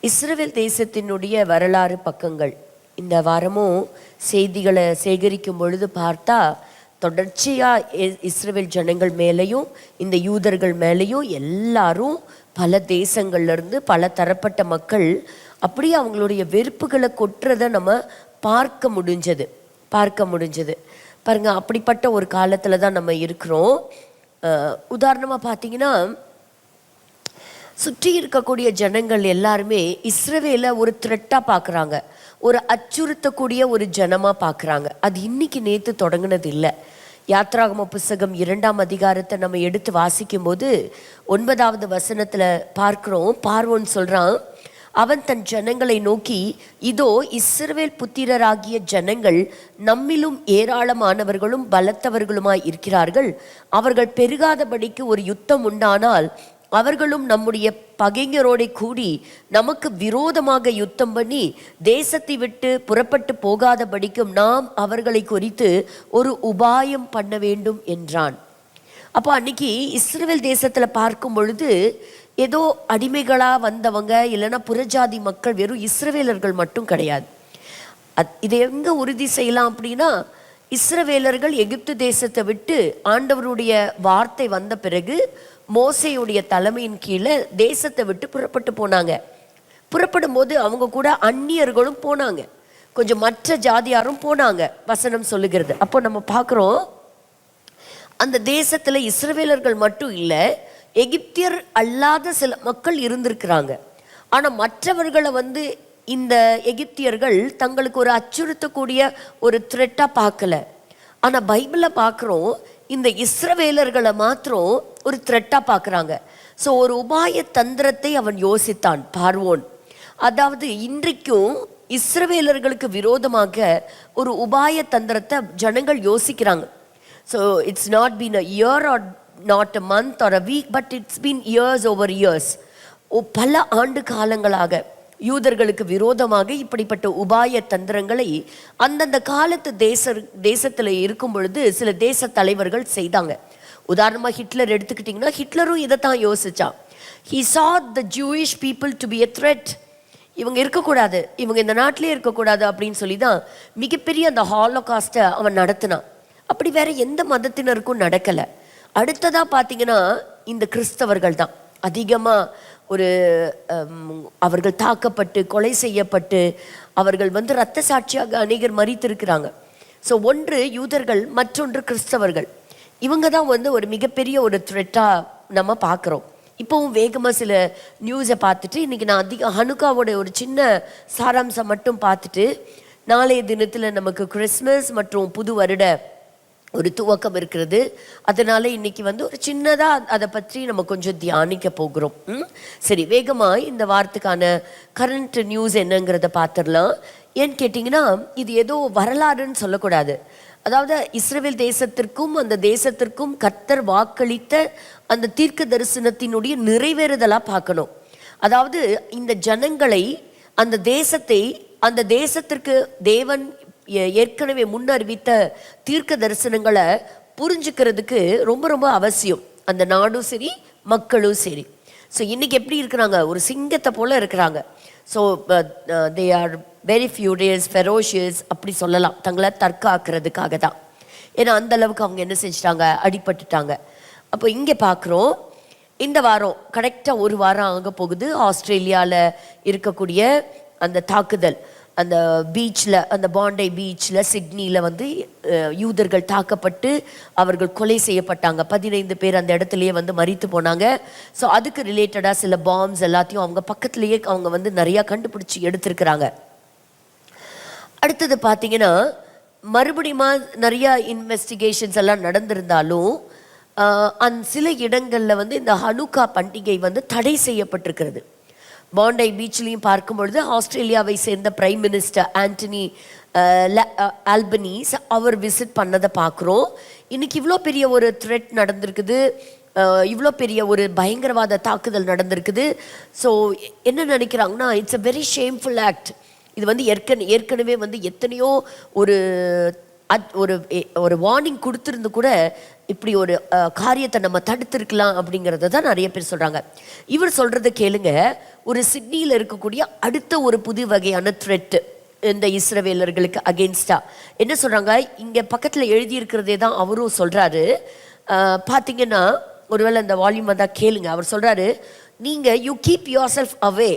இஸ்ரவேல் தேசத்தினுடைய வரலாறு பக்கங்கள் இந்த வாரமும் செய்திகளை சேகரிக்கும் பொழுது பார்த்தா தொடர்ச்சியாக இஸ்ரவேல் ஜனங்கள் மேலேயும் இந்த யூதர்கள் மேலேயும் எல்லாரும் பல தேசங்கள்லேருந்து பல தரப்பட்ட மக்கள் அப்படியே அவங்களுடைய வெறுப்புகளை கொட்டுறதை நம்ம பார்க்க முடிஞ்சது பாருங்க. அப்படிப்பட்ட ஒரு காலத்தில் தான் நம்ம இருக்கிறோம். உதாரணமாக பார்த்தீங்கன்னா, சுற்றி இருக்கக்கூடிய ஜனங்கள் எல்லாருமே இஸ்ரவேலை ஒரு த்ரெட்டாக பார்க்குறாங்க, ஒரு அச்சுறுத்தக்கூடிய ஒரு ஜனமாக பார்க்குறாங்க. அது இன்னைக்கு நேற்று தொடங்கினது இல்லை. யாத்ராகம புஸ்தகம் 2ஆம் அதிகாரத்தை நம்ம எடுத்து வாசிக்கும் போது 9வது வசனத்தில் பார்க்குறோம். பார்வோன் சொல்கிறான், அவன் தன் ஜனங்களை நோக்கி, இதோ இஸ்ரவேல் புத்திரராகிய ஜனங்கள் நம்மிலும் ஏராளமானவர்களும் பலத்தவர்களுமாய் இருக்கிறார்கள். அவர்கள் பெருகாதபடிக்கு ஒரு யுத்தம் உண்டானால் அவர்களும் நம்முடைய பகைஞரோட கூடி நமக்கு விரோதமாக யுத்தம் பண்ணி தேசத்தை விட்டு புறப்பட்டு போகாதபடிக்கும் நாம் அவர்களை குறித்து ஒரு உபாயம் பண்ண வேண்டும் என்றான். அப்போ அன்னைக்கு இஸ்ரவேல் தேசத்தில் பார்க்கும் பொழுது ஏதோ அடிமைகளாக வந்தவங்க இல்லைன்னா புறஜாதி மக்கள் வெறும் இஸ்ரவேலர்கள் மட்டும் கிடையாது. இதை எங்கே உறுதி செய்யலாம் அப்படின்னா, இஸ்ரவேலர்கள் எகிப்து தேசத்தை விட்டு ஆண்டவருடைய வார்த்தை வந்த பிறகு மோசேயுடைய தலைமையின் கீழே தேசத்தை விட்டு புறப்பட்டு போனாங்க. புறப்படும் போது அவங்க கூட அந்நியர்களும் போனாங்க, கொஞ்சம் மற்ற ஜாதியாரும் போனாங்க, வசனம் சொல்லுகிறது. அப்போ நம்ம பார்க்குறோம், அந்த தேசத்தில் இஸ்ரவேலர்கள் மட்டும் இல்லை, எகிப்தியர் அல்லாத சில மக்கள் இருந்திருக்கிறாங்க. ஆனால் மற்றவர்களை இந்த எகிப்தியர்கள் தங்களுக்கு ஒரு அச்சுறுத்தக்கூடிய ஒரு த்ரெட்டாக பார்க்கல. ஆனால் பைபிளில் பார்க்குறோம், இந்த இஸ்ரவேலர்களை மாத்திரம் ஒரு த்ரெட்டாக பார்க்குறாங்க. ஸோ ஒரு உபாய தந்திரத்தை அவன் யோசித்தான் பார்வோன். அதாவது இன்றைக்கும் இஸ்ரவேலர்களுக்கு விரோதமாக ஒரு உபாய தந்திரத்தை ஜனங்கள் யோசிக்கிறாங்க. So it's not been a year R not a month or a week, but it's been years over years. பல ஆண்டு காலங்களாக யூதர்களுக்கு விரோதமாக இப்படிப்பட்ட உபாய தந்திரங்களை அந்தந்த காலத்து தேசத்தில் இருக்கும் பொழுது சில தேச தலைவர்கள் செய்தாங்க. உதாரணமாக ஹிட்லர் எடுத்துக்கிட்டிங்கன்னா, ஹிட்லரும் இதை தான் யோசிச்சான். He saw the Jewish people to be a threat. இவங்க இருக்கக்கூடாது, இவங்க இந்த நாட்டிலே இருக்கக்கூடாது அப்படின்னு சொல்லி தான் மிகப்பெரிய அந்த ஹாலோகாஸ்ட்டை அவன் நடத்தினான். அப்படி வேற எந்த மதத்தினருக்கும் நடக்கலை. அடுத்ததாக பார்த்தீங்கன்னா, இந்த கிறிஸ்தவர்கள் தான் அதிகமாக அவர்கள் தாக்கப்பட்டு கொலை செய்யப்பட்டு அவர்கள் இரத்த சாட்சியாக அநேகர் மரித்திருக்கிறாங்க. ஸோ ஒன்று யூதர்கள், மற்றொன்று கிறிஸ்தவர்கள். இவங்க தான் ஒரு மிகப்பெரிய ஒரு த்ரெட்டாக நம்ம பார்க்குறோம். இப்போவும் வேகமாக சில நியூஸை பார்த்துட்டு, இன்றைக்கி நான் ஹனுக்காவோட ஒரு சின்ன சாராம்சம் மட்டும் பார்த்துட்டு, நாளைய தினத்தில் நமக்கு கிறிஸ்மஸ் மற்றும் புது வருட ஒரு துவக்கம் இருக்கிறது. அதனால இன்னைக்கு ஒரு சின்னதாக அதை பற்றி நம்ம கொஞ்சம் தியானிக்க போகிறோம். சரி, வேகமாக இந்த வாரத்துக்கான கரண்ட் நியூஸ் என்னங்கிறத பார்த்துடலாம். ஏன்னு கேட்டிங்கன்னா, இது ஏதோ வரலாறுன்னு சொல்லக்கூடாது. அதாவது இஸ்ரவேல் தேசத்திற்கும் அந்த தேசத்திற்கும் கர்த்தர் வாக்களித்த அந்த தீர்க்க தரிசனத்தினுடைய நிறைவேறுதலாக பார்க்கணும். அதாவது இந்த ஜனங்களை, அந்த தேசத்தை, அந்த தேசத்திற்கு தேவன் ஏற்கனவே முன்னறிவித்த தீர்க்க தரிசனங்களை புரிஞ்சுக்கிறதுக்கு ரொம்ப ரொம்ப அவசியம். அந்த நாடும் சரி, மக்களும் சரி. ஸோ இன்னைக்கு எப்படி இருக்கிறாங்க? ஒரு சிங்கத்தை போல இருக்கிறாங்க. So they are very furious, ferocious அப்படி சொல்லலாம். தங்களை தற்காக்கிறதுக்காக தான். ஏன்னா அந்த அளவுக்கு அவங்க என்ன செஞ்சிட்டாங்க, அடிபட்டுட்டாங்க. அப்போ இங்கே பார்க்குறோம், இந்த வாரம் கரெக்டாக ஒரு வாரம் ஆக போகுது. ஆஸ்திரேலியாவில் இருக்கக்கூடிய அந்த தாக்குதல், அந்த பீச்சில், அந்த பாண்டே பீச்சில் சிட்னியில் யூதர்கள் தாக்கப்பட்டு அவர்கள் கொலை செய்யப்பட்டாங்க. 15 பேர் அந்த இடத்துலையே மரித்து போனாங்க. ஸோ அதுக்கு ரிலேட்டடாக சில பாம்ஸ் எல்லாத்தையும் அவங்க பக்கத்துலேயே அவங்க நிறையா கண்டுபிடிச்சி எடுத்திருக்கிறாங்க. அடுத்தது பார்த்தீங்கன்னா, மறுபடியும் நிறையா இன்வெஸ்டிகேஷன்ஸ் எல்லாம் நடந்திருந்தாலும் சில இடங்களில் இந்த ஹனுக்கா பண்டிகை தடை செய்யப்பட்டிருக்கிறது. பாண்டை பீச்லையும் பார்க்கும்பொழுது ஆஸ்திரேலியாவை சேர்ந்த பிரைம் மினிஸ்டர் ஆண்டனி ஆல்பனீஸ் அவர் விசிட் பண்ணதை பார்க்குறோம். இன்னைக்கு இவ்வளோ பெரிய ஒரு த்ரெட் நடந்திருக்குது, இவ்வளோ பெரிய ஒரு பயங்கரவாத தாக்குதல் நடந்திருக்குது. ஸோ என்ன நினைக்கிறாங்கன்னா, it's a very shameful act. இது ஏற்கனவே எத்தனையோ ஒரு வார்னிங் கொடுத்துருந்து கூட இப்படி ஒரு காரியத்தை நம்ம தடுத்திருக்கலாம் அப்படிங்கிறத தான் நிறைய பேர் சொல்றாங்க. இவர் சொல்றதை கேளுங்க. ஒரு சிட்னியில் இருக்கக்கூடிய அடுத்த ஒரு புது வகையான த்ரெட் இந்த இஸ்ரவேலர்களுக்கு அகெயின்ஸ்டா என்ன சொல்றாங்க, இங்க பக்கத்துல எழுதி இருக்கிறதே தான் அவரும் சொல்றாரு. பாத்தீங்கன்னா ஒருவேளை இந்த வால்யூம் தான் கேளுங்க. அவர் சொல்றாரு, நீங்க you keep yourself away,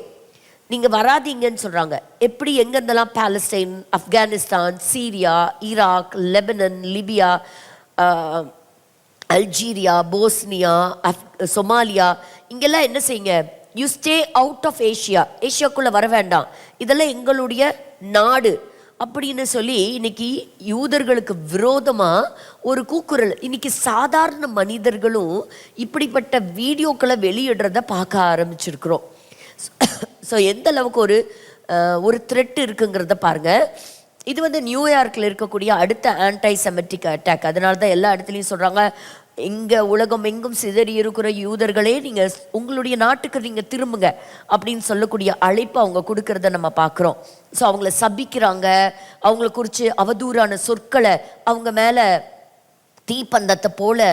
நீங்க வராதீங்கன்னு சொல்றாங்க. எப்படி எங்க இருந்தெல்லாம் Palestine, Afghanistan, Syria, Iraq, Lebanon, Libya, Algeria, Bosnia, Somalia, இங்கெல்லாம் என்ன செய்யுங்க, you stay out of Asia, ஏஷியாக்குள்ள வர வேண்டாம், இதெல்லாம் எங்களுடைய நாடு அப்படின்னு சொல்லி இன்னைக்கு யூதர்களுக்கு விரோதமா ஒரு கூக்குரல். இன்னைக்கு சாதாரண மனிதர்களும் இப்படிப்பட்ட வீடியோக்களை வெளியிடுறத பார்க்க ஆரம்பிச்சிருக்கிறோம். ஸோ எந்த அளவுக்கு ஒரு த்ரெட் இருக்குங்கிறத பாருங்க. இது வந்து நியூயார்க்கில் இருக்கக்கூடிய அடுத்த ஆன்டை செமெட்டிக் அட்டாக். அதனால தான் எல்லா இடத்துலையும் சொல்கிறாங்க, இங்கே உலகம் எங்கும் சிதறி இருக்கிற யூதர்களே நீங்கள் உங்களுடைய நாட்டுக்கு நீங்கள் திரும்புங்க அப்படின்னு சொல்லக்கூடிய அழைப்பு அவங்க கொடுக்கறத நம்ம பார்க்குறோம். ஸோ அவங்கள சபிக்கிறாங்க, அவங்கள குறித்து அவதூறான சொற்களை அவங்க மேலே தீப்பந்தத்தை போல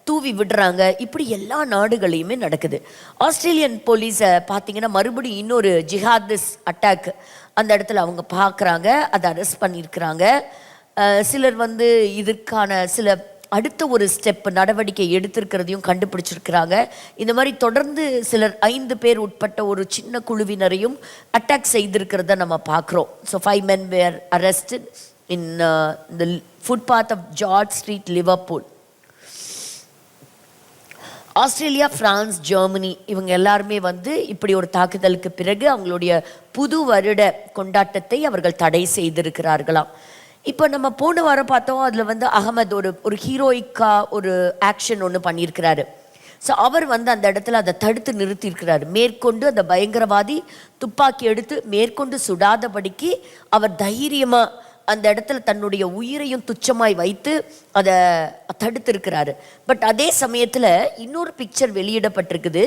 தூவி விடுறாங்க. இப்படி எல்லா நாடுகளையுமே நடக்குது. ஆஸ்திரேலியன் போலீஸை பார்த்தீங்கன்னா மறுபடியும் இன்னொரு ஜிஹாதிஸ் அட்டாக் அந்த இடத்துல அவங்க பார்க்குறாங்க, அதை அரெஸ்ட் பண்ணியிருக்கிறாங்க. சிலர் வந்து இதற்கான சில அடுத்த ஒரு ஸ்டெப் நடவடிக்கை எடுத்திருக்கிறதையும் கண்டுபிடிச்சிருக்கிறாங்க. இந்த மாதிரி தொடர்ந்து சிலர் 5 பேர் உட்பட்ட ஒரு சின்ன குழுவினரையும் அட்டாக் செய்திருக்கிறத நம்ம பார்க்குறோம். So 5 men were arrested in the footpath of George Street, Liverpool. Australia, France, Germany இவங்க எல்லாருமே வந்து இப்படி ஒரு தாக்குதலுக்கு பிறகு அவங்களுடைய புது வருட கொண்டாட்டத்தை அவர்கள் தடை செய்திருக்கிறார்களாம். இப்போ நம்ம போன வாரம் பார்த்தோம், அதில் வந்து அகமது ஒரு ஹீரோயிக்கா ஒரு ஆக்ஷன் ஒன்று பண்ணியிருக்கிறாரு. ஸோ அவர் வந்து அந்த இடத்துல அதை தடுத்து நிறுத்தியிருக்கிறாரு. மேற்கொண்டு அந்த பயங்கரவாதி துப்பாக்கி எடுத்து மேற்கொண்டு சுடாதபடிக்கு அவர் தைரியமாக அந்த இடத்துல தன்னுடைய உயிரையும் துச்சமாய் வைத்து அதை தடுத்திருக்கிறாரு. பட் அதே சமயத்தில் இன்னொரு பிக்சர் வெளியிடப்பட்டிருக்குது.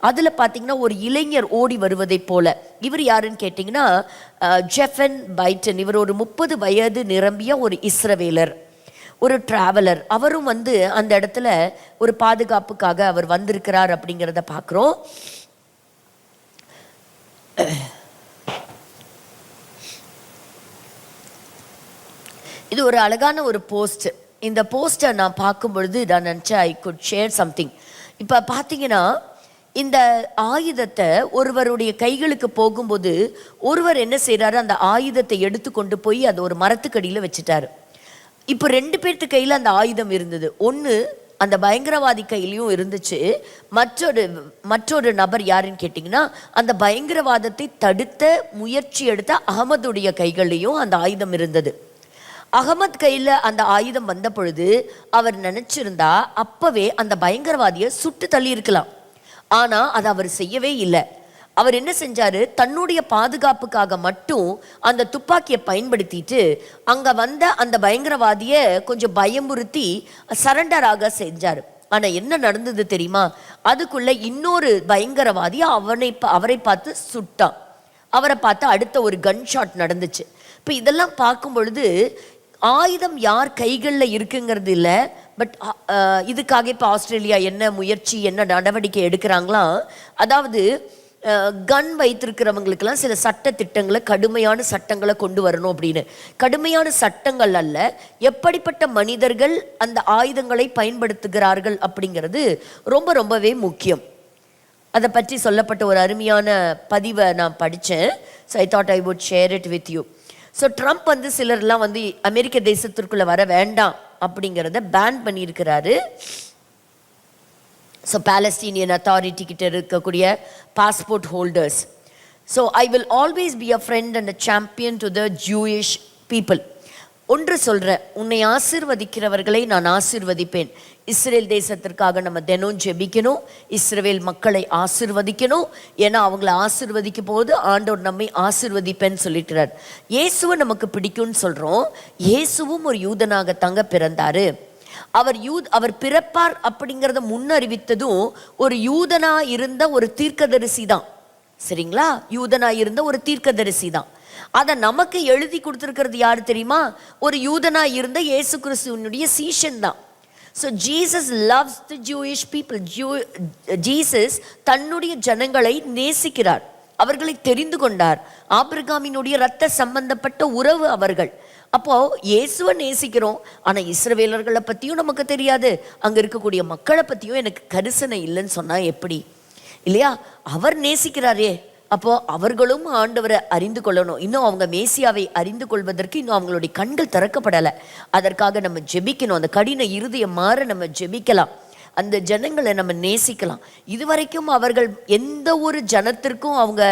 அதில் பார்த்தீங்கன்னா ஒரு இளைஞர் ஓடி வருவதை போல. இவர் யாருன்னு கேட்டிங்கன்னா ஜெஃபன் பைட்டன். இவர் ஒரு 30 வயது நிரம்பிய ஒரு இஸ்ரவேலர், ஒரு டிராவலர். அவரும் வந்து அந்த இடத்துல ஒரு பாதுகாப்புக்காக அவர் வந்திருக்கிறார் அப்படிங்கிறத பார்க்குறோம். இது ஒரு அழகான ஒரு போஸ்ட். இந்த போஸ்ட்டை நான் பார்க்கும் பொழுது நான் நினச்சேன் ஐ குட் ஷேர் சம்திங். இப்போ பார்த்தீங்கன்னா இந்த ஆயுதத்தை ஒருவருடைய கைகளுக்கு போகும்போது ஒருவர் என்ன செய்கிறாரு, அந்த ஆயுதத்தை எடுத்து கொண்டு போய் அதை ஒரு மரத்துக்கடியில் வச்சுட்டாரு. இப்போ 2 பேர்த்து கையில் அந்த ஆயுதம் இருந்தது. ஒன்று அந்த பயங்கரவாதி கையிலையும் இருந்துச்சு. மற்றொரு நபர் யாருன்னு கேட்டிங்கன்னா அந்த பயங்கரவாதத்தை தடுத்த முயற்சி எடுத்த அகமதுடைய கைகள்லையும் அந்த ஆயுதம் இருந்தது. அகமத் கையில் அந்த ஆயுதம் வந்த பொழுது அவர் நினைச்சிருந்தா அப்பவே அந்த பயங்கரவாதியை சுட்டு தள்ளி இருக்கலாம். ஆனா அதை அவர் செய்யவே இல்லை. அவர் என்ன செஞ்சாரு, தன்னுடைய பாதுகாப்புக்காக மட்டும் அந்த துப்பாக்கியை பயன்படுத்திட்டு அங்க வந்த அந்த பயங்கரவாதியை கொஞ்சம் பயமுறுத்தி சரண்டராக செஞ்சாரு. ஆனா என்ன நடந்தது தெரியுமா, அதுக்குள்ள இன்னொரு பயங்கரவாதி அவரை பார்த்து சுட்டான். அவரை பார்த்து அடுத்த ஒரு கன் ஷாட் நடந்துச்சு. இப்போ இதெல்லாம் பார்க்கும் பொழுது ஆயுதம் யார் கைகளில் இருக்குங்கிறது இல்லை. பட் இதுக்காக இப்போ ஆஸ்திரேலியா என்ன முயற்சி என்ன நடவடிக்கை எடுக்கிறாங்களாம், அதாவது கன் வைத்திருக்கிறவங்களுக்கெல்லாம் சில சட்ட திட்டங்களை கடுமையான சட்டங்களை கொண்டு வரணும் அப்படின்னு. கடுமையான சட்டங்கள் அல்ல, எப்படிப்பட்ட மனிதர்கள் அந்த ஆயுதங்களை பயன்படுத்துகிறார்கள் அப்படிங்கிறது ரொம்பவே முக்கியம். அதை பற்றி சொல்லப்பட்ட ஒரு அருமையான பதிவை நான் படித்தேன். So I thought I would share it with you. So Trump வந்து சிலர்லாம் வந்து அமெரிக்க தேசத்திற்குள்ளே வர வேண்டாம் அப்படிங்கிறத பேன் பண்ணியிருக்கிறாரு. ஸோ பாலஸ்தீனியன் அத்தாரிட்டி கிட்ட இருக்கக்கூடிய passport holders. So I will always be a friend and a champion to the Jewish people. ஒன்று சொல்கிறேன், உன்னை ஆசீர்வதிக்கிறவர்களை நான் ஆசீர்வதிப்பேன். இஸ்ரேல் தேசத்திற்காக நம்ம தினம் ஜெபிக்கணும், இஸ்ரேல் மக்களை ஆசீர்வதிக்கணும். ஏன்னா அவங்கள ஆசீர்வதிக்கும் போது ஆண்டவர் நம்மை ஆசீர்வதிப்பேன்னு சொல்லிட்டுறார். இயேசுவை நமக்கு பிடிக்கும்னு சொல்கிறோம். இயேசுவும் ஒரு யூதனாக தங்க பிறந்தாரு. அவர் பிறப்பார் அப்படிங்கிறத முன்னறிவித்ததும் ஒரு யூதனா இருந்த ஒரு தீர்க்கதரிசி தான். சரிங்களா, யூதனா இருந்த ஒரு தீர்க்கதரிசி தான். அதை நமக்கு எழுதி கொடுத்துருக்கிறது யாரு தெரியுமா, ஒரு யூதனா இருந்த இயேசு கிறிஸ்துவனுடைய சீஷன் தான். ஸோ ஜீசஸ் லவ்ஸ் தி ஜூயிஷ் பீப்புள். ஜீசஸ் தன்னுடைய ஜனங்களை நேசிக்கிறார், அவர்களை தெரிந்து கொண்டார். ஆபிரகாமினுடைய இரத்த சம்பந்தப்பட்ட உறவு அவர்கள். அப்போ இயேசுவை நேசிக்கிறோம், ஆனா இஸ்ரவேலர்களை பத்தியும் நமக்கு தெரியாது, அங்க இருக்கக்கூடிய மக்களை பத்தியும் எனக்கு கரிசனை இல்லைன்னு சொன்னா எப்படி? இல்லையா? அவர் நேசிக்கிறாரே, அப்போ அவர்களும் ஆண்டவரை அறிந்து கொள்ளணும். இன்னும் அவங்க மேசியாவை அறிந்து கொள்வதற்கு இன்னும் அவங்களுடைய கண்கள் திறக்கப்படலை. அதற்காக நம்ம ஜெபிக்கணும். அந்த கடின இருதயம் மாற நம்ம ஜெபிக்கலாம், அந்த ஜனங்களை நம்ம நேசிக்கலாம். இதுவரைக்கும் அவர்கள் எந்த ஒரு ஜனத்திற்கும் அவங்க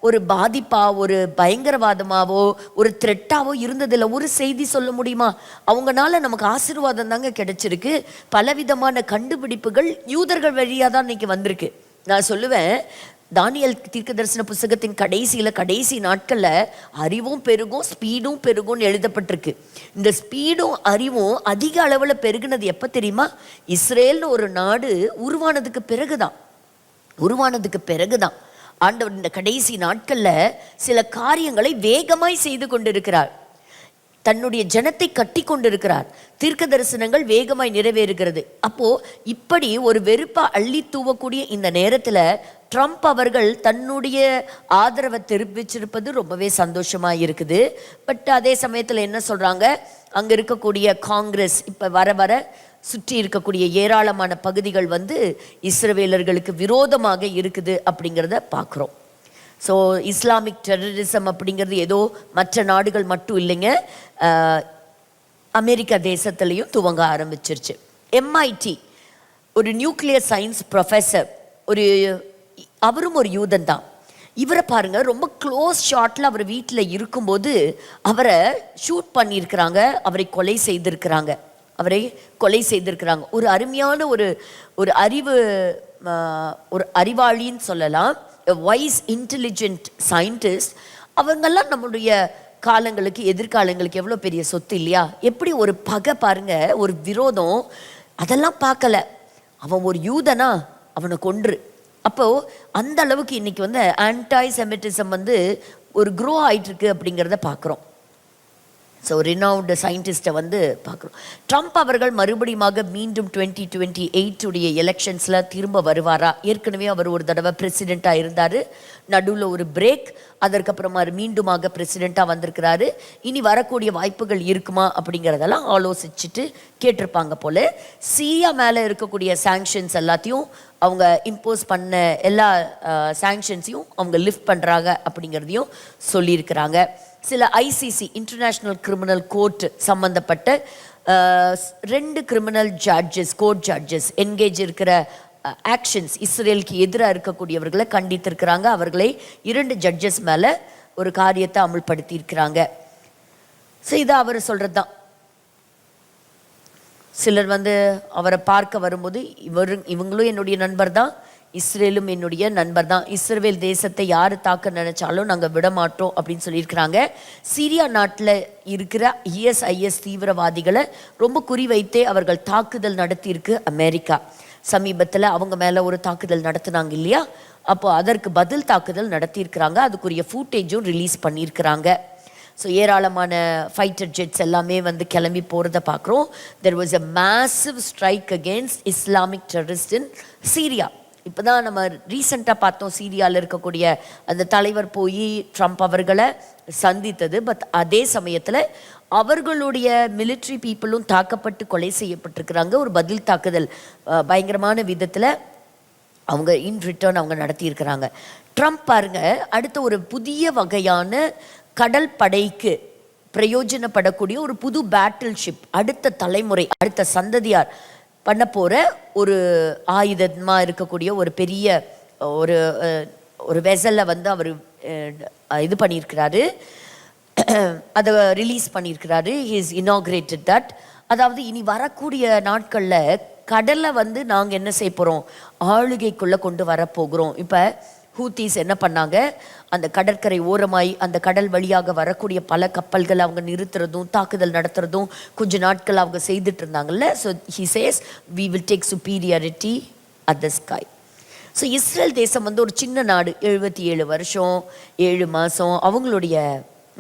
ஒரு பாதிப்பா, ஒரு பயங்கரவாதமாவோ, ஒரு த்ரெட்டாவோ இருந்ததில்லை. ஒரு செய்தி சொல்ல முடியுமா? அவங்கனால நமக்கு ஆசீர்வாதம் தாங்க கிடைச்சிருக்கு. பலவிதமான கண்டுபிடிப்புகள் யூதர்கள் வழியாக தான் இன்னைக்கு வந்திருக்கு. நான் சொல்லுவேன், தானியேல் தீர்க்கதரிசன புத்தகத்தின் கடைசி நாட்கள்ல அறிவும் பெருகும், ஸ்பீடும் பெருகும்னு எழுதப்பட்டிருக்கு. இந்த ஸ்பீடும் அறிவும் அதிக அளவுல பெருகுனது எப்ப தெரியுமா? இஸ்ரேல்னு ஒரு நாடு உருவானதுக்கு பிறகுதான் ஆண்டவர் இந்த கடைசி நாட்கள்ல சில காரியங்களை வேகமாய் செய்து கொண்டிருக்கிறார். தன்னுடைய ஜனத்தை கட்டி கொண்டிருக்கிறார். தீர்க்க தரிசனங்கள் வேகமாய் நிறைவேறுகிறது. அப்போ இப்படி ஒரு வெறுப்பா அள்ளி தூவக்கூடிய இந்த நேரத்துல ட்ரம்ப் அவர்கள் தன்னுடைய ஆதரவை தெரிவிச்சிருப்பது ரொம்பவே சந்தோஷமா இருக்குது. பட் அதே சமயத்துல என்ன சொல்றாங்க, அங்க இருக்கக்கூடிய காங்கிரஸ் இப்ப வர வர சுற்றி இருக்கக்கூடிய ஏராளமான பகுதிகள் இஸ்ரவேலர்களுக்கு விரோதமாக இருக்குது அப்படிங்கிறத பார்க்குறோம். ஸோ இஸ்லாமிக் டெரரிசம் அப்படிங்கிறது ஏதோ மற்ற நாடுகள் மட்டும் இல்லைங்க, அமெரிக்கா தேசத்துலேயும் துவங்க ஆரம்பிச்சிருச்சு. MIT ஒரு நியூக்ளியர் சயின்ஸ் ப்ரொஃபஸர், அவரும் ஒரு யூதன் தான். இவரை பாருங்க, ரொம்ப க்ளோஸ் ஷாட்ல அவர் வீட்டில் இருக்கும்போது அவரை ஷூட் பண்ணியிருக்கிறாங்க, அவரை கொலை செய்திருக்கிறாங்க. ஒரு அருமையான ஒரு அறிவாளின்னு சொல்லலாம், வைஸ் இன்டெலிஜென்ட் சயின்டிஸ்ட். அவங்கெல்லாம் நம்மளுடைய எதிர்காலங்களுக்கு எவ்வளோ பெரிய சொத்து இல்லையா? எப்படி ஒரு பகை பாருங்க, ஒரு விரோதம், அதெல்லாம் பார்க்கல. அவன் ஒரு யூதனா, அவனை கொன்று. அப்போ அந்த அளவுக்கு இன்னைக்கு ஆன்டாய் செமிட்டிசம் ஒரு க்ரோ ஆயிட்டு இருக்கு அப்படிங்கிறத பார்க்குறோம். ஸோ ரினவுண்ட் சயின்டிஸ்ட்டை பார்க்குறோம். ட்ரம்ப் அவர்கள் மீண்டும் 2028 எலெக்ஷன்ஸில் திரும்ப வருவாரா? ஏற்கனவே அவர் ஒரு தடவை பிரசிடெண்ட்டாக இருந்தார், நடுவில் ஒரு பிரேக், அதற்கப்புறமா மீண்டுமாக பிரசிடெண்ட்டாக வந்திருக்கிறாரு. இனி வரக்கூடிய வாய்ப்புகள் இருக்குமா அப்படிங்கிறதெல்லாம் ஆலோசிச்சுட்டு கேட்டிருப்பாங்க போல. சிரியா மேலே இருக்கக்கூடிய சாங்ஷன்ஸ் எல்லாத்தையும் அவங்க இம்போஸ் பண்ண எல்லா சாங்ஷன்ஸையும் அவங்க லிஃப்ட் பண்ணுறாங்க அப்படிங்கிறதையும் சொல்லியிருக்கிறாங்க. சில ICC இன்டர்நேஷ்னல் கிரிமினல் கோர்ட் சம்பந்தப்பட்ட 2 கிரிமினல் கோர்ட் ஜட்ஜஸ் என்கேஜ் இருக்கிற ஆக்ஷன்ஸ், இஸ்ரேலுக்கு எதிராக இருக்கக்கூடியவர்களை கண்டித்திருக்கிறாங்க. அவர்களை 2 ஜட்ஜஸ் மேலே ஒரு காரியத்தை அமல்படுத்தி இருக்கிறாங்க. ஸோ இதை அவர் சொல்கிறது தான். சிலர் அவரை பார்க்க வரும்போது இவங்களும் என்னுடைய நண்பர் தான், இஸ்ரேலும் என்னுடைய நண்பர் தான், இஸ்ரேல் தேசத்தை யார் தாக்க நினைச்சாலும் நாங்கள் விட மாட்டோம் அப்படின்னு சொல்லியிருக்கிறாங்க. சிரியா நாட்டில் இருக்கிற ISIS தீவிரவாதிகளை ரொம்ப குறிவைத்தே அவர்கள் தாக்குதல் நடத்தியிருக்கு அமெரிக்கா. சமீபத்தில் அவங்க மேலே ஒரு தாக்குதல் நடத்தினாங்க இல்லையா? அப்போ அதற்கு பதில் தாக்குதல் நடத்தியிருக்கிறாங்க. அதுக்குரிய ஃபூட்டேஜும் ரிலீஸ் பண்ணியிருக்கிறாங்க. ஸோ ஏராளமான ஃபைட்டர் ஜெட்ஸ் எல்லாமே கிளம்பி போகிறத பார்க்குறோம். There was a massive strike against Islamic terrorist in Syria. இப்போ தான் நம்ம ரீசெண்டாக பார்த்தோம், சீரியாவில் இருக்கக்கூடிய அந்த தலைவர் போய் ட்ரம்ப் அவர்களை சந்தித்தது. பட் அதே சமயத்தில் அவர்களுடைய மிலிட்ரி பீப்புளும் தாக்கப்பட்டு கொலை செய்யப்பட்டிருக்கிறாங்க. ஒரு பதில் தாக்குதல் பயங்கரமான விதத்தில் அவங்க இன் ரிட்டர்ன் அவங்க நடத்தியிருக்கிறாங்க. ட்ரம்ப் பாருங்க, அடுத்த ஒரு புதிய வகையான கடல் படைக்கு பிரயோஜனப்படக்கூடிய ஒரு புது பேட்டில் ஷிப், அடுத்த தலைமுறை, அடுத்த சந்ததியார் பண்ண போகிற ஒரு ஆயுதமாக இருக்கக்கூடிய ஒரு பெரிய ஒரு வெசலில் அவர் இது பண்ணியிருக்கிறாரு, அதை ரிலீஸ் பண்ணியிருக்கிறாரு. He's inaugurated that. அதாவது இனி வரக்கூடிய நாட்களில் கடலை நாங்கள் என்ன செய்ய போகிறோம், ஆளுகைக்குள்ளே கொண்டு வரப்போகிறோம். இப்போ ஹூத்தீஸ் என்ன பண்ணாங்க, அந்த கடற்கரை ஓரமாய் அந்த கடல் வழியாக வரக்கூடிய பல கப்பல்கள் அவங்க நிறுத்துறதும் தாக்குதல் நடத்துறதும் கொஞ்ச நாட்கள் அவங்க செய்துட்டு இருந்தாங்கல்ல. So he says we will take superiority at the sky. So Israel தேசம் ஒரு சின்ன நாடு, 77 வருஷம் 7 மாதம் அவங்களுடைய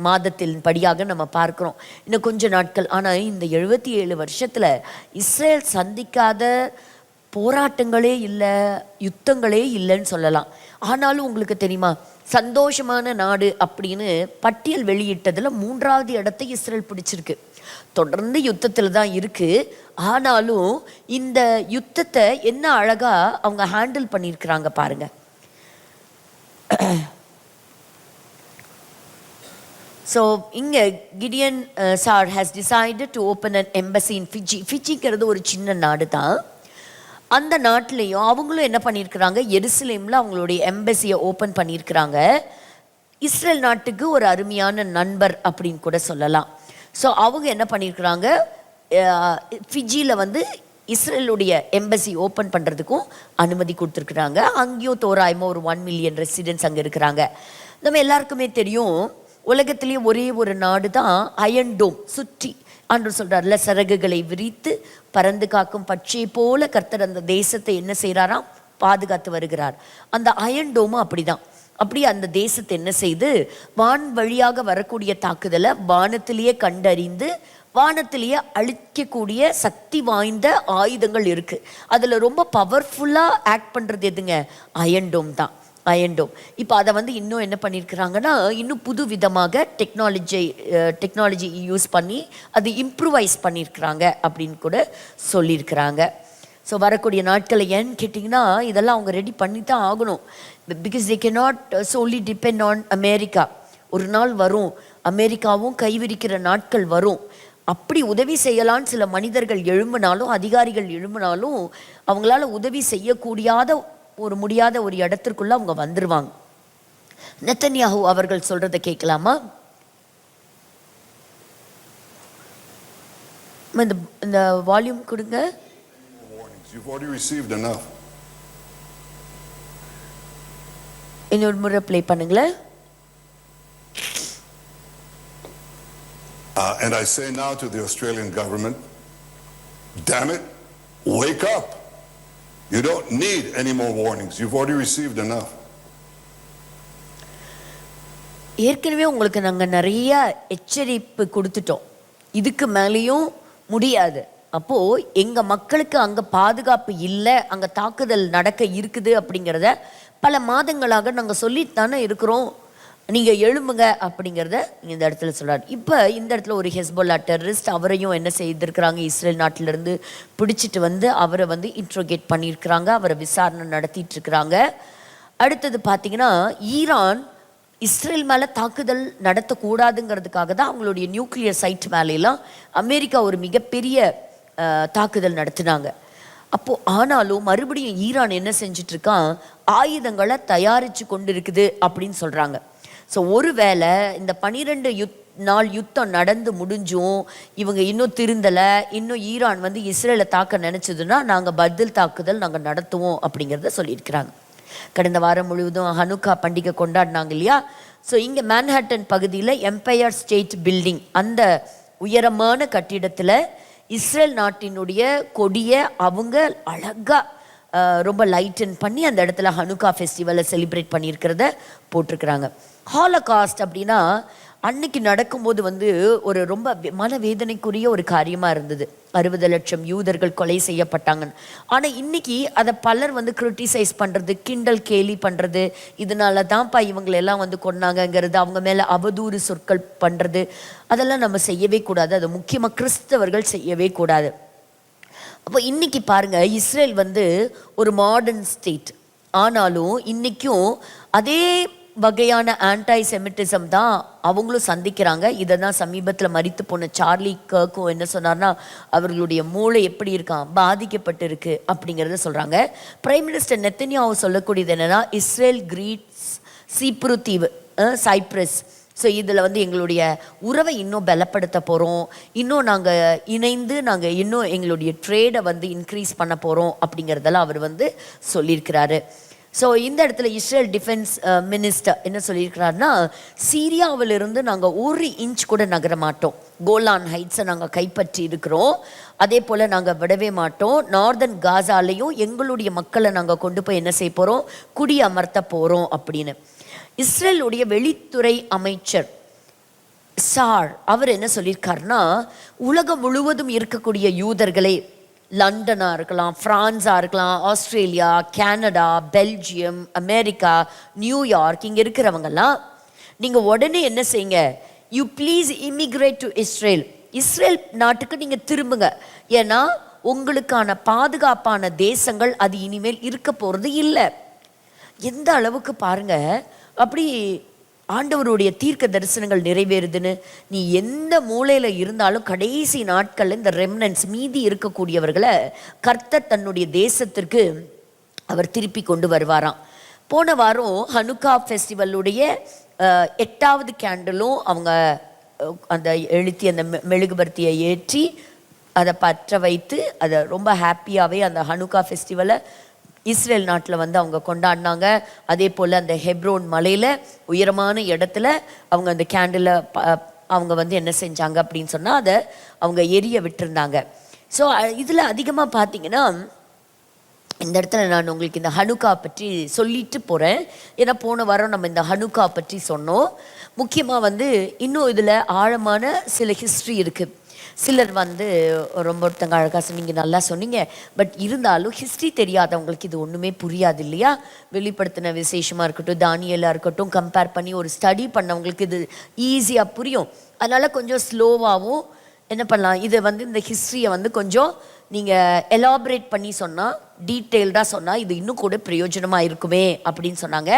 மாதத்தின் படியாக நம்ம பார்க்குறோம். இன்னும் கொஞ்ச நாட்கள். ஆனால் இந்த 77 வருஷத்தில் இஸ்ரேல் சந்திக்காத போராட்டங்களே இல்லை, யுத்தங்களே இல்லைன்னு சொல்லலாம். ஆனாலும் உங்களுக்கு தெரியுமா, சந்தோஷமான நாடு அப்படின்னு பட்டியல் வெளியிட்டதில் 3வது இடத்தை இஸ்ரேல் பிடிச்சிருக்கு. தொடர்ந்து யுத்தத்தில் தான் இருக்கு. ஆனாலும் இந்த யுத்தத்தை என்ன அழகா அவங்க ஹேண்டில் பண்ணியிருக்கிறாங்க பாருங்க. ஸோ இங்கே Gideon sir has decided to open an embassy in Fiji. ஃபிஜிங்கிறது ஒரு சின்ன நாடு தான். அந்த நாட்டிலையும் அவங்களும் என்ன பண்ணியிருக்கிறாங்க, எருசலேமில் அவங்களுடைய எம்பசியை ஓப்பன் பண்ணியிருக்கிறாங்க. இஸ்ரேல் நாட்டுக்கு ஒரு அருமையான நண்பர் அப்படின்னு கூட சொல்லலாம். ஸோ அவங்க என்ன பண்ணியிருக்கிறாங்க, ஃபிஜியில் வந்து இஸ்ரேலுடைய எம்பசி ஓப்பன் பண்ணுறதுக்கும் அனுமதி கொடுத்துருக்குறாங்க. அங்கேயும் தோராயமாக ஒரு 1 மில்லியன் ரெசிடென்ட்ஸ் அங்கே இருக்கிறாங்க. நம்ம எல்லாருக்குமே தெரியும், உலகத்திலேயே ஒரே ஒரு நாடு தான் அயன் டோம் சுற்றி ஆண்டவர் சொல்கிறார்ல, சிறகுகளை விரித்து பறந்து காக்கும் பட்சியை போல கர்த்தர் அந்த தேசத்தை என்ன செய்கிறாராம், பாதுகாத்து வருகிறார். அந்த அயன் டோமும் அப்படிதான். அப்படி அந்த தேசத்தை என்ன செய்து வான் வழியாக வரக்கூடிய தாக்குதலை வானத்திலேயே கண்டறிந்து வானத்திலேயே அழிக்கக்கூடிய சக்தி வாய்ந்த ஆயுதங்கள் இருக்குது. அதில் ரொம்ப பவர்ஃபுல்லாக ஆக்ட் பண்ணுறது எதுங்க, அயன் டோம் தான். அயன்டோம். இப்போ அதை வந்து இன்னும் என்ன பண்ணியிருக்கிறாங்கன்னா, இன்னும் புது விதமாக டெக்னாலஜி யூஸ் பண்ணி அது இம்ப்ரூவைஸ் பண்ணியிருக்கிறாங்க அப்படின்னு கூட சொல்லியிருக்கிறாங்க. ஸோ வரக்கூடிய நாட்களை ஏன்னு கேட்டிங்கன்னா, இதெல்லாம் அவங்க ரெடி பண்ணி தான் ஆகணும். Because they cannot solely depend on America. ஒரு நாள் வரும், அமெரிக்காவும் கைவிரிக்கிற நாட்கள் வரும். அப்படி உதவி செய்யலான்னு சில மனிதர்கள் எழும்பினாலும், அதிகாரிகள் எழும்பினாலும், அவங்களால உதவி முடியாத ஒரு இடத்திற்குள்ள அவங்க வந்துருவாங்க. நெத்தன்யாஹு அவர்கள் சொல்றதை கேட்கலாமா? இந்த வால்யூம் கொடுங்க. இன்னொரு முறை ப்ளே பண்ணுங்களேன். And I say now to the Australian government, damn it, wake up. You don't need any more warnings. You've already received enough. ஏற்கனவே உங்களுக்கு நாங்கள் நிறைய எச்சரிப்பு கொடுத்துட்டோம். இதுக்கு மேலேயும் முடியாது. அப்போது எங்கள் மக்களுக்கு அங்கே பாதுகாப்பு இல்லை, அங்கே தாக்குதல் நடக்க இருக்குது அப்படிங்கிறத பல மாதங்களாக நாங்கள் சொல்லித்தானே இருக்கிறோம். நீங்கள் எழும்புங்க அப்படிங்கிறத இந்த இடத்துல சொல்கிறார். இப்போ இந்த இடத்துல ஒரு ஹெஸ்போல்லா டெரரிஸ்ட், அவரையும் என்ன செய்திருக்கிறாங்க, இஸ்ரேல் நாட்டிலிருந்து பிடிச்சிட்டு வந்து அவரை வந்து இன்ட்ரோகேட் பண்ணியிருக்கிறாங்க, அவரை விசாரணை நடத்திட்டு இருக்கிறாங்க. அடுத்தது பார்த்தீங்கன்னா, ஈரான் இஸ்ரேல் மேலே தாக்குதல் நடத்தக்கூடாதுங்கிறதுக்காக தான் அவங்களுடைய நியூக்ளியர் சைட் மேலையெல்லாம் அமெரிக்கா ஒரு மிகப்பெரிய தாக்குதல் நடத்தினாங்க. அப்போது ஆனாலும் மறுபடியும் ஈரான் என்ன செஞ்சிட்ருக்கான், ஆயுதங்களை தயாரித்து கொண்டு இருக்குது அப்படின்னு சொல்கிறாங்க. ஸோ ஒருவேளை இந்த 12 நாள் யுத்தம் நடந்து முடிஞ்சும் இவங்க இன்னும் திருந்தலை, இன்னும் ஈரான் வந்து இஸ்ரேலை தாக்க நினச்சதுன்னா நாங்கள் பதில் தாக்குதல் நாங்கள் நடத்துவோம் அப்படிங்கிறத சொல்லியிருக்கிறாங்க. கடந்த வாரம் முழுவதும் ஹனுக்கா பண்டிகை கொண்டாடினாங்க இல்லையா? ஸோ இங்கே மேன்ஹாட்டன் பகுதியில் எம்பையர் ஸ்டேட் பில்டிங், அந்த உயரமான கட்டிடத்தில் இஸ்ரேல் நாட்டினுடைய கொடியை அவங்க அழகாக ரொம்ப லைட்டன் பண்ணி அந்த இடத்துல ஹனுக்கா ஃபெஸ்டிவலை செலிப்ரேட் பண்ணியிருக்கிறத போட்டிருக்கிறாங்க. ஹாலோகாஸ்ட் அப்படின்னா அன்னைக்கு நடக்கும்போது வந்து ஒரு ரொம்ப மனவேதனைக்குரிய ஒரு காரியமாக இருந்தது. 60 லட்சம் யூதர்கள் கொலை செய்யப்பட்டாங்கன்னு. ஆனால் இன்னைக்கு அதை பலர் வந்து கிரிட்டிசைஸ் பண்ணுறது, கிண்டல் கேலி பண்ணுறது, இதனால தான்ப்பா இவங்களெல்லாம் வந்து கொன்னாங்கங்கிறது, அவங்க மேலே அவதூறு சொற்கள் பண்ணுறது, அதெல்லாம் நம்ம செய்யவே கூடாது. அதை முக்கியமாக கிறிஸ்தவர்கள் செய்யவே கூடாது. அப்போ இன்னைக்கு பாருங்க, இஸ்ரேல் வந்து ஒரு மாடர்ன் ஸ்டேட், ஆனாலும் இன்னைக்கும் அதே வகையான ஆன்டை செமிட்டிசம் தான் அவங்களும் சந்திக்கிறாங்க. இதை தான் சமீபத்தில் மரித்து போன சார்லி கர்க்கும் என்ன சொன்னார்னா, அவர்களுடைய மூளை எப்படி இருக்கான், பாதிக்கப்பட்டு இருக்கு அப்படிங்கிறத சொல்கிறாங்க. பிரைம் மினிஸ்டர் நெத்தன்யாஹு சொல்லக்கூடியது என்னென்னா, இஸ்ரேல் கிரீட்ஸ் சீப்ரு தீவு, சைப்ரஸ். ஸோ இதில் வந்து எங்களுடைய உறவை இன்னும் பலப்படுத்த போகிறோம், இன்னும் நாங்கள் இணைந்து நாங்கள் இன்னும் எங்களுடைய ட்ரேடை வந்து இன்க்ரீஸ் பண்ண போகிறோம் அப்படிங்கிறதெல்லாம் அவர் வந்து சொல்லியிருக்கிறாரு. ஸோ இந்த இடத்துல இஸ்ரேல் டிஃபென்ஸ் மினிஸ்டர் என்ன சொல்லியிருக்கிறாருன்னா, சீரியாவிலிருந்து நாங்கள் 1 இன்ச் கூட நகர மாட்டோம், கோலான் ஹைட்ஸை நாங்கள் கைப்பற்றி இருக்கிறோம், அதே போல் நாங்கள் விடவே மாட்டோம், நார்தன் காசாலையும் எங்களுடைய மக்களை நாங்கள் கொண்டு போய் என்ன செய்ய போகிறோம், குடியமர்த்த போகிறோம் அப்படின்னு. இஸ்ரேலுடைய வெளித்துறை அமைச்சர் சார் அவர் என்ன சொல்லியிருக்காருன்னா, உலகம் முழுவதும் இருக்கக்கூடிய யூதர்களே, லண்டனா இருக்கலாம், பிரான்ஸா இருக்கலாம், Australia, Canada, Belgium, America, New York, இங்க இருக்கிறவங்கெல்லாம் நீங்க உடனே என்ன செய்யுங்க, you please immigrate to Israel. Israel நாட்டுக்கு நீங்க திரும்புங்க. ஏன்னா உங்களுக்கான பாதுகாப்பான தேசங்கள் அது இனிமேல் இருக்க போறது இல்லை. எந்த அளவுக்கு பாருங்க, அப்படி ஆண்டவருடைய தீர்க்க தரிசனங்கள் நிறைவேறுதுன்னு. நீ எந்த மூலையில இருந்தாலும் கடைசி நாட்கள்ல இந்த ரெம்னன்ஸ் மீதி இருக்கக்கூடியவர்களை கர்த்தர் தன்னுடைய தேசத்திற்கு அவர் திருப்பி கொண்டு வருவாராம். போன வாரம் ஹனுக்கா ஃபெஸ்டிவலுடைய 8வது கேண்டிலும் அவங்க அந்த எழுத்தி அந்த மெழுகுபர்த்தியை ஏற்றி அதை பற்ற வைத்து அதை ரொம்ப ஹாப்பியாகவே அந்த ஹனுக்கா ஃபெஸ்டிவலை இஸ்ரேல் நாட்டில் வந்து அவங்க கொண்டாடினாங்க. அதே போல் அந்த ஹெப்ரோன் மலையில் உயரமான இடத்துல அவங்க அந்த கேண்டிலை அவங்க வந்து என்ன செஞ்சாங்க அப்படின்னு சொன்னால் அதை அவங்க எரிய விட்டுருந்தாங்க. ஸோ இதில் அதிகமாக பார்த்தீங்கன்னா இந்த இடத்துல நான் உங்களுக்கு இந்த ஹனுக்கா பற்றி சொல்லிட்டு போகிறேன். ஏன்னா போன வாரம் நம்ம இந்த ஹனுக்கா பற்றி சொன்னோம். முக்கியமாக வந்து இன்னும் இதில் ஆழமான சில ஹிஸ்ட்ரி இருக்குது. சிலர் வந்து ரொம்ப ஒருத்தங்க அழகாக சொன்னீங்க, நல்லா சொன்னீங்க. பட் இருந்தாலும் ஹிஸ்ட்ரி தெரியாதவங்களுக்கு இது ஒன்றுமே புரியாது இல்லையா? வெளிப்படுத்தின விசேஷமாக இருக்கட்டும், தானியலாக இருக்கட்டும், கம்பேர் பண்ணி ஒரு ஸ்டடி பண்ணவங்களுக்கு இது ஈஸியாக புரியும். அதனால் கொஞ்சம் ஸ்லோவாகவும் என்ன பண்ணலாம், இதை வந்து இந்த ஹிஸ்ட்ரியை வந்து கொஞ்சம் நீங்கள் எலாபரேட் பண்ணி சொன்னால், டீட்டெயில்டாக சொன்னால் இது இன்னும் கூட பிரயோஜனமாக இருக்குமே அப்படின்னு சொன்னாங்க.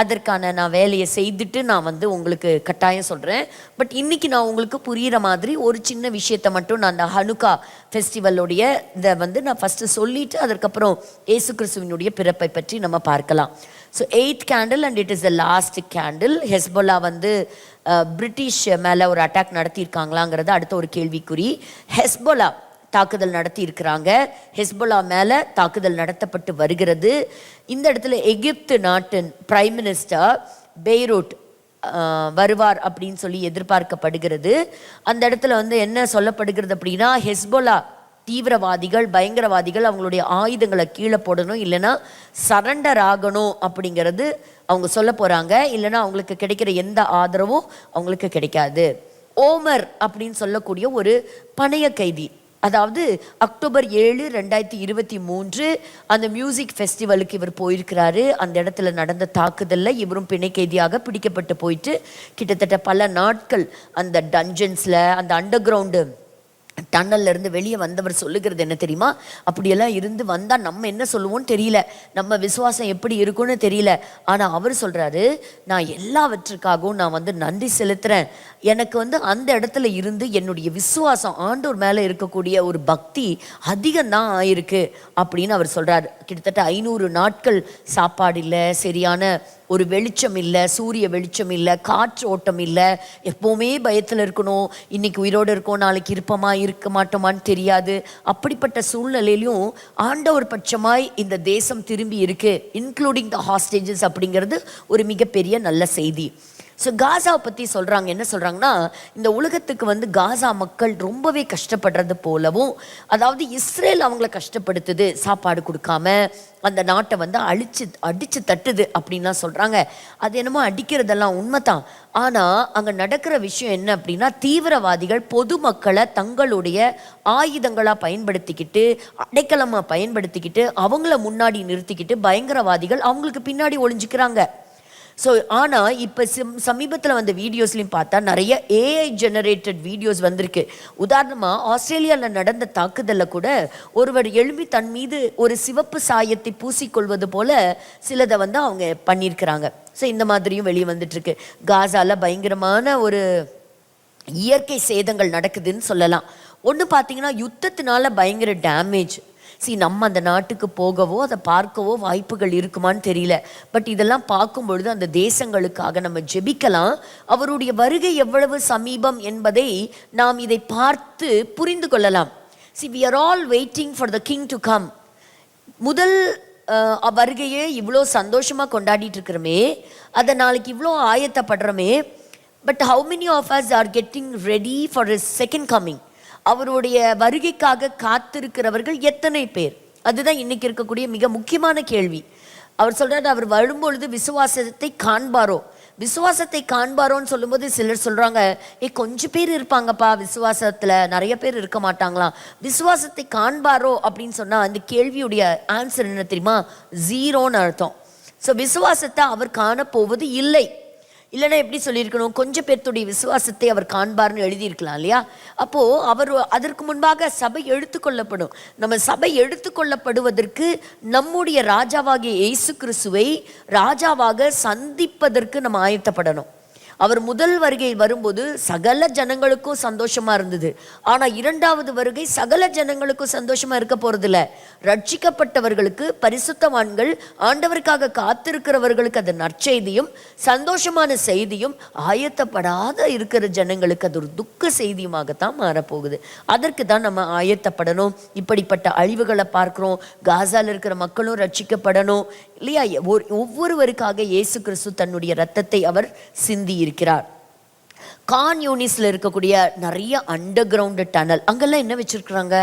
அதற்கான நான் வேலையை செய்துட்டு நான் வந்து உங்களுக்கு கட்டாயம் சொல்கிறேன். பட் இன்றைக்கி நான் உங்களுக்கு புரிகிற மாதிரி ஒரு சின்ன விஷயத்தை மட்டும் நான் அந்த ஹனுக்கா ஃபெஸ்டிவலுடைய இதை வந்து நான் ஃபஸ்ட்டு சொல்லிவிட்டு அதற்கப்புறம் ஏசு கிறிஸ்துவினுடைய பிறப்பை பற்றி நம்ம பார்க்கலாம். So 8th candle and it is the last candle. Hezbollah வந்து பிரிட்டிஷ் மேலே ஒரு அட்டாக் நடத்தியிருக்காங்களாங்கிறது அடுத்த ஒரு கேள்விக்குறி. ஹெஸ்போலா தாக்குதல் நடத்தி இருக்கிறாங்க. ஹெஸ்போலா மேலே தாக்குதல் நடத்தப்பட்டு வருகிறது. இந்த இடத்துல எகிப்து நாட்டின் பிரைம் மினிஸ்டர் பெய்ரூட் வருவார் அப்படின்னு சொல்லி எதிர்பார்க்கப்படுகிறது. அந்த இடத்துல வந்து என்ன சொல்லப்படுகிறது அப்படின்னா, ஹெஸ்போலா தீவிரவாதிகள், பயங்கரவாதிகள் அவங்களுடைய ஆயுதங்களை கீழே போடணும், இல்லைன்னா சரண்டர் ஆகணும் அப்படிங்கிறது அவங்க சொல்ல போகிறாங்க. இல்லைன்னா அவங்களுக்கு கிடைக்கிற எந்த ஆதரவும் அவங்களுக்கு கிடைக்காது. ஓமர் அப்படின்னு சொல்லக்கூடிய ஒரு பணைய கைதி, அதாவது அக்டோபர் 7, 2023 அந்த மியூசிக் ஃபெஸ்டிவலுக்கு இவர் போயிருக்கிறாரு. அந்த இடத்துல நடந்த தாக்குதலில் இவரும் பிணை கைதியாக பிடிக்கப்பட்டு போயிட்டு கிட்டத்தட்ட பல நாட்கள் அந்த டஞ்சன்ஸில், அந்த அண்டர் கிரவுண்டு டன்னல்ல இருந்து வெளியே வந்தவர் சொல்லுகிறது என்ன தெரியுமா, அப்படியெல்லாம் இருந்து வந்தால் நம்ம என்ன சொல்லுவோன்னு தெரியல, நம்ம விசுவாசம் எப்படி இருக்குன்னு தெரியல. ஆனால் அவர் சொல்கிறாரு, நான் எல்லாவற்றுக்காகவும் நான் வந்து நன்றி செலுத்துகிறேன். எனக்கு வந்து அந்த இடத்துல இருந்து என்னுடைய விசுவாசம் ஆண்டவர் மேலே இருக்கக்கூடிய ஒரு பக்தி அதிகம்தான் ஆயிருக்கு அப்படின்னு அவர் சொல்கிறார். கிட்டத்தட்ட 500 நாட்கள் சாப்பாடு இல்லை, சரியான ஒரு வெளிச்சம் இல்லை, சூரிய வெளிச்சம் இல்லை, காற்று ஓட்டம் இல்லை, எப்போவுமே பயத்தில் இருக்கணும், இன்னைக்கு உயிரோடு இருக்கோம், நாளைக்கு இருப்போமா இருக்க மாட்டோமான்னு தெரியாது. அப்படிப்பட்ட சூழ்நிலையிலும் ஆண்டவர் பட்சமாய் இந்த தேசம் திரும்பி இருக்கு, இன்க்ளூடிங் த ஹாஸ்டேஜஸ் அப்படிங்கிறது ஒரு மிகப்பெரிய நல்ல செய்தி. ஸோ காசாவை பற்றி சொல்கிறாங்க. என்ன சொல்கிறாங்கன்னா, இந்த உலகத்துக்கு வந்து காசா மக்கள் ரொம்பவே கஷ்டப்படுறது போலவும், அதாவது இஸ்ரேல் அவங்கள கஷ்டப்படுத்துது, சாப்பாடு கொடுக்காம அந்த நாட்டை வந்து அடித்து தட்டுது அப்படின்லாம் சொல்கிறாங்க. அது என்னமோ அடிக்கிறதெல்லாம் உண்மைதான். ஆனால் அங்கே நடக்கிற விஷயம் என்ன அப்படின்னா, தீவிரவாதிகள் பொதுமக்களை தங்களுடைய ஆயுதங்களாக பயன்படுத்திக்கிட்டு, அடைக்கலமாக பயன்படுத்திக்கிட்டு, அவங்கள முன்னாடி நிறுத்திக்கிட்டு பயங்கரவாதிகள் அவங்களுக்கு பின்னாடி ஒளிஞ்சிக்கிறாங்க. ஸோ ஆனால் இப்போ சமீபத்தில் வந்த வீடியோஸ்லையும் பார்த்தா நிறைய ஏஐ ஜெனரேட்டட் வீடியோஸ் வந்திருக்கு. உதாரணமாக ஆஸ்திரேலியாவில் நடந்த தாக்குதலில் கூட ஒருவர் எழும்பி தன் மீது ஒரு சிவப்பு சாயத்தை பூசிக்கொள்வது போல சிலதை வந்து அவங்க பண்ணியிருக்கிறாங்க. ஸோ இந்த மாதிரியும் வெளியே வந்துட்டுருக்கு. காசாவில் பயங்கரமான ஒரு இயற்கை சேதங்கள் நடக்குதுன்னு சொல்லலாம். ஒன்று பார்த்தீங்கன்னா, யுத்தத்தினால பயங்கர டேமேஜ். நம்ம அந்த நாட்டுக்கு போகவோ அதை பார்க்கவோ வாய்ப்புகள் இருக்குமான்னு தெரியல. பட் இதெல்லாம் பார்க்கும் பொழுது அந்த தேசங்களுக்காக நம்ம ஜெபிக்கலாம். அவருடைய வருகை எவ்வளவு சமீபம் என்பதை நாம் இதை பார்த்து புரிந்து கொள்ளலாம். we are all waiting for the king to come. முதல் வருகையே இவ்வளோ சந்தோஷமாக கொண்டாடிட்டு இருக்கிறோமே, அதை நாளைக்கு இவ்வளோ ஆயத்தப்படுறோமே. But how many of us are getting ready for his second coming? அவருடைய வருகைக்காக காத்திருக்கிறவர்கள் எத்தனை பேர்? அதுதான் இன்னைக்கு இருக்கக்கூடிய மிக முக்கியமான கேள்வி. அவர் சொல்றாரு, அவர் வரும்பொழுது விசுவாசத்தை காண்பாரோ. விசுவாசத்தை காண்பாரோன்னு சொல்லும்போது சிலர் சொல்றாங்க, கொஞ்சம் பேர் இருப்பாங்கப்பா விசுவாசத்துல, நிறைய பேர் இருக்க மாட்டாங்களாம். விசுவாசத்தை காண்பாரோ அப்படின்னு சொன்னா அந்த கேள்வியுடைய ஆன்சர் என்ன தெரியுமா? ஜீரோன்னு அர்த்தம். ஸோ விசுவாசத்தை அவர் காணப்போவது இல்லை. இல்லைன்னா எப்படி சொல்லியிருக்கணும்? கொஞ்சம் பேர்த்துடைய விசுவாசத்தை அவர் காண்பார்னு எழுதியிருக்கலாம் இல்லையா? அப்போ அவர் அதற்கு முன்பாக சபை எடுத்துக்கொள்ளப்படும். நம்ம சபை எடுத்துக்கொள்ளப்படுவதற்கு நம்முடைய ராஜாவாகிய இயேசு கிறிஸ்துவை ராஜாவாக சந்திப்பதற்கு நம்ம ஆயத்தப்படணும். அவர் முதல் வருகை வரும்போது சகல ஜனங்களுக்கும் சந்தோஷமா இருந்தது. ஆனா இரண்டாவது வருகை சகல ஜனங்களுக்கும் சந்தோஷமா இருக்க போறதில்ல. ரட்சிக்கப்பட்டவர்களுக்கு, பரிசுத்தவான்கள், ஆண்டவருக்காக காத்திருக்கிறவர்களுக்கு அது நற்செய்தியும் சந்தோஷமான செய்தியும், ஆயத்தப்படாத இருக்கிற ஜனங்களுக்கு அது ஒரு துக்க செய்தியுமாகத்தான் மாறப்போகுது. அதற்கு தான் நம்ம ஆயத்தப்படணும். இப்படிப்பட்ட அழிவுகளை பார்க்கிறோம். காசால இருக்கிற மக்களும் ரட்சிக்கப்படணும் இல்லையா? ஒவ்வொருவருக்காக இயேசு கிறிஸ்து தன்னுடைய ரத்தத்தை அவர் சிந்தி இருக்கிறார். கான் யூனிஸ்ல இருக்கக்கூடிய நிறைய அண்டர் கிரவுண்ட் டனல், அங்கெல்லாம் என்ன வச்சிருக்கிறாங்க?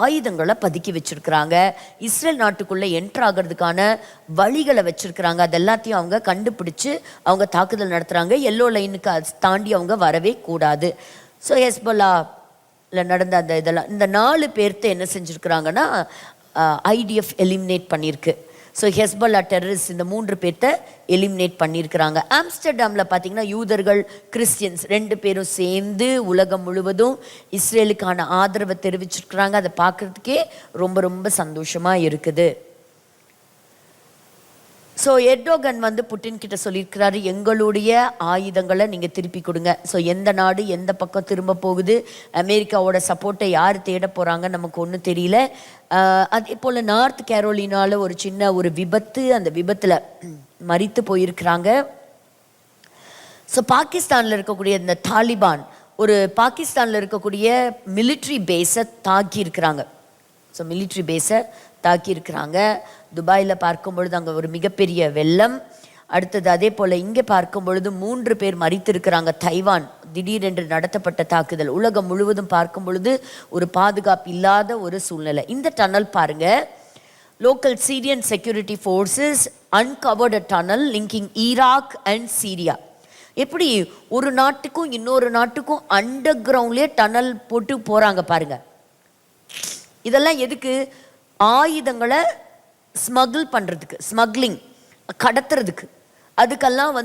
ஆயுதங்களை பதுக்கி வச்சிருக்கிறாங்க. இஸ்ரேல் நாட்டுக்குள்ள என்டர் ஆகிறதுக்கான வழிகளை வச்சிருக்கிறாங்க. அது எல்லாத்தையும் அவங்க கண்டுபிடிச்சு அவங்க தாக்குதல் நடத்துறாங்க. எல்லோ லைனுக்கு தாண்டி அவங்க வரவே கூடாது. ஸோ ஹெஸ்போலால நடந்த அந்த இதெல்லாம் இந்த 4 பேர்த்த என்ன செஞ்சிருக்கிறாங்கன்னா ஐடிஎஃப் எலிமினேட் பண்ணியிருக்கு. ஸோ ஹெஸ்போலா டெரரிஸ்ட் இந்த 3 பேர்த்த எலிமினேட் பண்ணியிருக்கிறாங்க. ஆம்ஸ்டர்டாமில் பார்த்தீங்கன்னா யூதர்கள், கிறிஸ்டியன்ஸ் 2 பேரும் சேர்ந்து உலகம் முழுவதும் இஸ்ரேலுக்கான ஆதரவை தெரிவிச்சிருக்கிறாங்க. அதை பார்க்குறதுக்கே ரொம்ப ரொம்ப சந்தோஷமாக இருக்குது. ஸோ எர்டோகன் புட்டின் கிட்ட சொல்லியிருக்கிறாரு, எங்களுடைய ஆயுதங்களை நீங்கள் திருப்பி கொடுங்க. ஸோ எந்த நாடு எந்த பக்கம் திரும்ப போகுது, அமெரிக்காவோட சப்போர்ட்டை யார் தேட போகிறாங்க நமக்கு ஒன்றும் தெரியல. அதே போல் நார்த் கேரோலினால ஒரு சின்ன ஒரு விபத்து, அந்த விபத்தில் மரித்து போயிருக்கிறாங்க. ஸோ பாகிஸ்தானில் இருக்கக்கூடிய இந்த தாலிபான் ஒரு பாகிஸ்தானில் இருக்கக்கூடிய மிலிட்ரி பேஸை தாக்கி இருக்கிறாங்க. ஸோ மிலிட்ரி பேஸை தாக்கி இருக்கிறாங்க. துபாயில் பார்க்கும் பொழுது அங்கே ஒரு மிகப்பெரிய வெள்ளம். அடுத்தது அதே போல் இங்கே பார்க்கும் பொழுது 3 பேர் மரித்திருக்கிறாங்க. தைவான் திடீரென்று நடத்தப்பட்ட தாக்குதல். உலகம் முழுவதும் பார்க்கும் பொழுது ஒரு பாதுகாப்பு இல்லாத ஒரு சூழ்நிலை. இந்த டனல் பாருங்க, local Syrian security forces uncovered tunnel linking Iraq and Syria. எப்படி ஒரு நாட்டுக்கும் இன்னொரு நாட்டுக்கும் அண்டர் கிரவுண்ட்லேயே டனல் போட்டு போகிறாங்க பாருங்க. இதெல்லாம் எதுக்கு? ஆயுதங்களை ஸ்மகிள் பண்ணுறதுக்கு, ஸ்மக்லிங் கடத்துறதுக்கு. அதுக்கெல்லாம்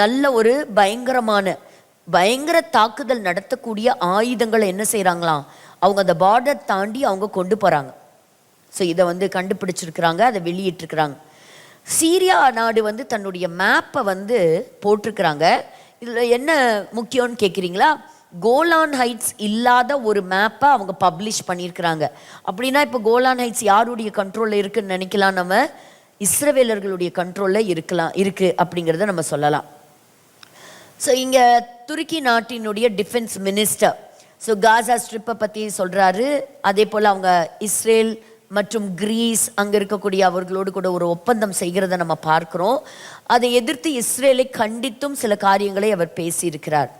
நல்ல ஒரு பயங்கர தாக்குதல் நடத்தக்கூடிய ஆயுதங்களை என்ன செய்கிறாங்களாம், அவங்க அந்த பார்டர் தாண்டி அவங்க கொண்டு போகிறாங்க. ஸோ இதை கண்டுபிடிச்சிருக்கிறாங்க, அதை வெளியிட்டிருக்கிறாங்க. சீரியா நாடு தன்னுடைய மேப்பை போட்டிருக்கிறாங்க. இதில் என்ன முக்கியம்னு கேட்குறீங்களா? கோலான் ஹைட்ஸ் இல்லாத ஒரு மேப்பை அவங்க பப்ளிஷ் பண்ணியிருக்கிறாங்க. அப்படின்னா இப்போ கோலான் ஹைட்ஸ் யாருடைய கண்ட்ரோலில் இருக்குன்னு நினைக்கலாம் நம்ம? இஸ்ரவேலர்களுடைய கண்ட்ரோலில் இருக்குது அப்படிங்கிறத நம்ம சொல்லலாம். ஸோ இங்கே துருக்கி நாட்டினுடைய டிஃபென்ஸ் மினிஸ்டர் காசா ஸ்ட்ரிப்பை பற்றி சொல்கிறாரு. அதே போல் அவங்க இஸ்ரேல் மற்றும் கிரீஸ் அங்கே இருக்கக்கூடிய அவர்களோடு கூட ஒரு ஒப்பந்தம் செய்கிறத நம்ம பார்க்குறோம். அதை எதிர்த்து இஸ்ரேலை கண்டித்தும் சில காரியங்களை அவர் பேசியிருக்கிறார்.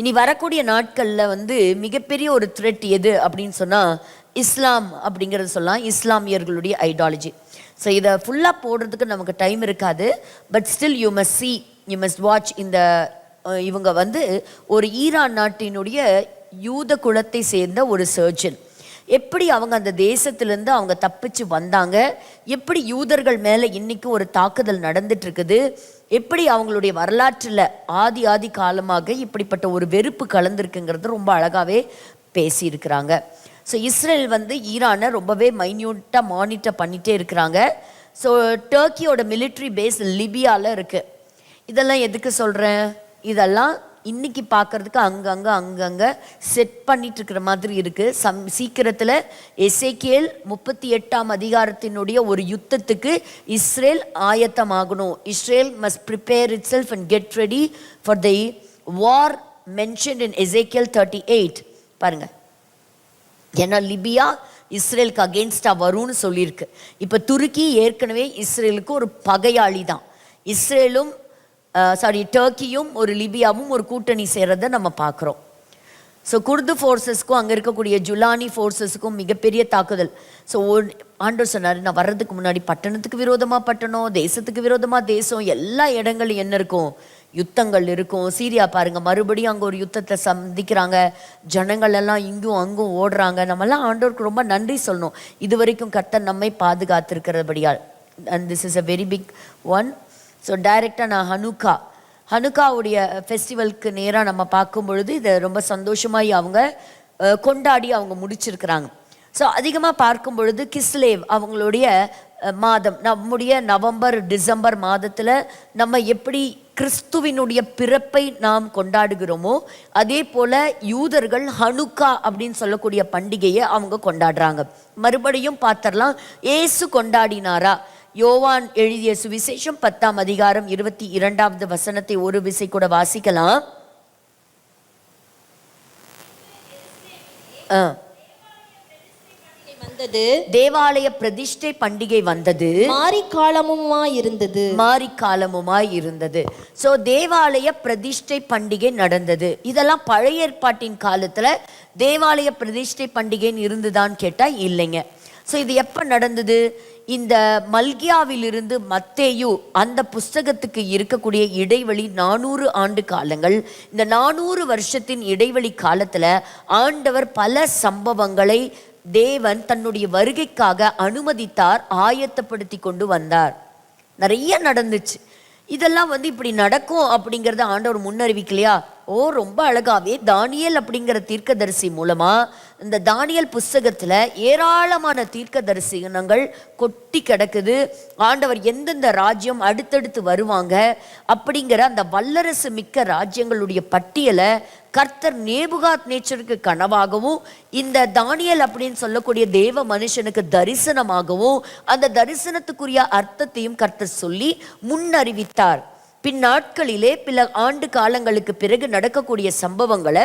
இனி வரக்கூடிய நாட்களில் மிகப்பெரிய ஒரு த்ரெட் எது அப்படின்னு சொன்னால் இஸ்லாம் அப்படிங்கிறது சொல்லலாம். இஸ்லாமியர்களுடைய ஐடியாலஜி. ஸோ இதை ஃபுல்லாக போடுறதுக்கு நமக்கு டைம் இருக்காது. But still you must watch. இவங்க ஒரு ஈரான் நாட்டினுடைய யூத குலத்தை சேர்ந்த ஒரு சர்ஜன். எப்படி அவங்க அந்த தேசத்திலேருந்து அவங்க தப்பிச்சு வந்தாங்க, எப்படி யூதர்கள் மேலே இன்னைக்கு ஒரு தாக்குதல் நடந்துட்டு இருக்குது, எப்படி அவங்களுடைய வரலாற்றில் ஆதி காலமாக இப்படிப்பட்ட ஒரு வெறுப்பு கலந்துருக்குங்கிறது ரொம்ப அழகாகவே பேசியிருக்கிறாங்க. ஸோ இஸ்ரேல் ஈரானை ரொம்பவே மைன்யூட்டாக மானிட்டர் பண்ணிகிட்டே இருக்கிறாங்க. ஸோ டர்க்கியோட மிலிட்ரி பேஸ் லிபியாவில் இருக்குது. இதெல்லாம் எதுக்கு சொல்கிறேன்? இதெல்லாம் இன்னைக்கு பார்க்கறதுக்கு அங்கங்கே செட் பண்ணிட்டு இருக்கிற மாதிரி இருக்குது. சீக்கிரத்தில் எசேக்கியேல் 38ஆம் அதிகாரத்தினுடைய ஒரு யுத்தத்துக்கு இஸ்ரேல் ஆயத்தமாகணும். Israel must prepare itself and get ready for the war mentioned in எசேக்கியேல் 38. பாருங்க, ஏன்னா லிபியா இஸ்ரேலுக்கு அகெயின்ஸ்டாக வரும்னு சொல்லியிருக்கு. இப்போ துருக்கி ஏற்கனவே இஸ்ரேலுக்கு ஒரு பகையாளி தான். இஸ்ரேலும் டர்க்கியும் ஒரு லிபியாவும் ஒரு கூட்டணி சேர்றதை நம்ம பார்க்குறோம். ஸோ குர்து ஃபோர்ஸஸ்க்கும் அங்கே இருக்கக்கூடிய ஜுலானி ஃபோர்ஸஸுக்கும் மிகப்பெரிய தாக்குதல். ஸோ ஆண்டவர் சொன்னார், நான் வர்றதுக்கு முன்னாடி பட்டணத்துக்கு விரோதமாக பட்டணம், தேசத்துக்கு விரோதமாக தேசம், எல்லா இடங்களும் என்ன இருக்கும்? யுத்தங்கள் இருக்கும். சீரியா பாருங்க, மறுபடியும் அங்கே ஒரு யுத்தத்தை சந்திக்கிறாங்க. ஜனங்கள் எல்லாம் இங்கும் அங்கும் ஓடுறாங்க. நம்மெல்லாம் ஆண்டவருக்கு ரொம்ப நன்றி சொல்லணும், இது வரைக்கும் கர்த்தர் நம்மை பாதுகாத்திருக்கிறபடியால். And this is a very big one. So டைரெக்டாக நான் ஹனுக்காவுடைய ஃபெஸ்டிவலுக்கு நேராக நம்ம பார்க்கும் பொழுது இதை ரொம்ப சந்தோஷமாய் அவங்க கொண்டாடி அவங்க முடிச்சிருக்கிறாங்க. ஸோ அதிகமாக பார்க்கும் பொழுது கிஸ்லேவ் அவங்களுடைய மாதம், நம்முடைய நவம்பர் டிசம்பர் மாதத்தில் நம்ம எப்படி கிறிஸ்துவினுடைய பிறப்பை நாம் கொண்டாடுகிறோமோ அதே போல் யூதர்கள் ஹனுக்கா அப்படின்னு சொல்லக்கூடிய பண்டிகையை அவங்க கொண்டாடுறாங்க. மறுபடியும் பார்த்தரலாம், ஏசு கொண்டாடினாரா? யோவான் எழுதிய சுவிசேஷம் 10ஆம் அதிகாரம் 22வது வசனத்தை ஒரு விசை கூட வாசிக்கலாம். தேவாலய பிரதிஷ்டை பண்டிகை வந்தது, மாரிக்காலமுமாய் இருந்தது. சோ தேவாலய பிரதிஷ்டை பண்டிகை நடந்தது. இதெல்லாம் பழைய ஏற்பாட்டின் காலத்துல தேவாலய பிரதிஷ்டை பண்டிகைன்னு இருந்துதான் கேட்டா இல்லைங்க. ஸோ இது எப்போ நடந்தது? இந்த மல்கியாவிலிருந்து மத்தேயு அந்த புஸ்தகத்துக்கு இருக்கக்கூடிய இடைவெளி 400 ஆண்டு காலங்கள். இந்த 400 வருஷத்தின் இடைவெளி காலத்தில் ஆண்டவர் பல சம்பவங்களை தேவன் தன்னுடைய வருகைக்காக அனுமதித்தார், ஆயத்தப்படுத்தி கொண்டு வந்தார். நிறைய நடந்துச்சு. இதெல்லாம் இப்படி நடக்கும் அப்படிங்கிறத ஆண்டவர் முன்னறிவிக்கலையா? ரொம்ப அழகாவே தானியேல் அப்படிங்கிற தீர்க்கதரிசி மூலமா இந்த தானியேல் புஸ்தகத்துல ஏராளமான தீர்க்க தரிசனங்கள் கொட்டி கிடக்குது. ஆண்டவர் எந்தெந்த ராஜ்யம் அடுத்தடுத்து வருவாங்க அப்படிங்கிற அந்த வல்லரசு மிக்க ராஜ்யங்களுடைய பட்டியலை கர்த்தர் நேபுகாத் நேச்சருக்கு கனவாகவும் இந்த தானியேல் அப்படின்னு சொல்லக்கூடிய தேவ மனுஷனுக்கு தரிசனமாகவும் அந்த தரிசனத்துக்குரிய அர்த்தத்தையும் கர்த்தர் சொல்லி முன்னறிவித்தார். பின் நாட்களிலே பல ஆண்டு காலங்களுக்கு பிறகு நடக்கக்கூடிய சம்பவங்களை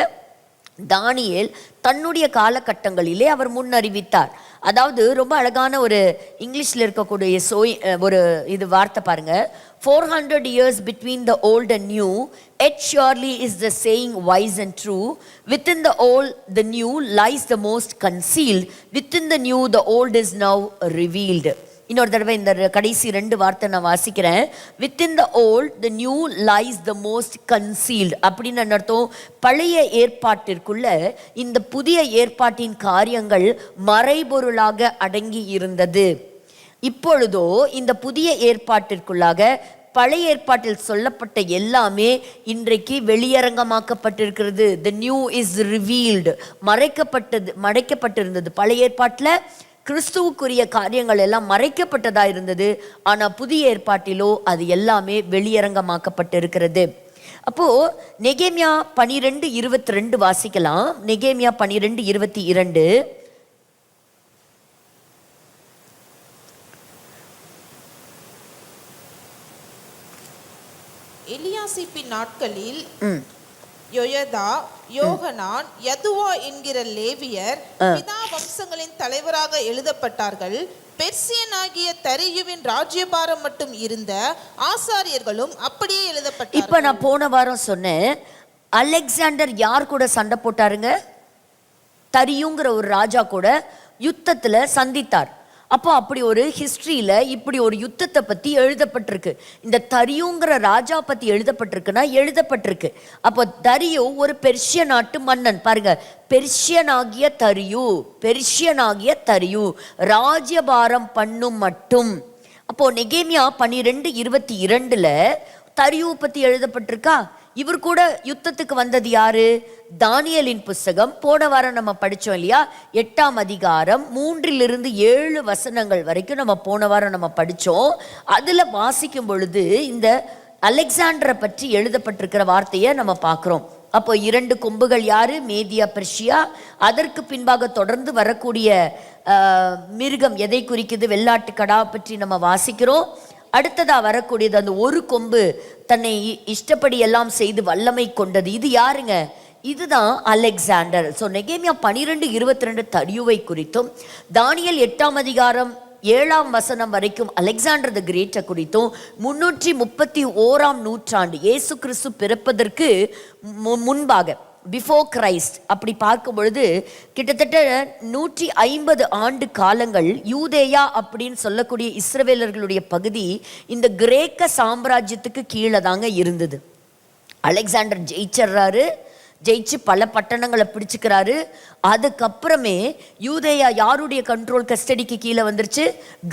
தானியேல் தன்னுடைய காலகட்டங்களிலே அவர் முன்னறிவித்தார். அதாவது ரொம்ப அழகான ஒரு இங்கிலீஷ்ல இருக்கக்கூடிய ஒரு இது வார்த்தை பாருங்க. 400 years between the old and new, yet surely is the saying wise and true. Within the old the new lies the most concealed, within the new the old is now revealed. இன்னொரு தடவை இந்த கடைசி 2 வார்த்தை நான் வாசிக்கிறேன். Within the old the new lies the most concealed அப்படின்னு அர்த்தம். பழைய ஏற்பாட்டிற்குள்ள இந்த புதிய ஏற்பாட்டின் காரியங்கள் மறைபொருளாக அடங்கி இருந்தது. இப்பொழுதோ இந்த புதிய ஏற்பாட்டிற்குள்ளாக பழைய ஏற்பாட்டில் சொல்லப்பட்ட எல்லாமே இன்றைக்கு வெளியரங்கமாக்கப்பட்டிருக்கிறது. The new is revealed. மறைக்கப்பட்டிருந்தது. பழைய ஏற்பாட்டில் கிறிஸ்துவுக்குரிய காரியங்கள் எல்லாம் மறைக்கப்பட்டதா இருந்தது. ஆனா புதிய ஏற்பாட்டிலோ அது எல்லாமே வெளியரங்கமாக்கப்பட்டிருக்கிறது. அப்போ நெகேமியா 12:22 வாசிக்கலாம். நெகேமியா 12:22. எலியாசிப்பின் நாட்களில் யோயதா, யோகனான், யதுவா என்கிற லேவியர் பிதா வம்சங்களின் தலைவராக எழுதப்பட்டார்கள். பெர்சியனாகிய தரியுவின் ராஜ்யபாரம் மட்டும் இருந்த ஆசாரியர்களும் அப்படியே எழுதப்பட்டார்கள். இப்ப நான் போன வாரம் சொன்னேன், அலெக்சாண்டர் யார் கூட சண்டை போட்டாருங்க? தரியுங்கிற ஒரு ராஜா கூட யுத்தத்துல சந்தித்தார். அப்போ அப்படி ஒரு ஹிஸ்டரியில இப்படி ஒரு யுத்தத்தை பத்தி எழுதப்பட்டிருக்கு. இந்த தரியுங்கிற ராஜா பத்தி எழுதப்பட்டிருக்குன்னா எழுதப்பட்டிருக்கு. அப்போ தரியு ஒரு பெர்ஷிய நாட்டு மன்னன். பாருங்க, பெர்ஷியனாகிய தரியு ராஜ்யபாரம் பண்ணும் மட்டும். அப்போ நெகேமியா 12:22 தரியு பத்தி எழுதப்பட்டிருக்கா? இவர் கூட யுத்தத்துக்கு வந்தது யாரு? தானியேலின் புஸ்தகம் போன வாரம் நம்ம படிச்சோம் இல்லையா? 8ஆம் அதிகாரம் 3-7 வசனங்கள் வரைக்கும் நம்ம போன வாரம் நம்ம படிச்சோம். அதுல வாசிக்கும் பொழுது இந்த அலெக்சாண்டரை பற்றி எழுதப்பட்டிருக்கிற வார்த்தையை நம்ம பார்க்கிறோம். அப்போ 2 கொம்புகள் யாரு? மேதியா, பெர்ஷியா. அதற்கு பின்பாக தொடர்ந்து வரக்கூடிய மிருகம் எதை குறிக்குது? வெள்ளாட்டு கடா பற்றி நம்ம வாசிக்கிறோம். அடுத்ததா வரக்கூடியது அந்த ஒரு கொம்பு தன்னை இஷ்டப்படி எல்லாம் செய்து வல்லமை கொண்டது. இது யாருங்க? இதுதான் அலெக்சாண்டர். ஸோ நெகேமியா 12:22 தரியுவை குறித்தும், தானியேல் 8ஆம் அதிகாரம் 7ஆம் வசனம் வரைக்கும் அலெக்சாண்டர் த கிரேட்டை குறித்தும், 331ஆம் நூற்றாண்டு இயேசு கிறிஸ்து பிறப்பதற்கு முன்பாக பிஃபோர் கிரைஸ்ட் அப்படி பார்க்கும் பொழுது கிட்டத்தட்ட 150 ஆண்டு காலங்கள் யூதேயா அப்படின்னு சொல்லக்கூடிய இஸ்ரவேலர்களுடைய பகுதி இந்த கிரேக்க சாம்ராஜ்யத்துக்கு கீழே தாங்க இருந்தது. அலெக்சாண்டர் ஜெயிச்சிடுறாரு, ஜெயிச்சு பல பட்டணங்களை பிடிச்சுக்கிறாரு. அதுக்கப்புறமே யூதேயா யாருடைய கண்ட்ரோல் கஸ்டடிக்கு கீழே வந்துருச்சு?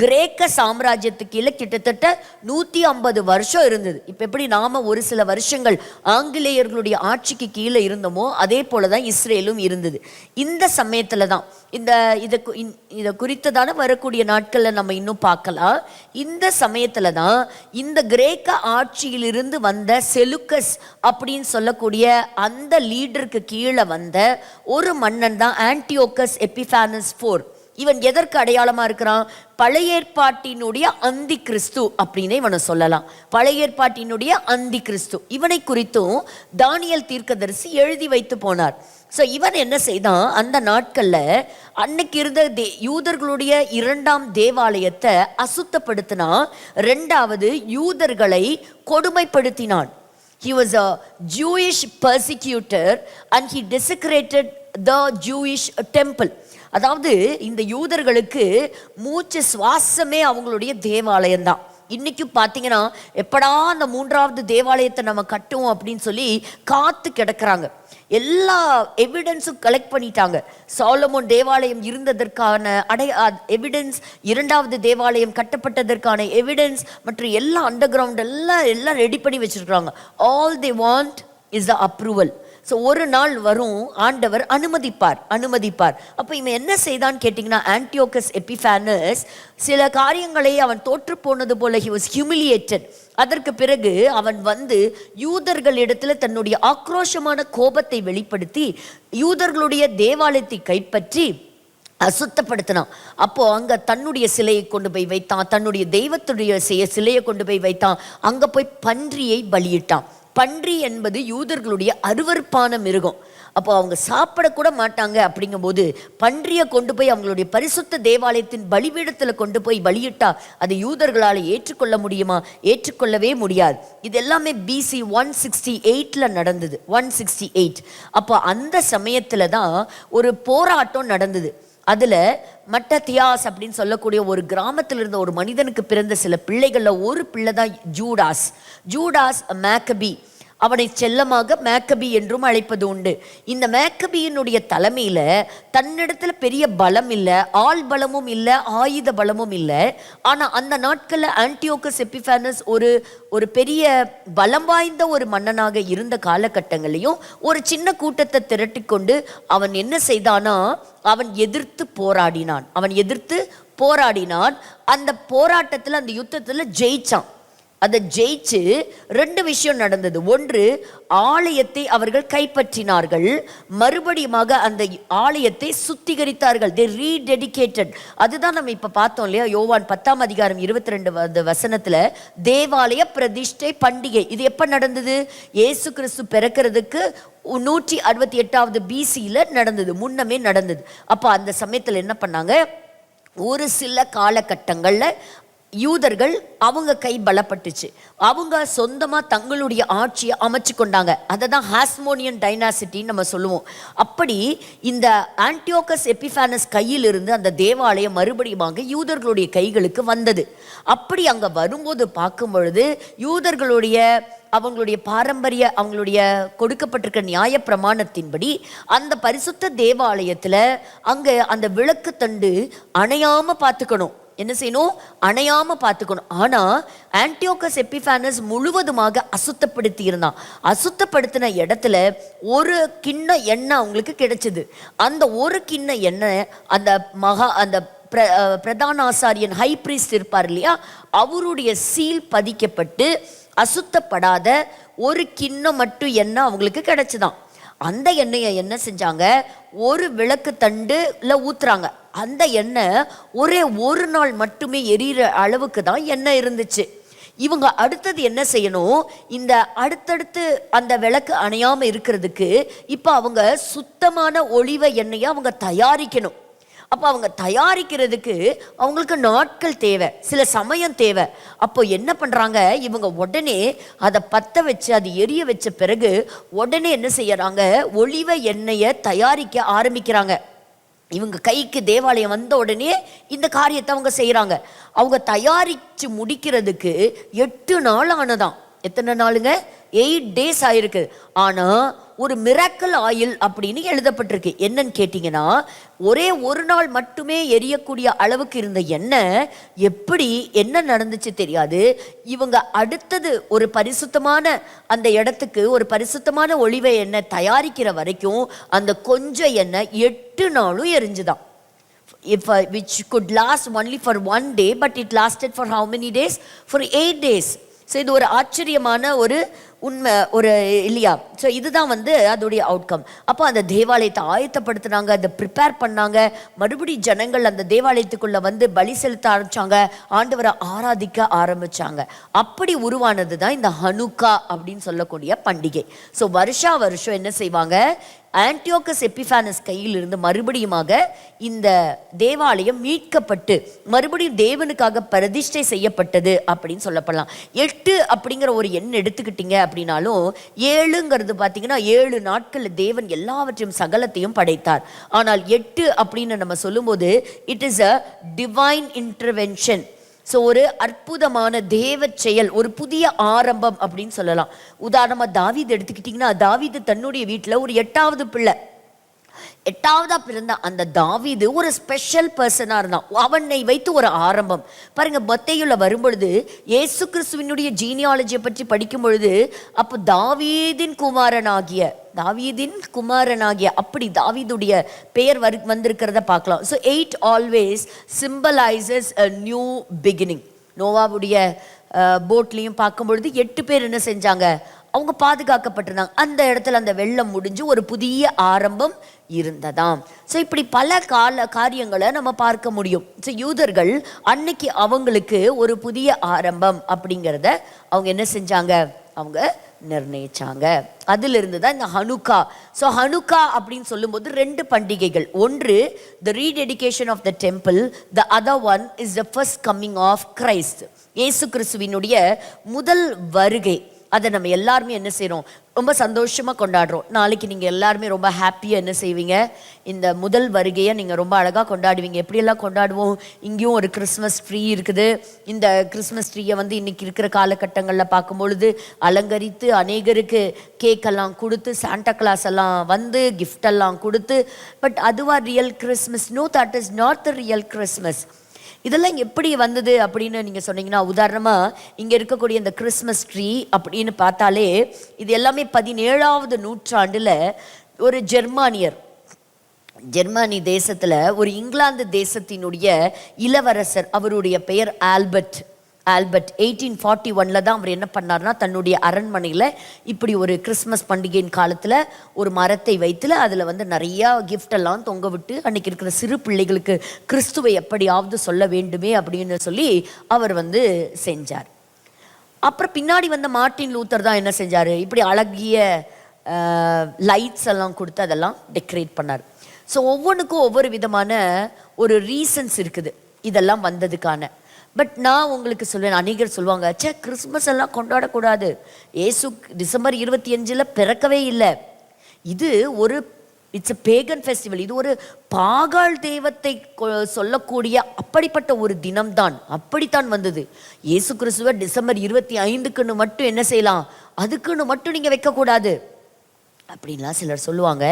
கிரேக்க சாம்ராஜ்யத்துக்கு கீழே கிட்டத்தட்ட 150 வருஷம் இருந்தது. இப்போ எப்படி நாம ஒரு சில வருஷங்கள் ஆங்கிலேயர்களுடைய ஆட்சிக்கு கீழே இருந்தோமோ அதே போலதான் இஸ்ரேலும் இருந்தது. இந்த சமயத்துல தான் இதை குறித்ததான வரக்கூடிய நாட்கள்ல நம்ம இன்னும் பார்க்கலாம். இந்த சமயத்துல தான் இந்த கிரேக்க ஆட்சியிலிருந்து வந்த செலுக்கஸ் அப்படின்னு சொல்லக்கூடிய அந்த லீடருக்கு கீழே வந்த ஒரு மன்னன் தான் ஆன்டியோகஸ் எபிஃபானஸ் IV. இவன் எதற்கு அடையாளமா இருக்கிறான்? பழைய ஏற்பாட்டினுடைய அந்தி கிறிஸ்து அப்படின்னு இவனை சொல்லலாம். பழைய ஏற்பாட்டினுடைய அந்தி கிறிஸ்து. இவனை குறித்தும் தானியேல் தீர்க்கதரிசி எழுதி வைத்து போனார். ஸோ இவன் என்ன செய்தான்? அந்த நாட்கள்ல அன்னைக்கு இருந்த யூதர்களுடைய 2ஆம் தேவாலயத்தை அசுத்தப்படுத்தினா, 2வது யூதர்களை கொடுமைப்படுத்தினான். He was a Jewish persecutor and he desecrated the Jewish temple. அதாவது இந்த யூதர்களுக்கு மூச்சு சுவாசமே அவங்களுடைய தேவாலயம் தான். இன்னைக்கு பார்த்தீங்கன்னா எப்படா அந்த 3வது தேவாலயத்தை நம்ம கட்டுவோம் அப்படின்னு சொல்லி காத்து கிடக்குறாங்க. எல்லா எவிடன்ஸும் கலெக்ட் பண்ணிட்டாங்க. சாலமோன் தேவாலயம் இருந்ததற்கான எவிடன்ஸ், 2வது தேவாலயம் கட்டப்பட்டதற்கான எவிடன்ஸ் மற்றும் எல்லா அண்டர் கிரவுண்ட் எல்லாம் ரெடி பண்ணி வச்சிருக்காங்க. All they want is the approval. So ஒரு நாள் வரும், ஆண்டவர் அனுமதிப்பார். அப்போ இவன் என்ன செய்தான்னு கேட்டிங்கன்னா, ஆன்டியோகஸ் எபிஃபானஸ் சில காரியங்களை அவன் தோற்று போனது போல he was humiliated. அதற்கு பிறகு அவன் வந்து யூதர்களிடத்தில் தன்னுடைய ஆக்ரோஷமான கோபத்தை வெளிப்படுத்தி யூதர்களுடைய தேவாலயத்தை கைப்பற்றி அசுத்தப்படுத்தினான். அப்போ அங்க தன்னுடைய சிலையை கொண்டு போய் வைத்தான், தன்னுடைய தெய்வத்துடைய சிலையை கொண்டு போய் வைத்தான். அங்க போய் பன்றியை பலியிட்டான். பன்றி என்பது யூதர்களுடைய அருவருப்பான மிருகம். அப்போ அவங்க சாப்பிடக்கூட மாட்டாங்க. அப்படிங்கும்போது பன்றியை கொண்டு போய் அவங்களுடைய பரிசுத்த தேவாலயத்தின் பலிபீடத்தில் கொண்டு போய் பலியிட்டா அது யூதர்களால் ஏற்றுக்கொள்ள முடியுமா? ஏற்றுக்கொள்ளவே முடியாது. இது எல்லாமே BC 168 நடந்தது. 168. அப்போ அந்த சமயத்துல தான் ஒரு போராட்டம் நடந்தது. அதுல மட்டத்தியாஸ் அப்படின்னு சொல்லக்கூடிய ஒரு கிராமத்தில் இருந்த ஒரு மனிதனுக்கு பிறந்த சில பிள்ளைகள்ல ஒரு பிள்ளை தான் ஜூடாஸ் மேக்கபி. அவனை செல்லமாக மேக்கபி என்றும் அழைப்பது உண்டு. இந்த மேக்கபியினுடைய தலைமையில தன்னிடத்துல பெரிய பலம் இல்லை, ஆள் பலமும் இல்லை, ஆயுத பலமும் இல்லை. ஆனா அந்த நாட்கள்ல ஆன்டியோகஸ் எபிஃபானஸ் ஒரு பெரிய பலம் வாய்ந்த ஒரு மன்னனாக இருந்த காலகட்டங்களையும் ஒரு சின்ன கூட்டத்தை திரட்டி கொண்டு அவன் என்ன செய்தானா, அவன் எதிர்த்து போராடினான். அந்த போராட்டத்தில், அந்த யுத்தத்தில் ஜெயிச்சான். அதை ஜெயிச்சு 2 விஷயம் நடந்தது. ஒன்று, ஆலயத்தை அவர்கள் கைப்பற்றினார்கள். மறுபடியுமாக அந்த ஆலயத்தை சுத்திகரித்தார்கள். they rededicated. அதுதான் நம்ம இப்ப பார்த்தோம் இல்லையா, யோவான் 10ஆம் அதிகாரம் 22 வசனத்துல தேவாலய பிரதிஷ்டை பண்டிகை. இது எப்ப நடந்தது? இயேசு கிறிஸ்து பிறக்கிறதுக்கு 168வது BCல நடந்தது, முன்னமே நடந்தது. அப்ப அந்த சமயத்துல என்ன பண்ணாங்க, ஒரு சில காலகட்டங்கள்ல யூதர்கள் அவங்க கை பலப்பட்டுச்சு. அவங்க சொந்தமா தங்களுடைய ஆட்சியை அமைச்சு கொண்டாங்க. அதை தான் ஹாஸ்மோனியன் டைனாசிட்டின்னு நம்ம சொல்லுவோம். அப்படி இந்த ஆன்டியோகஸ் எபிஃபானஸ் கையிலிருந்து அந்த தேவாலயம் மறுபடியும் யூதர்களுடைய கைகளுக்கு வந்தது. அப்படி அங்க வரும்போது பார்க்கும் பொழுது அவங்களுடைய பாரம்பரிய, அவங்களுடைய கொடுக்கப்பட்டிருக்க நியாய பிரமாணத்தின்படி அந்த பரிசுத்த தேவாலயத்துல அங்க அந்த விளக்கு தண்டு அணையாம பார்த்துக்கணும். என்ன செய்யணும்? அணையாம பார்த்துக்கணும். ஆனா ஆன்டியோகஸ் எபிஃபானஸ் முழுவதுமாக அசுத்தப்படுத்தி இருந்தான். அசுத்தப்படுத்தின இடத்துல ஒரு கிண்ண எண்ணெய் அவங்களுக்கு கிடைச்சது. அந்த ஒரு கிண்ண எண்ணெய் அந்த பிரதான ஆசாரியன் ஹை பிரீஸ்ட் இருப்பார் இல்லையா, அவருடைய சீல் பதிக்கப்பட்டு அசுத்தப்படாத ஒரு கிண்ணம் மட்டும் எண்ணெய் அவங்களுக்கு கிடைச்சுதான். அந்த எண்ணெயை என்ன செஞ்சாங்க, ஒரு விளக்கு தண்டுல ஊத்துறாங்க. அந்த எண்ணெய் ஒரே ஒரு நாள் மட்டுமே எரியிற அளவுக்கு தான் எண்ணெய் இருந்துச்சு. இவங்க அடுத்தது என்ன செய்யணும், இந்த அடுத்தடுத்து அந்த விளக்கு அணையாம இருக்கிறதுக்கு இப்ப அவங்க சுத்தமான ஒலிவ எண்ணெயை அவங்க தயாரிக்கணும். அப்போ அவங்க தயாரிக்கிறதுக்கு அவங்களுக்கு நாட்கள் தேவை, சில சமயம் தேவை. அப்போ என்ன பண்றாங்க, இவங்க உடனே அதை பற்ற வச்சு அது எரிய வச்ச பிறகு உடனே என்ன செய்யறாங்க, ஒலிவ எண்ணெயை தயாரிக்க ஆரம்பிக்கிறாங்க. இவங்க கைக்கு தேவாலயம் வந்த உடனே இந்த காரியத்தை அவங்க செய்யறாங்க. அவங்க தயாரிச்சு முடிக்கிறதுக்கு 8 நாள் ஆனதாம். எத்தனை நாளுங்க? 8 days ஆயிருக்கு. ஆனா ஒரு மிராக்கிள் ஆயில் அப்படின்னு எழுதப்பட்டிருக்கு. என்னன்னு கேட்டீங்கன்னா, ஒரே ஒரு நாள் மட்டுமே எரியக்கூடிய அளவுக்கு இருந்த எண்ணெய் எப்படி என்ன நடந்துச்சு தெரியாது. இவங்க அடுத்தது ஒரு பரிசுத்தமான அந்த இடத்துக்கு ஒரு பரிசுத்தமான ஒளிவ எண்ணெய் தயாரிக்கிற வரைக்கும் அந்த கொஞ்சம் எண்ணெய் 8 நாளும் எரிஞ்சுதான். Which could last only for 1 day, but it lasted for how many days? For 8 days. So இது ஒரு ஆச்சரியமான ஒரு உண்மை ஒரு இல்லையா. ஸோ இதுதான் அதோடைய அவுட்கம். அப்போ அந்த தேவாலயத்தை ஆயத்தப்படுத்தினாங்க, அதை ப்ரிப்பேர் பண்ணாங்க. மறுபடி ஜனங்கள் அந்த தேவாலயத்துக்குள்ள பலி செலுத்த ஆரம்பிச்சாங்க, ஆண்டவரை ஆராதிக்க ஆரம்பிச்சாங்க. அப்படி உருவானது தான் இந்த ஹனுக்கா அப்படின்னு சொல்லக்கூடிய பண்டிகை. ஸோ வருஷா வருஷம் என்ன செய்வாங்க, ஆன்டியோகஸ் எபிஃபானஸ் கையிலிருந்து மறுபடியுமாக இந்த தேவாலயம் மீட்கப்பட்டு மறுபடியும் தேவனுக்காக பிரதிஷ்டை செய்யப்பட்டது அப்படின்னு சொல்லப்படலாம். 8 அப்படிங்கிற ஒரு எண் எடுத்துக்கிட்டீங்க அப்படின்னாலும் 7ங்கிறது பார்த்தீங்கன்னா 7 நாட்கள் தேவன் எல்லாவற்றையும் சகலத்தையும் படைத்தார். ஆனால் 8 அப்படின்னு நம்ம சொல்லும்போது it is a divine intervention. So ஒரு அற்புதமான தேவ செயல், ஒரு புதிய ஆரம்பம் அப்படின்னு சொல்லலாம். உதாரணமாக தாவீது எடுத்துக்கிட்டிங்கன்னா, தாவீது தன்னுடைய வீட்டில் ஒரு 8வது பிள்ளை, 8வதா பிறந்த அந்த தாவீது ஒரு ஸ்பெஷல் பர்சனாக இருந்தான். அவனை வைத்து ஒரு ஆரம்பம் பாருங்க. மத்தேயுல வரும்பொழுது இயேசு கிறிஸ்துவினுடைய ஜீனியாலஜியை பற்றி படிக்கும் பொழுது அப்போ தாவீதின் குமாரனாகிய அப்படி தாவீதுடைய பெயர் வந்திருக்கிறத பார்க்கலாம். So 8 always symbolises a new beginning. நோவாவுடைய போட்லையும் பார்க்கும்பொழுது 8 பேர் என்ன செஞ்சாங்க, அவங்க பாதுகாக்கப்பட்டிருந்தாங்க. அந்த இடத்துல அந்த வெள்ளம் முடிஞ்சு ஒரு புதிய ஆரம்பம் இருந்ததாம். ஸோ இப்படி பல காரியங்களை நம்ம பார்க்க முடியும். ஸோ யூதர்கள் அன்னைக்கு அவங்களுக்கு ஒரு புதிய ஆரம்பம் அப்படிங்கிறத அவங்க என்ன செஞ்சாங்க, அவங்க நிர்ணயிச்சாங்க. அதிலிருந்து தான் இந்த ஹனுக்கா. ஸோ ஹனுக்கா அப்படின்னு சொல்லும்போது 2 பண்டிகைகள். ஒன்று the rededication of the temple, the other one is the first coming of Christ. இயேசு கிறிஸ்துவினுடைய முதல் வருகை. அதை நம்ம எல்லாருமே என்ன செய்கிறோம், ரொம்ப சந்தோஷமாக கொண்டாடுறோம். நாளைக்கு நீங்கள் எல்லாருமே ரொம்ப ஹாப்பியாக என்ன செய்வீங்க, இந்த முதல் வருகையை நீங்கள் ரொம்ப அழகாக கொண்டாடுவீங்க. எப்படியெல்லாம் கொண்டாடுவோம், இங்கேயும் ஒரு கிறிஸ்மஸ் ட்ரீ இருக்குது. இந்த கிறிஸ்மஸ் ட்ரீயை இன்றைக்கி இருக்கிற காலகட்டங்களில் பார்க்கும்பொழுது அலங்கரித்து அநேகருக்கு கேக்கெல்லாம் கொடுத்து சாண்டா கிளாஸ் எல்லாம் கிஃப்டெல்லாம் கொடுத்து, பட் அதுவா real Christmas? No, that is not the real Christmas. இதெல்லாம் எப்படி வந்தது அப்படின்னு நீங்கள் சொன்னீங்கன்னா, உதாரணமாக இங்கே இருக்கக்கூடிய இந்த கிறிஸ்மஸ் ட்ரீ அப்படின்னு பார்த்தாலே இது எல்லாமே 17வது நூற்றாண்டில் ஒரு ஜெர்மானி தேசத்தில் ஒரு இங்கிலாந்து தேசத்தினுடைய இளவரசர், அவருடைய பெயர் ஆல்பர்ட் 1841 தான் அவர் என்ன பண்ணார்னா, தன்னுடைய அரண்மனையில் இப்படி ஒரு கிறிஸ்மஸ் பண்டிகையின் காலத்தில் ஒரு மரத்தை வைத்து அதில் நிறையா கிஃப்டெல்லாம் தொங்க விட்டு அன்றைக்கி இருக்கிற சிறு பிள்ளைகளுக்கு கிறிஸ்துவை எப்படியாவது சொல்ல வேண்டுமே அப்படின்னு சொல்லி அவர் செஞ்சார். அப்புறம் பின்னாடி மார்ட்டின் லூத்தர் தான் என்ன செஞ்சார், இப்படி அழகிய லைட்ஸ் எல்லாம் கொடுத்து அதெல்லாம் டெக்கரேட் பண்ணார். ஸோ ஒவ்வொன்றுக்கும் ஒவ்வொரு விதமான ஒரு ரீசன்ஸ் இருக்குது இதெல்லாம் வந்ததுக்கான. பட் நான் உங்களுக்கு சொல்லுவேன், அநேகர் சொல்லுவாங்க, கிறிஸ்மஸ் எல்லாம் கொண்டாடக்கூடாது, ஏசு டிசம்பர் 25 பிறக்கவே இல்லை, இது ஒரு இட்ஸ் அ பேகன் ஃபெஸ்டிவல், இது ஒரு பாகால் தெய்வத்தை சொல்லக்கூடிய அப்படிப்பட்ட ஒரு தினம்தான். அப்படித்தான் வந்தது. இயேசு கிறிஸ்துவ டிசம்பர் 25க்குன்னு மட்டும் என்ன செய்யலாம், அதுக்குன்னு மட்டும் நீங்கள் வைக்கக்கூடாது அப்படின்லாம் சிலர் சொல்லுவாங்க.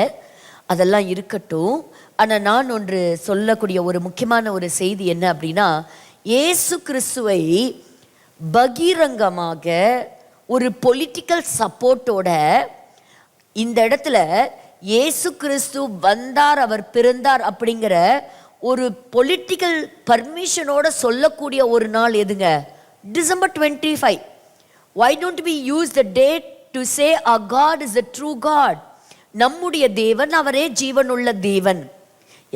அதெல்லாம் இருக்கட்டும். ஆனால் நான் ஒன்று சொல்லக்கூடிய ஒரு முக்கியமான ஒரு செய்தி என்ன அப்படின்னா, இயேசு கிறிஸ்துவை பகிரங்கமாக ஒரு பொலிட்டிக்கல் சப்போர்ட்டோட இந்த இடத்துல இயேசு கிறிஸ்து வந்தார், அவர் பிறந்தார் அப்படிங்கிற ஒரு பொலிட்டிக்கல் பர்மிஷனோட சொல்லக்கூடிய ஒரு நாள் எதுங்க, December 25. Why don't we use the date to say our God is the true God? நம்முடைய தேவன் அவரே ஜீவனுள்ள தேவன்.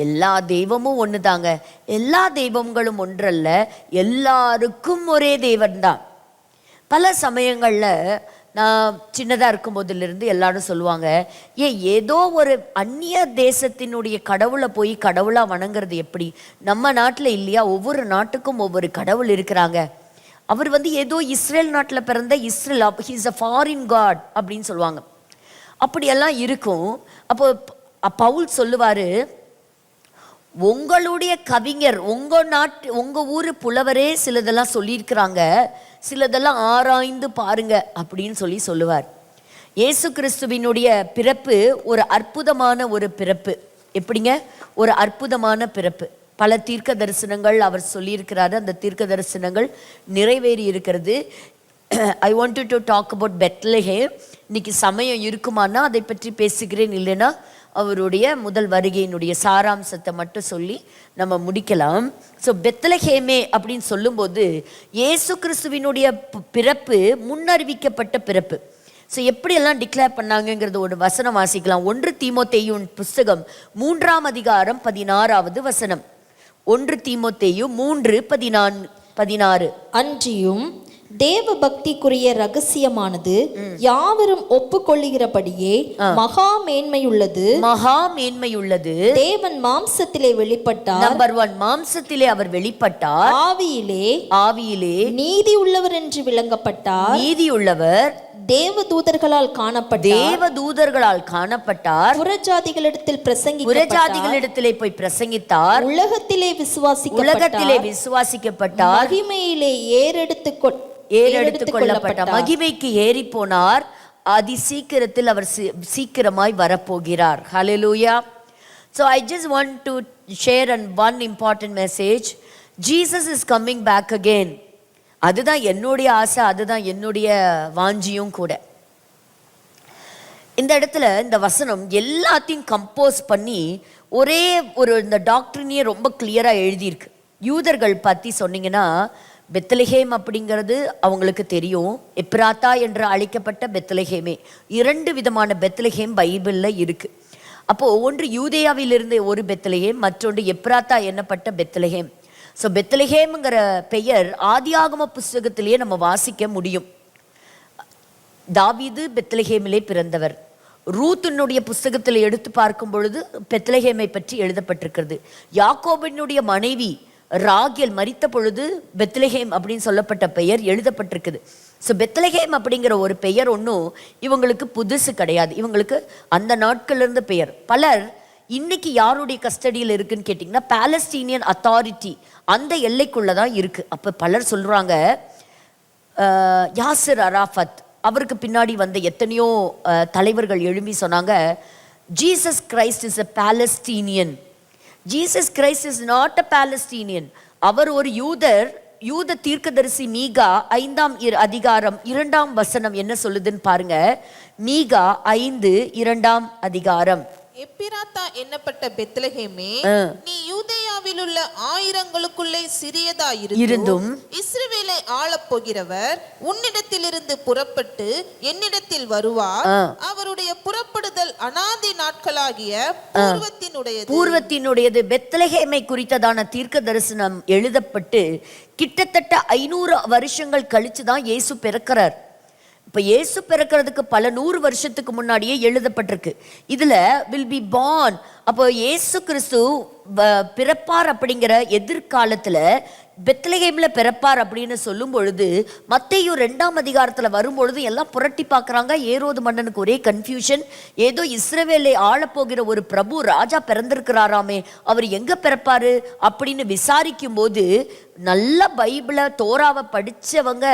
எல்லா தெய்வமும் ஒன்று தாங்க, எல்லா தெய்வங்களும் ஒன்றல்ல, எல்லாருக்கும் ஒரே தேவன் தான். பல சமயங்களில் நான் சின்னதாக இருக்கும் போதிலிருந்து எல்லாரும் சொல்லுவாங்க, ஏதோ ஒரு அந்நிய தேசத்தினுடைய கடவுளை போய் கடவுளாக வணங்குறது எப்படி, நம்ம நாட்டில் இல்லையா, ஒவ்வொரு நாட்டுக்கும் ஒவ்வொரு கடவுள் இருக்கிறாங்க. அவர் ஏதோ இஸ்ரேல் நாட்டில் பிறந்த Israel, he's a foreign god அப்படின்னு சொல்லுவாங்க. அப்படியெல்லாம் இருக்கும். அப்போ பவுல் சொல்லுவார், உங்களுடைய கவிஞர், உங்கள் ஊர் புலவரே சிலதெல்லாம் சொல்லியிருக்கிறாங்க, சிலதெல்லாம் ஆராய்ந்து பாருங்க அப்படின்னு சொல்லுவார். இயேசு கிறிஸ்துவினுடைய பிறப்பு ஒரு அற்புதமான ஒரு பிறப்பு. எப்படிங்க? ஒரு அற்புதமான பிறப்பு. பல தீர்க்க தரிசனங்கள் அவர் சொல்லியிருக்கிறாரு, அந்த தீர்க்க தரிசனங்கள் நிறைவேறி இருக்கிறது. I wanted to talk about Bethlehem. இன்னைக்கு சமயம் இருக்குமானா அதை பற்றி பேசுகிறேன், இல்லைன்னா அவருடைய முதல் வருகையினுடைய சாராம்சத்தை மட்டும் சொல்லி நம்ம முடிக்கலாம். ஸோ பெத்லஹேமே அப்படின்னு சொல்லும்போது இயேசு கிறிஸ்துவினுடைய பிறப்பு முன்னறிவிக்கப்பட்ட பிறப்பு. ஸோ எப்படியெல்லாம் டிக்ளேர் பண்ணாங்கங்கிறது ஒரு வசனம் வாசிக்கலாம். 1 தீமோத்தேயு புஸ்தகம் 3ஆம் அதிகாரம் 16வது வசனம். 1 தீமோத்தேயு 3:16. அன்றியும் தேவ பக்திக்குரிய ரகசியமானது யாவரும் ஒப்புக்கொள்ளுகிறபடியே மகா மேன்மையுள்ளது. தேவன் மாம்சத்திலே வெளிப்பட்டார். நம்பர் 1, மாம்சத்திலே அவர் வெளிப்பட்டார். ஆவியிலே நீதி உள்ளவர் என்று விளங்கப்பட்டார். நீதியுள்ளவர் தேவதூதர்களால் காணப்பட்டார். புறஜாதிகளிடத்திலே போய் பிரசங்கித்தார். உலகத்திலே விசுவாசிக்கப்பட்டார். மகிமையிலே ஏறெடுத்துக் கொள்ளப்பட்டார். மகிமைக்கு ஏறி போனார். அதி சீக்கிரத்தில் அவர் சீக்கிரமாய் வரப்போகிறார். ஹல்லேலூயா. So I just want to share one important message. Jesus is coming back again. அதுதான் என்னுடைய ஆசை, அதுதான் என்னுடைய வாஞ்சியும் கூட. இந்த இடத்துல இந்த வசனம் எல்லாத்தையும் கம்போஸ் பண்ணி ஒரே ஒரு இந்த டாக்டரினியை ரொம்ப கிளியரா எழுதியிருக்கு. யூதர்கள் பத்தி சொன்னீங்கன்னா பெத்லஹேம் அப்படிங்கிறது அவங்களுக்கு தெரியும். எப்ராத்தா என்று அழைக்கப்பட்ட பெத்லஹேமே. 2 விதமான பெத்லஹேம் பைபிள்ல இருக்கு. அப்போ ஒன்று யூதேயாவிலிருந்து ஒரு பெத்லஹேம், மற்றொன்று எப்ராத்தா என்னப்பட்ட பெத்லஹேம். ஸோ பெத்லஹேம்ங்கிற பெயர் ஆதியாகம புஸ்தகத்திலேயே நம்ம வாசிக்க முடியும். தாவீது பெத்லஹேமிலே பிறந்தவர். ரூத்தினுடைய புஸ்தகத்தில் எடுத்து பார்க்கும் பொழுது பெத்லஹேமை பற்றி எழுதப்பட்டிருக்கிறது. யாக்கோபினுடைய மனைவி ராகேல் மரித்த பொழுது பெத்லஹேம் அப்படின்னு சொல்லப்பட்ட பெயர் எழுதப்பட்டிருக்குது. ஸோ பெத்லஹேம் அப்படிங்கிற ஒரு பெயர் ஒன்றும் இவங்களுக்கு புதுசு கிடையாது. இவங்களுக்கு அந்த நாட்கள்ல இருந்து பெயர். பலர் இன்னைக்கு யாருடைய கஸ்டடியில் இருக்குன்னு கேட்டிங்கன்னா பாலஸ்தீனியன் அத்தாரிட்டி அந்த எல்லைக்குள்ளதான் இருக்கு. அப்போ பலர் சொல்றாங்க யாசிர் அராஃபத் அவருக்கு பின்னாடி வந்த எத்தனையோ தலைவர்கள் எழும்பி சொன்னாங்க Jesus Christ is a Palestinian. Jesus Christ is not a Palestinian. அவர் ஒரு யூத தீர்க்கதரிசி. மீகா 5ஆம் அதிகாரம் 2ஆம் வசனம் என்ன சொல்லுதுன்னு பாருங்க. மீகா 5:2 அதிகாரம். எப்பிராத்தா என்னப்பட்ட பெத்லஹேமே, நீ யூதேயாவில் உள்ள ஆயிரங்களுக்குள்ளே சிறியதாயிருந்தும் இஸ்ரவேலை ஆளப் போகிறவர் உன்னிடத்திலிருந்து புறப்பட்டு என்னிடத்தில் வருவார். அவருடைய புறப்படுதல் அநாதி நாட்களாகிய பூர்வத்தினுடையது. பெத்லஹேமை குறித்ததான தீர்க்க தரிசனம் எழுதப்பட்டு கிட்டத்தட்ட 500 வருஷங்கள் கழிச்சுதான் இயேசு பிறக்கிறார். இப்போ இயேசு பிறக்கிறதுக்கு பல 100 வருஷத்துக்கு முன்னாடியே எழுதப்பட்டிருக்கு. இதுல வில் பி பார்ன். அப்போ இயேசு கிறிஸ்து பிறப்பார் அப்படிங்கிற எதிர்காலத்துல பெத்லஹேம்ல பிறப்பார் அப்படின்னு சொல்லும் பொழுது மத்தேயு 2ஆம் அதிகாரத்துல வரும்பொழுது எல்லாம் புரட்டி பார்க்குறாங்க. ஏரோது மன்னனுக்கு ஒரே கன்ஃபியூஷன். ஏதோ இஸ்ரவேலை ஆளப்போகிற ஒரு பிரபு ராஜா பிறந்திருக்கிறாராமே, அவர் எங்க பிறப்பாரு அப்படின்னு விசாரிக்கும் போது நல்ல பைபிளை தோராவை படிச்சவங்க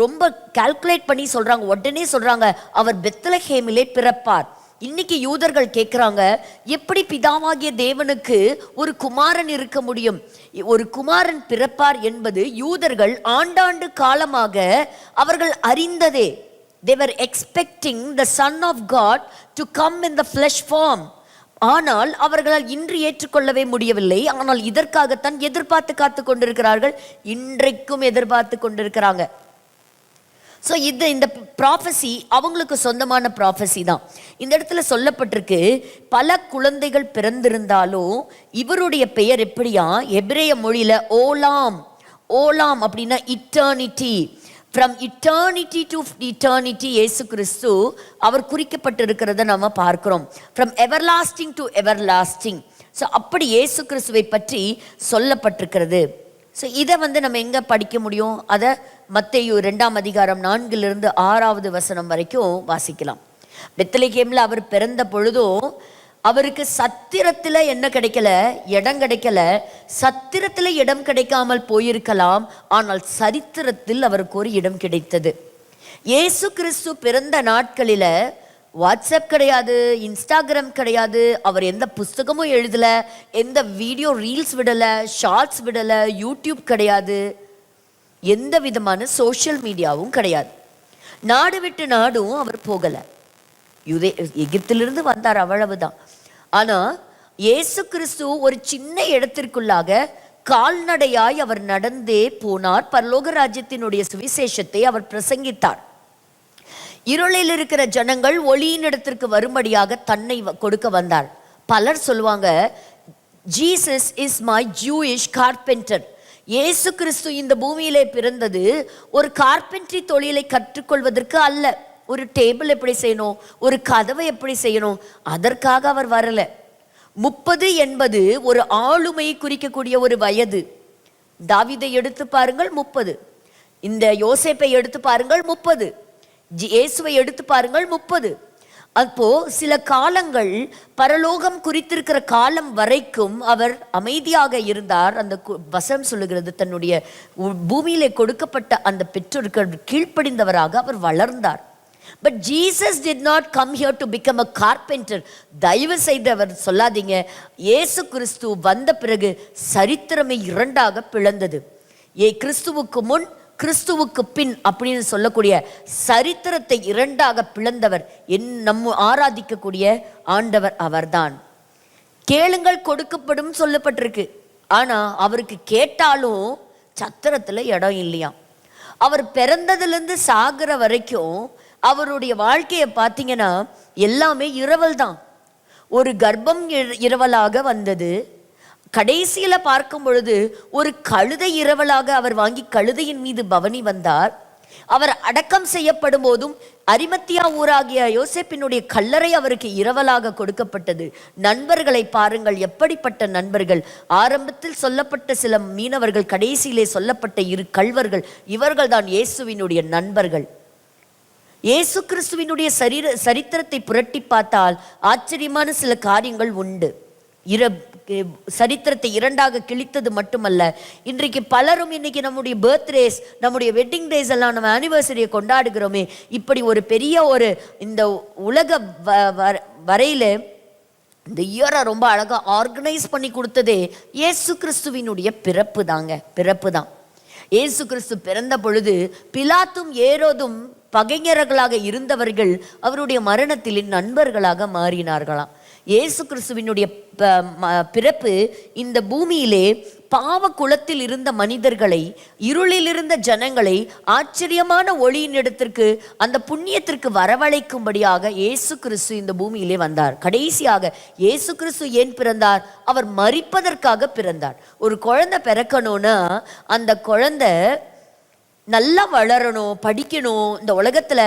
ரொம்ப கால்குலேட் பண்ணி சொல்றாங்க. உடனே சொல்றாங்க அவர் பெத்லஹேமிலே பிறப்பார். இன்னைக்கு யூதர்கள் கேட்குறாங்க, எப்படி பிதாவாகிய தேவனுக்கு ஒரு குமாரன் இருக்க முடியும்? ஒரு குமாரன் பிறப்பார் என்பது யூதர்கள் ஆண்டாண்டு காலமாக அவர்கள் அறிந்ததே. They were expecting the Son of God to come in the flesh form. ஆனால் அவர்களால் இன்று ஏற்றுக்கொள்ளவே முடியவில்லை. ஆனால் இதற்காகத்தான் எதிர்பார்த்து காத்து கொண்டிருக்கிறார்கள். இன்றைக்கும் எதிர்பார்த்து கொண்டிருக்கிறாங்க. ஸோ இந்த ப்ராஃபஸி அவங்களுக்கு சொந்தமான ப்ராஃபஸி தான். இந்த இடத்துல சொல்லப்பட்டிருக்கு பல குழந்தைகள் பிறந்திருந்தாலும் இவருடைய பெயர் எப்படியா? எபிரேய மொழியில ஓலாம். ஓலாம் அப்படின்னா eternity. From eternity to eternity இயேசு கிறிஸ்து அவர் குறிக்கப்பட்டிருக்கிறத நம்ம பார்க்கிறோம். From everlasting to everlasting. So அப்படி இயேசு கிறிஸ்துவை பற்றி சொல்லப்பட்டிருக்கிறது. ஸோ இதை நம்ம எங்கே படிக்க முடியும்? அதை மத்தேயு 2ஆம் அதிகாரம் 4லிருந்து 6வது வசனம் வரைக்கும் வாசிக்கலாம். பெத்லஹேம்ல அவர் பிறந்த பொழுதும் அவருக்கு சத்திரத்துல என்ன கிடைக்கல? இடம் கிடைக்கல. சத்திரத்துல இடம் கிடைக்காமல் போயிருக்கலாம், ஆனால் சரித்திரத்தில் அவருக்கு ஒரு இடம் கிடைத்தது. இயேசு கிறிஸ்து பிறந்த நாட்களில வாட்ஸ்அப் கிடையாது, இன்ஸ்டாகிராம் கிடையாது, அவர் எந்த புஸ்தகமும் எழுதல, எந்த வீடியோ ரீல்ஸ் விடல, ஷார்ட்ஸ் விடல, யூடியூப் கிடையாது, எந்த விதமான சோஷியல் மீடியாவும் கிடையாது. நாடு விட்டு நாடும் அவர் போகல. எகிப்திலிருந்து வந்தார், அவ்வளவுதான். ஆனா இயேசு கிறிஸ்து ஒரு சின்ன இடத்திற்குள்ளாக கால்நடையாய் அவர் நடந்தே போனார். பரலோக ராஜ்யத்தினுடைய சுவிசேஷத்தை அவர் பிரசங்கித்தார். இருளில் இருக்கிற ஜனங்கள் ஒளியின் இடத்திற்கு வரும்படியாக தன்னை கொடுக்க வந்தார். பலர் சொல்லுவாங்க, Jesus is my Jewish carpenter. இயேசு கிறிஸ்து இந்த பூமியிலே பிறந்தது ஒரு கார்பென்ட்ரி தொழிலை கற்றுக்கொள்வதற்கு அல்ல. ஒரு டேபிள் எப்படி செய்யணும், ஒரு கதவை எப்படி செய்யணும், அதற்காக அவர் வரல. 30 என்பது ஒரு ஆளுமையை குறிக்கக்கூடிய ஒரு வயது. தாவீதை எடுத்து பாருங்கள் 30, இந்த யோசேப்பை எடுத்து பாருங்கள் 30, இயேசுவை எடுத்து பாருங்கள் 30. அப்போ சில காலங்கள் பரலோகம் குறித்திருக்கிற காலம் வரைக்கும் அவர் அமைதியாக இருந்தார். அந்த வசனம் சொல்லுகிறது, தன்னுடைய பூமியிலே கொடுக்கப்பட்ட அந்த பெற்றோருக்கு கீழ்ப்படிந்தவராக அவர் வளர்ந்தார். But Jesus did not come here to become a carpenter. தயவு செய்து அவர் சொல்லாதீங்க, இயேசு கிறிஸ்து வந்த பிறகு சரித்திரமே இரண்டாக பிளந்தது. கிறிஸ்துவுக்கு முன் கிறிஸ்துவுக்கு பின் அப்படின்னு சொல்லக்கூடிய சரித்திரத்தை இரண்டாக பிளந்தவர் நம்ம ஆராதிக்கக்கூடிய ஆண்டவர் அவர்தான். கேளுங்கள் கொடுக்கப்படும் சொல்லப்பட்டிருக்கு. ஆனா அவருக்கு கேட்டாலும் சத்திரத்துல இடம் இல்லையா. அவர் பிறந்ததுலேருந்து சாகிற வரைக்கும் அவருடைய வாழ்க்கையை பார்த்தீங்கன்னா எல்லாமே இரவல் தான். ஒரு கர்ப்பம் இரவலாக வந்தது. கடைசியில பார்க்கும் பொழுது ஒரு கழுதை இரவலாக அவர் வாங்கி கழுதையின் மீது பவனி வந்தார். அவர் அடக்கம் செய்யப்படும் போதும் அரிமத்தியா ஊராகிய யோசேப்பினுடைய கல்லறை அவருக்கு இரவலாக கொடுக்கப்பட்டது. நண்பர்களை பாருங்கள், எப்படிப்பட்ட நண்பர்கள். ஆரம்பத்தில் சொல்லப்பட்ட சில மீனவர்கள், கடைசியிலே சொல்லப்பட்ட 2 கள்வர்கள், இவர்கள் தான் இயேசுவினுடைய நண்பர்கள். இயேசு கிறிஸ்துவினுடைய சரித்திரத்தை புரட்டி பார்த்தால் ஆச்சரியமான சில காரியங்கள் உண்டு. சரித்திரத்தை இரண்டாக கிழித்தது மட்டுமல்ல, இன்றைக்கு பலரும் இன்னைக்கு நம்முடைய பர்த்டேஸ், நம்முடைய வெட்டிங் டேஸ் எல்லாம், நம்ம ஆனிவர்சரியை கொண்டாடுகிறோமே, இப்படி ஒரு பெரிய ஒரு இந்த உலக வரையில இந்த இயரை ரொம்ப அழகா ஆர்கனைஸ் பண்ணி கொடுத்ததே இயேசு கிறிஸ்துவினுடைய பிறப்பு தாங்க, பிறப்பு தான். இயேசு கிறிஸ்து பிறந்த பொழுது பிலாத்தும் ஏரோதும் பகைஞர்களாக இருந்தவர்கள் அவருடைய மரணத்தில் நண்பர்களாக மாறினார்களாம். இயேசு கிறிஸ்துவினுடைய பிறப்பு இந்த பூமியிலே பாவ குலத்தில் இருந்த மனிதர்களை, இருளில் இருந்த ஜனங்களை ஆச்சரியமான ஒளியின் இடத்திற்கு, அந்த புண்ணியத்திற்கு வரவழைக்கும்படியாக இயேசு கிறிஸ்து இந்த பூமியிலே வந்தார். கடைசியாக இயேசு கிறிஸ்து ஏன் பிறந்தார்? அவர் மரிப்பதற்காக பிறந்தார். ஒரு குழந்தை பிறக்கணும்னா அந்த குழந்தை நல்லா வளரணும், படிக்கணும், இந்த உலகத்துல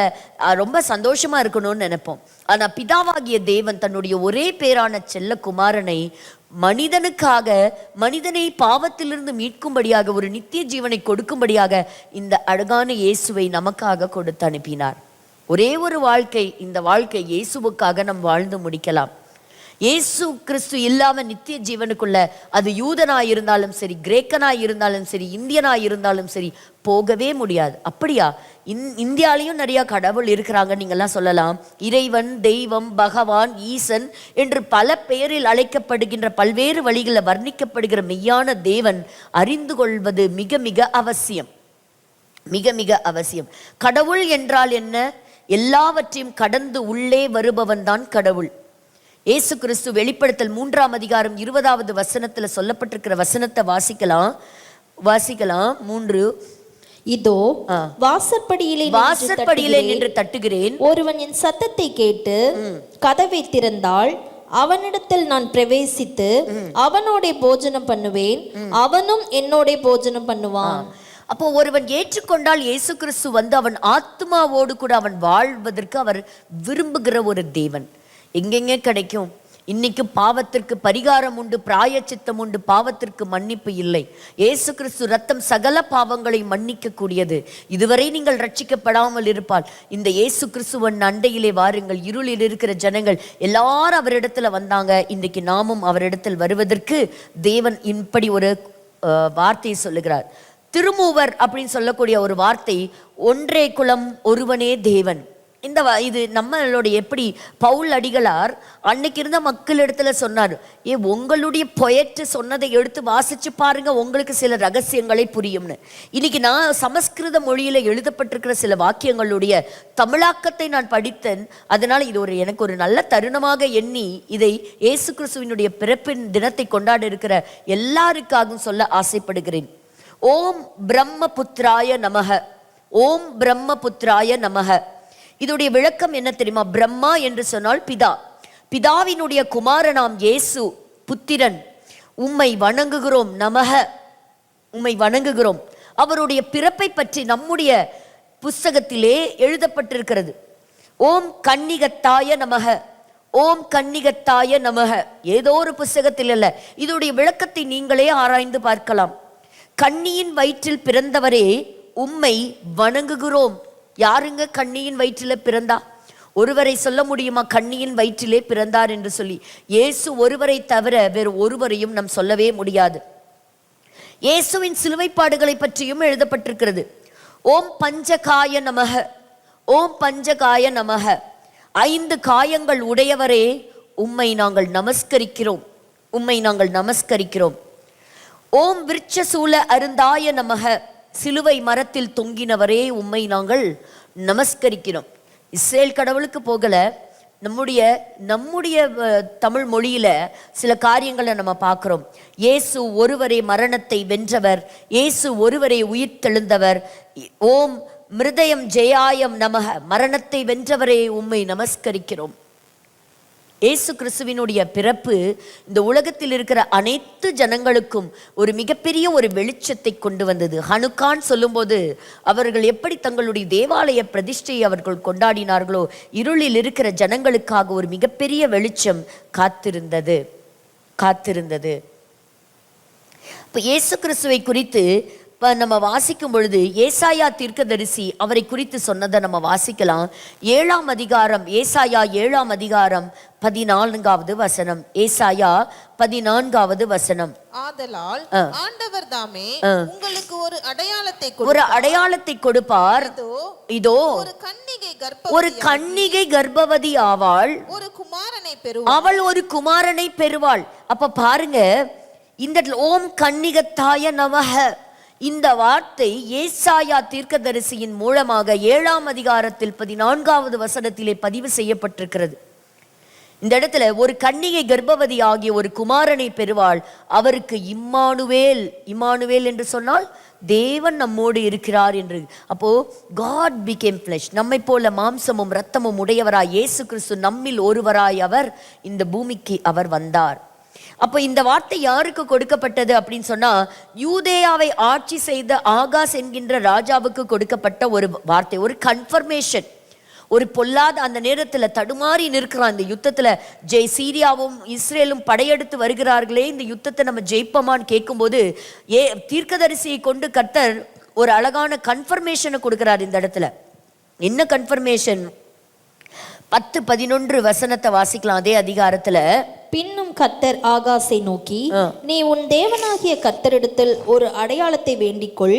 ரொம்ப சந்தோஷமா இருக்கணும்னு நினைப்போம். ஆனா பிதாவாகிய தேவன் தன்னுடைய ஒரே பேரான செல்ல குமாரனை மனிதனுக்காக, மனிதனை பாவத்திலிருந்து மீட்கும்படியாக, ஒரு நித்திய ஜீவனை கொடுக்கும்படியாக இந்த அழகான இயேசுவை நமக்காக கொடுத்து அனுப்பினார். ஒரே ஒரு வாழ்க்கை, இந்த வாழ்க்கை இயேசுவுக்காக நாம் வாழ்ந்து முடிக்கலாம். இயேசு கிறிஸ்து இல்லாம நித்திய ஜீவனுக்குள்ள, அது யூதனாய் இருந்தாலும் சரி, கிரேக்கனாய் இருந்தாலும் சரி, இந்தியனாய் இருந்தாலும் சரி, போகவே முடியாது. அப்படியா? இந்தியாலையும் நிறைய கடவுள் இருக்கிறாங்க, நீங்கள்லாம் சொல்லலாம். இறைவன், தெய்வம், பகவான், ஈசன் என்று பல பெயரில் அழைக்கப்படுகின்ற, பல்வேறு வழிகளில் வர்ணிக்கப்படுகிற மெய்யான தேவன் அறிந்து கொள்வது மிக மிக அவசியம், மிக மிக அவசியம். கடவுள் என்றால் என்ன? எல்லாவற்றையும் கடந்து உள்ளே வருபவன் தான் கடவுள். இயேசு கிறிஸ்து வெளிப்படுத்தல் 3ஆம் அதிகாரம் 20வது வசனத்துல சொல்லப்பட்டிருக்கிற வசனத்தை வாசிக்கலாம். 3. இதோ வாசற்படியிலே நின்று தட்டுகிறேன். ஒருவன் என் சத்தத்தை கேட்டு கதவை திறந்தால் அவனிடத்தில் நான் பிரவேசித்து அவனோட போஜனம் பண்ணுவேன், அவனும் என்னோட போஜனம் பண்ணுவான். அப்போ ஒருவன் ஏற்றுக்கொண்டால் இயேசு கிறிஸ்து வந்து அவன் ஆத்மாவோடு கூட அவன் வாழ்வதற்கு அவர் விரும்புகிற ஒரு தேவன். எங்கெங்க கிடைக்கும்? இன்னைக்கு பாவத்திற்கு பரிகாரம் உண்டு, பிராயச்சித்தம் உண்டு, பாவத்திற்கு மன்னிப்பு இல்லை. இயேசு கிறிஸ்து ரத்தம் சகல பாவங்களை மன்னிக்க கூடியது. இதுவரை நீங்கள் ரட்சிக்கப்படாமல் இருப்பால் இந்த இயேசு கிறிஸ்துவன் அண்டையிலே வாருங்கள். இருளில் இருக்கிற ஜனங்கள் எல்லாரும் அவரிடத்துல வந்தாங்க. இன்றைக்கு நாமும் அவரிடத்தில் வருவதற்கு தேவன் இப்படி ஒரு வார்த்தையை சொல்லுகிறார். திருமூவர் அப்படின்னு சொல்லக்கூடிய ஒரு வார்த்தை, ஒன்றே குலம் ஒருவனே தேவன். இது நம்மளுடைய எப்படி பவுல் அடிகளார் அன்னைக்கு இருந்த மக்களிடத்துல சொன்னார், உங்களுடைய பொயற்று சொன்னதை எடுத்து வாசிச்சு பாருங்க, உங்களுக்கு சில ரகசியங்களை புரியும்னு. இன்னைக்கு நான் சமஸ்கிருத மொழியில எழுதப்பட்டிருக்கிற சில வாக்கியங்களுடைய தமிழாக்கத்தை நான் படித்தேன். அதனால இது எனக்கு ஒரு நல்ல தருணமாக எண்ணி இதை இயேசு கிறிஸ்துவினுடைய பிறப்பின் தினத்தை கொண்டாட இருக்கிற எல்லாருக்காகவும் சொல்ல ஆசைப்படுகிறேன். ஓம் பிரம்மபுத்திராய நமக, ஓம் பிரம்மபுத்திராய நமக. இதோடைய விளக்கம் என்ன தெரியுமா? பிரம்மா என்று சொன்னால் பிதா, பிதாவினுடைய குமாரனாம் இயேசு புத்திரன். உம்மை வணங்குகிறோம், நமக, உம்மை வணங்குகிறோம். அவருடைய பிறப்பை பற்றி நம்முடைய புஸ்தகத்திலே எழுதப்பட்டிருக்கிறது. ஓம் கன்னிகத்தாய நமக, ஓம் கன்னிகத்தாய நமக. ஏதோ ஒரு புஸ்தகத்தில் அல்ல, இதோடைய விளக்கத்தை நீங்களே ஆராய்ந்து பார்க்கலாம். கன்னியின் வயிற்றில் பிறந்தவரே உம்மை வணங்குகிறோம். யாருங்க கன்னியின் வயிற்றில பிறந்தா? ஒருவரை சொல்ல முடியுமா கன்னியின் வயிற்றிலே பிறந்தார் என்று சொல்லி? இயேசு ஒருவரை தவிர வேறு ஒருவரையும் நாம் சொல்லவே முடியாது. இயேசுவின் சிலுவைப்பாடுகளை பற்றியும் எழுதப்பட்டிருக்கிறது. ஓம் பஞ்சகாய நமக, ஓம் பஞ்சகாய நமக. 5 காயங்கள் உடையவரே உம்மை நாங்கள் நமஸ்கரிக்கிறோம், உம்மை நாங்கள் நமஸ்கரிக்கிறோம். ஓம் விருட்சசூல அருந்தாய நமக, சிலுவை மரத்தில் தொங்கினவரே உம்மை நாங்கள் நமஸ்கரிக்கிறோம். இஸ்ரேல் கடவுளுக்கு போகல, நம்முடைய தமிழ் மொழியில சில காரியங்களை நம்ம பார்க்கிறோம். இயேசு ஒருவரே மரணத்தை வென்றவர், இயேசு ஒருவரே உயிர் தெழுந்தவர். ஓம் மிருதயம் ஜெயாயம் நமக, மரணத்தை வென்றவரே உம்மை நமஸ்கரிக்கிறோம். இயேசு கிறிஸ்துவினுடைய பிறப்பு இந்த உலகத்தில் இருக்கிற அனைத்து ஜனங்களுக்கும் ஒரு மிகப்பெரிய ஒரு வெளிச்சத்தை கொண்டு வந்தது. ஹனுக்கான் சொல்லும்போது அவர்கள் எப்படி தங்களுடைய தேவாலய பிரதிஷ்டையை அவர்கள் கொண்டாடினார்களோ, இருளில் இருக்கிற ஜனங்களுக்காக ஒரு மிகப்பெரிய வெளிச்சம் காத்திருந்தது. இப்போ இயேசு கிறிஸ்துவை குறித்து நம்ம வாசிக்கும் பொழுது ஏசாயா தீர்க்கதரிசி அவரை குறித்து சொன்னதை நம்ம வாசிக்கலாம். 7ஆம் அதிகாரம், ஏசாயா 7ஆம் அதிகாரம் 14வது வசனம். ஏசாயா 14வது வசனம். ஆதலால் ஆண்டவர் தாமே உங்களுக்கு ஒரு அடையாளத்தை கொடுப்பார். இதோ ஒரு கன்னிகை கர்ப்பவதி ஆவாள், அவள் ஒரு குமாரனை பெறுவாள். அப்ப பாருங்க, இந்த ஓம் கன்னிகத்தாய நமக, இந்த வார்த்தை ஏசாயா தீர்க்கதரிசியின் மூலமாக 7ஆம் அதிகாரத்தில் 14வது வசனத்திலே பதிவு செய்யப்பட்டிருக்கிறது. இந்த இடத்துல ஒரு கன்னிகை கர்ப்பவதி ஆகிய ஒரு குமாரனை பெறுவாள், அவருக்கு இம்மானுவேல், இம்மானுவேல் என்று சொன்னால் தேவன் நம்மோடு இருக்கிறார் என்று. அப்போ God became flesh, நம்மை போல மாம்சமும் இரத்தமும் உடையவராய் இயேசு கிறிஸ்து நம்மில் ஒருவராய் அவர் இந்த பூமிக்கு அவர் வந்தார். அப்ப இந்த வார்த்தை யாருக்கு கொடுக்கப்பட்டது அப்படின்னு சொன்னா, யூதேயாவை ஆட்சி செய்த ஆகாஸ் என்கின்ற ராஜாவுக்கு கொடுக்கப்பட்ட ஒரு வார்த்தை, ஒரு கன்ஃபர்மேஷன். ஒரு பொல்லாத அந்த நேரத்துல தடுமாறி நிற்கிறான். இந்த யுத்தத்துல சீரியாவும் இஸ்ரேலும் படையெடுத்து வருகிறார்களே, இந்த யுத்தத்தை நம்ம ஜெயிப்போமான்னு கேட்கும்போது தீர்க்கதரிசியை கொண்டு கர்த்தர் ஒரு அழகான கன்ஃபர்மேஷனை கொடுக்கிறார். இந்த இடத்துல என்ன கன்ஃபர்மேஷன்? 10-11 வசனத்தை வாசிக்கலாம் அதே அதிகாரத்துல. பின்னும் கர்த்தர் ஆகாசை நோக்கி, நீ உன் தேவனாகிய கர்த்தரிடத்தில் ஒரு அடையாளத்தை வேண்டிக்கொள்,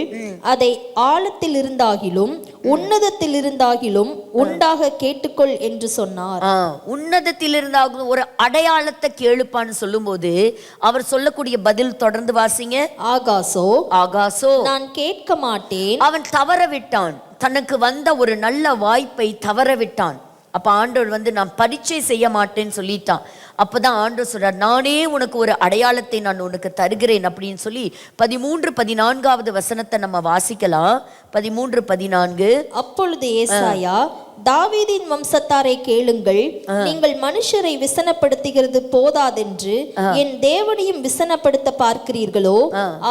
அதை ஆழத்தில் இருந்தாகிலும் உன்னதத்தில் இருந்தாகிலும் உண்டாக கேட்டுக்கொள் என்று சொன்னார். உன்னதத்தில் இருந்தாகிலும் ஒரு அடையாளத்தை கேளுப்பான்னு சொல்லும் போது அவர் சொல்லக்கூடிய பதில் தொடர்ந்து வாசிங்க. ஆகாசோ நான் கேட்க மாட்டேன். அவன் தவற விட்டான், தனக்கு வந்த ஒரு நல்ல வாய்ப்பை தவற விட்டான். அப்ப ஆண்டவர் நான் பரீட்சை செய்ய மாட்டேன்னு சொல்லிட்டான். அப்பதான் ஆண்டவர் சொல்றார், நானே உனக்கு ஒரு அடையாளத்தை நான் உனக்கு தருகிறேன் அப்படின்னு சொல்லி 13-14வது வசனத்தை நம்ம வாசிக்கலாம். 13-14. அப்பொழுது ஏசாயா, தாவீதின் வம்சத்தாரை கேளுங்கள், நீங்கள் மனுஷரை விசனப்படுத்துகிறது போதாதென்று என் தேவனையும் விசனப்படுத்த பார்க்கிறீர்களோ?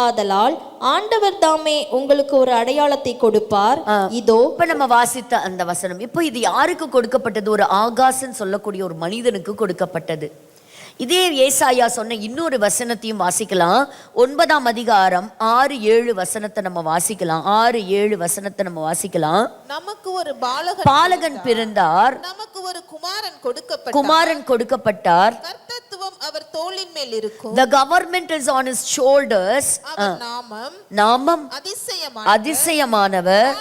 ஆதலால் ஆண்டவர் தாமே உங்களுக்கு ஒரு அடையாளத்தை கொடுப்பார். இதோ. இப்ப நம்ம வாசித்த அந்த வசனம் இப்போ இது யாருக்கு கொடுக்கப்பட்டது? ஒரு ஆகாசன் சொல்லக்கூடிய ஒரு மனிதனுக்கு கொடுக்கப்பட்டது. இதே ஏசாயா சொன்ன இன்னொரு வசனத்தையும் வாசிக்கலாம். 9ஆம் அதிகாரம் 6-7 வசனத்தை நம்ம வாசிக்கலாம். 6-7 வசனத்தை நம்ம வாசிக்கலாம். நமக்கு ஒரு பாலகன் பிறந்தார், நமக்கு ஒரு குமாரன் கொடுக்கப்பட்டார். கர்த்தத்துவம் அவர் தோளின் மேல் இருக்கும். The government is on his shoulders. அவர் நாமம் அதிசயமானவர்,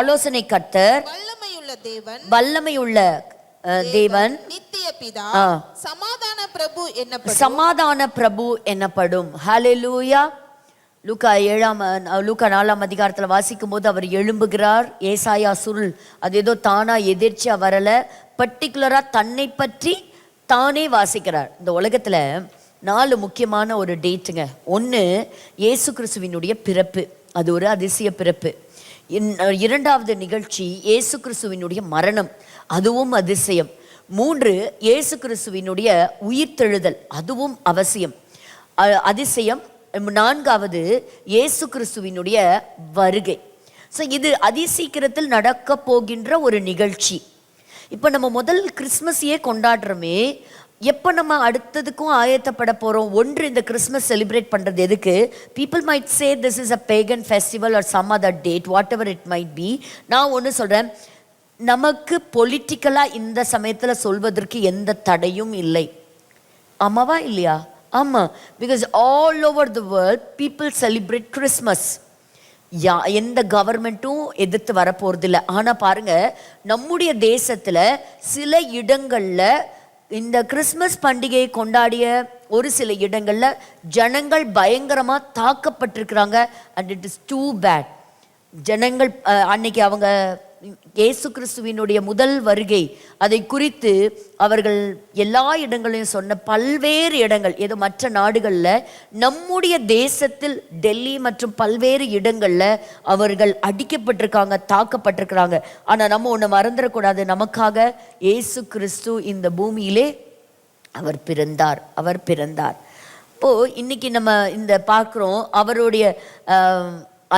ஆலோசனை கர்த்தர், வல்லமையுள்ள தேவன், நித்திய பிதா, சமாதான பிரபு என்னப்படும். ஹல்லேலூயா. லூக்கா 4ஆம் அதிகாரத்துல வாசிக்கும் போது அவர் எழும்புகிறார். ஏசாயா சுருள் அது ஏதோ தானா எதிர்ச்சியா வரல, பர்டிகுலரா தன்னை பற்றி தானே வாசிக்கிறார். இந்த உலகத்துல 4 முக்கியமான ஒரு டேட்டுங்க. 1 இயேசு கிறிஸ்துவினுடைய பிறப்பு, அது ஒரு அதிசய பிறப்பு. 2வது நிகழ்ச்சி இயேசு கிறிஸ்துவினுடைய மரணம், அதுவும் அதிசயம். 3 இயேசு கிறிஸ்துவினுடைய உயிர்த்தெழுதல், அதுவும் அதிசயம். 4வது இயேசு கிறிஸ்துவினுடைய வருகை. ஸோ இது அதிசீக்கிரத்தில் நடக்க போகின்ற ஒரு நிகழ்ச்சி. இப்போ நம்ம முதல் கிறிஸ்மஸையே கொண்டாடுறோமே, எப்போ நம்ம அடுத்ததுக்கும் ஆயத்தப்பட போகிறோம்? ஒன்று, இந்த கிறிஸ்மஸ் செலிப்ரேட் பண்ணுறது எதுக்கு? People might say this is a pagan festival or some other date, whatever it might be. நான் ஒன்று சொல்கிறேன், நமக்கு பொலிட்டிக்கலாக இந்த சமயத்தில் சொல்வதற்கு எந்த தடையும் இல்லை. ஆமாவா இல்லையா? ஆமாம். Because all over the world people celebrate Christmas. எந்த கவர்மெண்ட்டும் எதிர்த்து வரப்போகிறது இல்லை. ஆனால் பாருங்கள், நம்முடைய தேசத்தில் சில இடங்களில் இந்த கிறிஸ்மஸ் பண்டிகையை கொண்டாடிய ஒரு சில இடங்களில் ஜனங்கள் பயங்கரமாக தாக்கப்பட்டிருக்கிறாங்க. And it is too bad. ஜனங்கள் அன்னைக்கு அவங்க இயேசு கிறிஸ்துவினுடைய முதல் வருகை அதை குறித்து அவர்கள் எல்லா இடங்களையும் சொன்ன பல்வேறு இடங்கள், ஏதோ மற்ற நாடுகளில், நம்முடைய தேசத்தில் டெல்லி மற்றும் பல்வேறு இடங்களில் அவர்கள் அடிக்கப்பட்டிருக்காங்க, தாக்கப்பட்டிருக்கிறாங்க. ஆனால் நம்ம ஒன்று மறந்துடக்கூடாது, நமக்காக இயேசு கிறிஸ்து இந்த பூமியிலே அவர் பிறந்தார். இப்போது இன்னைக்கு நம்ம இந்த பார்க்குறோம், அவருடைய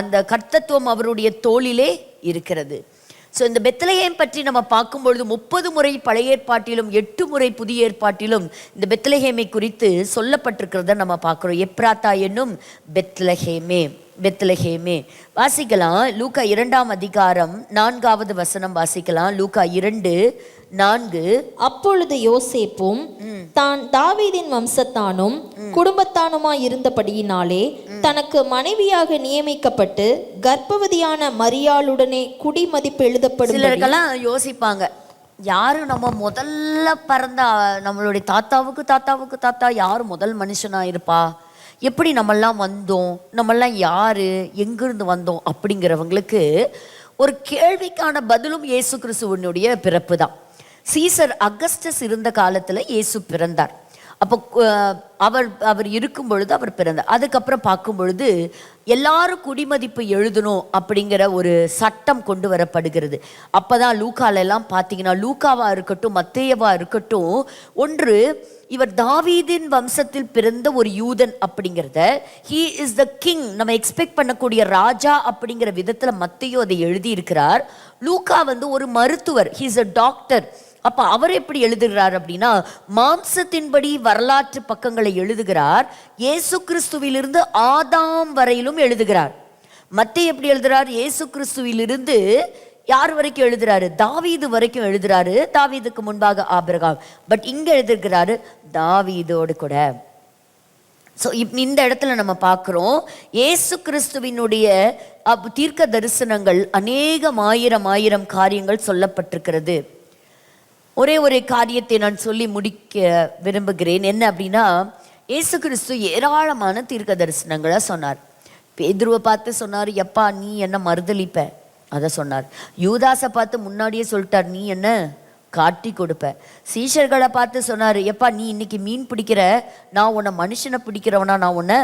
அந்த கர்த்தத்துவம் அவருடைய தோளிலே இருக்கிறது. ஸோ இந்த பெத்லஹேம் பற்றி நம்ம பார்க்கும்பொழுது 30 முறை பழைய ஏற்பாட்டிலும் 8 முறை புதிய ஏற்பாட்டிலும் இந்த பெத்லஹேமை குறித்து சொல்லப்பட்டிருக்கிறத நம்ம பார்க்குறோம். எப்ராத்தா என்னும் பெத்லஹேமே. வாசிக்கலாம். லூக்கா 2ஆம் அதிகாரம் 4வது வசனம் வாசிக்கலாம். லூக்கா 2:4. அப்பொழுது யோசேப்பும் தான் தாவீதின் வம்சத்தானும் குடும்பத்தானுமாய் இருந்தபடியினாலே தனக்கு மனைவியாக நியமிக்கப்பட்டு கர்ப்பவதியான மரியாளுடனே குடிமதிப்பு எழுதப்படும். சிலருக்கெல்லாம் யோசிப்பாங்க, யாரும் நம்ம முதல்ல பிறந்த நம்மளுடைய தாத்தா யார் முதல் மனுஷனா இருப்பா? எப்படி நம்மெல்லாம் வந்தோம்? நம்மெல்லாம் யாரு? எங்கிருந்து வந்தோம்? அப்படிங்கிறவங்களுக்கு ஒரு கேள்விக்கான பதிலும் இயேசு கிறிஸ்துவனுடைய பிறப்பு தான். சீசர் அகஸ்டஸ் இருந்த காலத்தில் இயேசு பிறந்தார். அப்போ அவர் இருக்கும் பொழுது அவர் பிறந்தார். அதுக்கப்புறம் பார்க்கும் பொழுது எல்லாரும் குடிமதிப்பு எழுதணும் அப்படிங்கிற ஒரு சட்டம் கொண்டு வரப்படுகிறது. அப்போதான் லூக்காலெல்லாம் பார்த்தீங்கன்னா, லூக்காவா இருக்கட்டும் மத்தேயவா இருக்கட்டும், ஒன்று இவர் தாவீதின் வம்சத்தில் பிறந்த ஒரு யூதன் அப்படிங்கிறத, ஹீ இஸ் த கிங், நம்ம எக்ஸ்பெக்ட் பண்ணக்கூடிய ராஜா அப்படிங்கிற விதத்தில் மத்தேயு அதை எழுதியிருக்கிறார். லூக்கா ஒரு மருத்துவர், ஹீ இஸ் அ டாக்டர். அப்போ அவர் எப்படி எழுதுகிறார் அப்படின்னா, மாம்சத்தின்படி வரலாற்று பக்கங்களை எழுதுகிறார். இயேசு கிறிஸ்துவிலிருந்து ஆதாம் வரையிலும் எழுதுகிறார். மத்தேயு எப்படி எழுதுகிறார்? இயேசு கிறிஸ்துவிலிருந்து யார் வரைக்கும் எழுதுறாரு? தாவீது வரைக்கும் எழுதுறாரு. தாவீதுக்கு முன்பாக ஆபிரகாம். பட் இங்க எழுதுகிறாரு தாவீதோடு கூட. ஸோ இந்த இடத்துல நம்ம பார்க்குறோம், இயேசு கிறிஸ்துவினுடைய தீர்க்க தரிசனங்கள் ஆயிரம் காரியங்கள் சொல்லப்பட்டிருக்கிறது. ஒரே காரியத்தை நான் சொல்லி முடிக்க விரும்புகிறேன். என்ன அப்படின்னா, இயேசு கிறிஸ்து ஏராளமான தீர்க்க தரிசனங்களை சொன்னார். பேதுருவை பார்த்து சொன்னார், எப்பா நீ என்ன மறுதலிப்ப, அதை சொன்னார். யூதாஸை பார்த்து முன்னாடியே சொல்லிட்டார், நீ என்ன காட்டி கொடுப்ப. சீஷர்களை பார்த்து சொன்னார், எப்பா நீ இன்னைக்கு மீன் பிடிக்கிற, நான் உன்னை மனுஷனை பிடிக்கிறவனா நான் உன்னை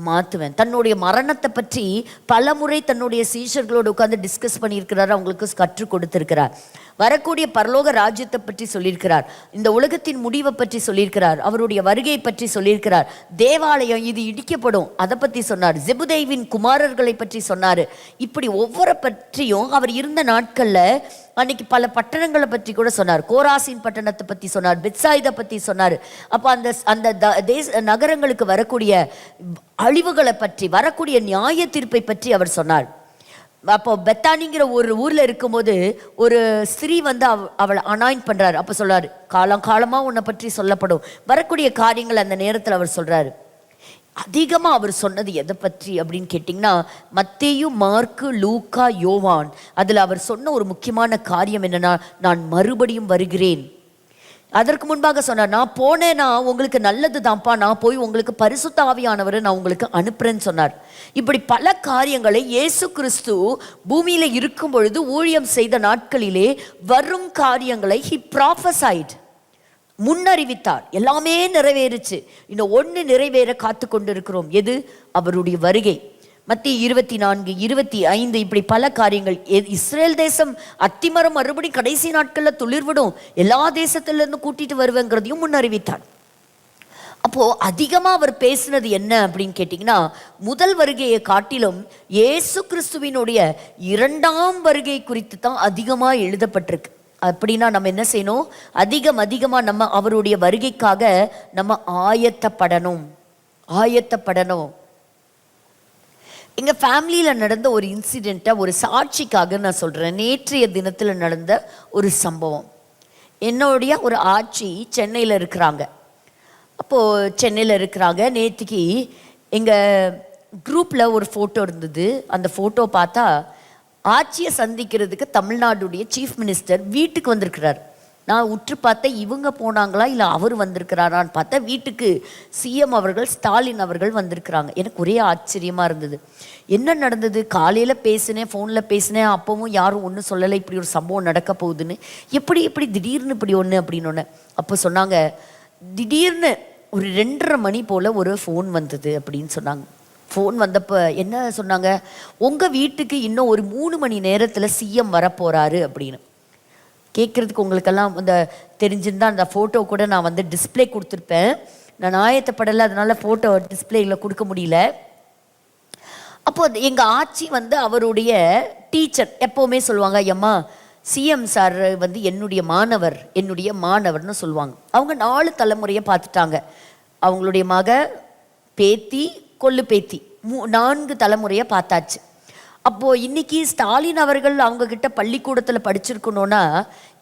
மாற்றுவேன். தன்னுடைய மரணத்தை பற்றி பல முறை தன்னுடைய சீஷர்களோடு உட்காந்து டிஸ்கஸ் பண்ணியிருக்கிறார், அவங்களுக்கு கற்றுக் கொடுத்துருக்கிறார். வரக்கூடிய பரலோக ராஜ்யத்தை பற்றி சொல்லியிருக்கிறார், இந்த உலகத்தின் முடிவை பற்றி சொல்லியிருக்கிறார், அவருடைய வருகை பற்றி சொல்லியிருக்கிறார், தேவாலயம் இது இடிக்கப்படும் அதை பற்றி சொன்னார், ஜெபுதேவின் குமாரர்களை பற்றி சொன்னார். இப்படி ஒவ்வொரு பற்றியும் அவர் இருந்த நாட்களில் அன்னைக்கு பல பட்டணங்களை பற்றி கூட சொன்னார். கோராசின் பட்டணத்தை பற்றி சொன்னார், பெத்சாயிதா பற்றி சொன்னார். அப்போ அந்த நகரங்களுக்கு வரக்கூடிய அழிவுகளை பற்றி, வரக்கூடிய நியாய தீர்ப்பை பற்றி அவர் சொன்னார். அப்போ பெத்தானிங்கிற ஒரு ஊர்ல இருக்கும்போது ஒரு ஸ்திரீ வந்து அவளை அனாயின் பண்றாரு. அப்போ சொல்றாரு, காலமா உன்னை பற்றி சொல்லப்படும் வரக்கூடிய காரியங்கள் அந்த நேரத்தில் அவர் சொல்றாரு. அதிகமா அவர் சொன்னது எதை பற்றி அப்படின்னு கேட்டிங்கன்னா, மத்தேயு, மார்க்கு, லூக்கா, யோவான், அதுல அவர் சொன்ன ஒரு முக்கியமான காரியம் என்னன்னா, நான் மறுபடியும் வருகிறேன். அதற்கு முன்பாக சொன்னார், நான் போனேன்னா உங்களுக்கு நல்லது தான்ப்பா, நான் போய் உங்களுக்கு பரிசுத்த ஆவியானவரை நான் உங்களுக்கு அனுப்புறேன்னு சொன்னார். இப்படி பல காரியங்களை இயேசு கிறிஸ்து பூமியில இருக்கும் பொழுது ஊழியம் செய்த நாட்களிலே வரும் காரியங்களை he prophesied, முன்னறிவித்தார். எல்லாமே நிறைவேறுச்சு. இன்னும் ஒன்று நிறைவேற காத்து கொண்டு இருக்கிறோம். எது? அவருடைய வருகை. மத்திய 24, 25 இப்படி பல காரியங்கள். இஸ்ரேல் தேசம் அத்திமரம் மறுபடி கடைசி நாட்களில் துளிர்விடும், எல்லா தேசத்திலிருந்து கூட்டிட்டு வருவேங்கிறதையும் முன்னறிவித்தார். அப்போ அதிகமா அவர் பேசினது என்ன அப்படின்னு கேட்டிங்கன்னா, முதல் வருகையை காட்டிலும் இயேசு கிறிஸ்துவினுடைய இரண்டாம் வருகை குறித்து தான் அதிகமா எழுதப்பட்டிருக்கு. அப்படின்னா நம்ம என்ன செய்யணும்? அதிகமா நம்ம அவருடைய வருகைக்காக நம்ம ஆயத்தப்படணும். எங்கள் ஃபேமிலியில் நடந்த ஒரு இன்சிடெண்ட்டை ஒரு சாட்சிக்காக நான் சொல்கிறேன். நேற்றைய தினத்தில் நடந்த ஒரு சம்பவம். என்னுடைய ஒரு ஆட்சி சென்னையில் இருக்கிறாங்க. அப்போது சென்னையில் இருக்கிறாங்க. நேற்றுக்கு எங்கள் குரூப்பில் ஒரு ஃபோட்டோ இருந்தது. அந்த ஃபோட்டோ பார்த்தா ஆட்சியை சந்திக்கிறதுக்கு தமிழ்நாடுடைய சீஃப் மினிஸ்டர் வீட்டுக்கு வந்திருக்கிறார். நான் உற்று பார்த்தேன், இவங்க போனாங்களா இல்லை அவர் வந்திருக்கிறாரான்னு பார்த்தேன். வீட்டுக்கு சிஎம் அவர்கள், ஸ்டாலின் அவர்கள் வந்திருக்கிறாங்க. எனக்கு ஒரே ஆச்சரியமாக இருந்தது. என்ன நடந்தது? காலையில் பேசினேன், ஃபோனில் பேசினேன், அப்போவும் யாரும் ஒன்றும் சொல்லலை இப்படி ஒரு சம்பவம் நடக்க போகுதுன்னு. எப்படி திடீர்னு இப்படி ஒன்று அப்படின்னு ஒன்று. அப்போ சொன்னாங்க, திடீர்னு ஒரு 2:30 மணி போல் ஒரு ஃபோன் வந்தது அப்படின்னு சொன்னாங்க. ஃபோன் வந்தப்போ என்ன சொன்னாங்க, உங்கள் வீட்டுக்கு இன்னும் ஒரு 3 மணி நேரத்தில் சிஎம் வரப்போகிறாரு அப்படின்னு. கேட்குறதுக்கு உங்களுக்கெல்லாம் அந்த தெரிஞ்சிருந்தா அந்த ஃபோட்டோ கூட நான் வந்து டிஸ்பிளே கொடுத்துருப்பேன். நான் ஆயத்தப்படலை, அதனால ஃபோட்டோ டிஸ்பிளேயில் கொடுக்க முடியல. அப்போ எங்கள் ஆட்சி வந்து அவருடைய டீச்சர் எப்போவுமே சொல்லுவாங்க, ஐயம்மா சிஎம் சார் வந்து என்னுடைய மாணவர்னு சொல்லுவாங்க. அவங்க 4 தலைமுறையை பார்த்துட்டாங்க. அவங்களுடைய மக, பேத்தி, கொள்ளு பேத்தி, 4 தலைமுறையை பார்த்தாச்சு. அப்போது இன்றைக்கி ஸ்டாலின் அவர்கள் அவங்கக்கிட்ட பள்ளிக்கூடத்தில் படிச்சிருக்கணும்னா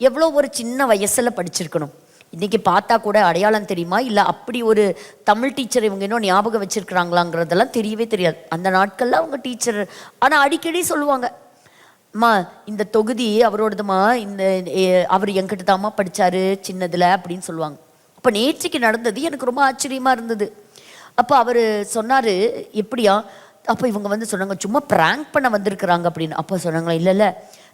எவ்வளோ ஒரு சின்ன வயசில் படிச்சிருக்கணும். இன்றைக்கி பார்த்தா கூட அடையாளம் தெரியுமா? இல்லை அப்படி ஒரு தமிழ் டீச்சர் இவங்க இன்னும் ஞாபகம் வச்சுருக்கிறாங்களாங்கிறதெல்லாம் தெரியவே தெரியாது. அந்த நாட்களில் அவங்க டீச்சர். ஆனால் அடிக்கடி சொல்லுவாங்க, அம்மா இந்த தொகுதி அவரோடதுமா, அவர் என்கிட்ட தாம்மா படித்தார் சின்னதில் அப்படின்னு சொல்லுவாங்க. அப்போ நேற்றுக்கு நடந்தது எனக்கு ரொம்ப ஆச்சரியமாக இருந்தது. அப்போ அவர் சொன்னார், எப்படியா? அப்போ இவங்க வந்து சொன்னாங்க, சும்மா ப்ராங்க் பண்ண வந்திருக்கிறாங்க அப்படின்னு. அப்போ சொன்னாங்களா, இல்லை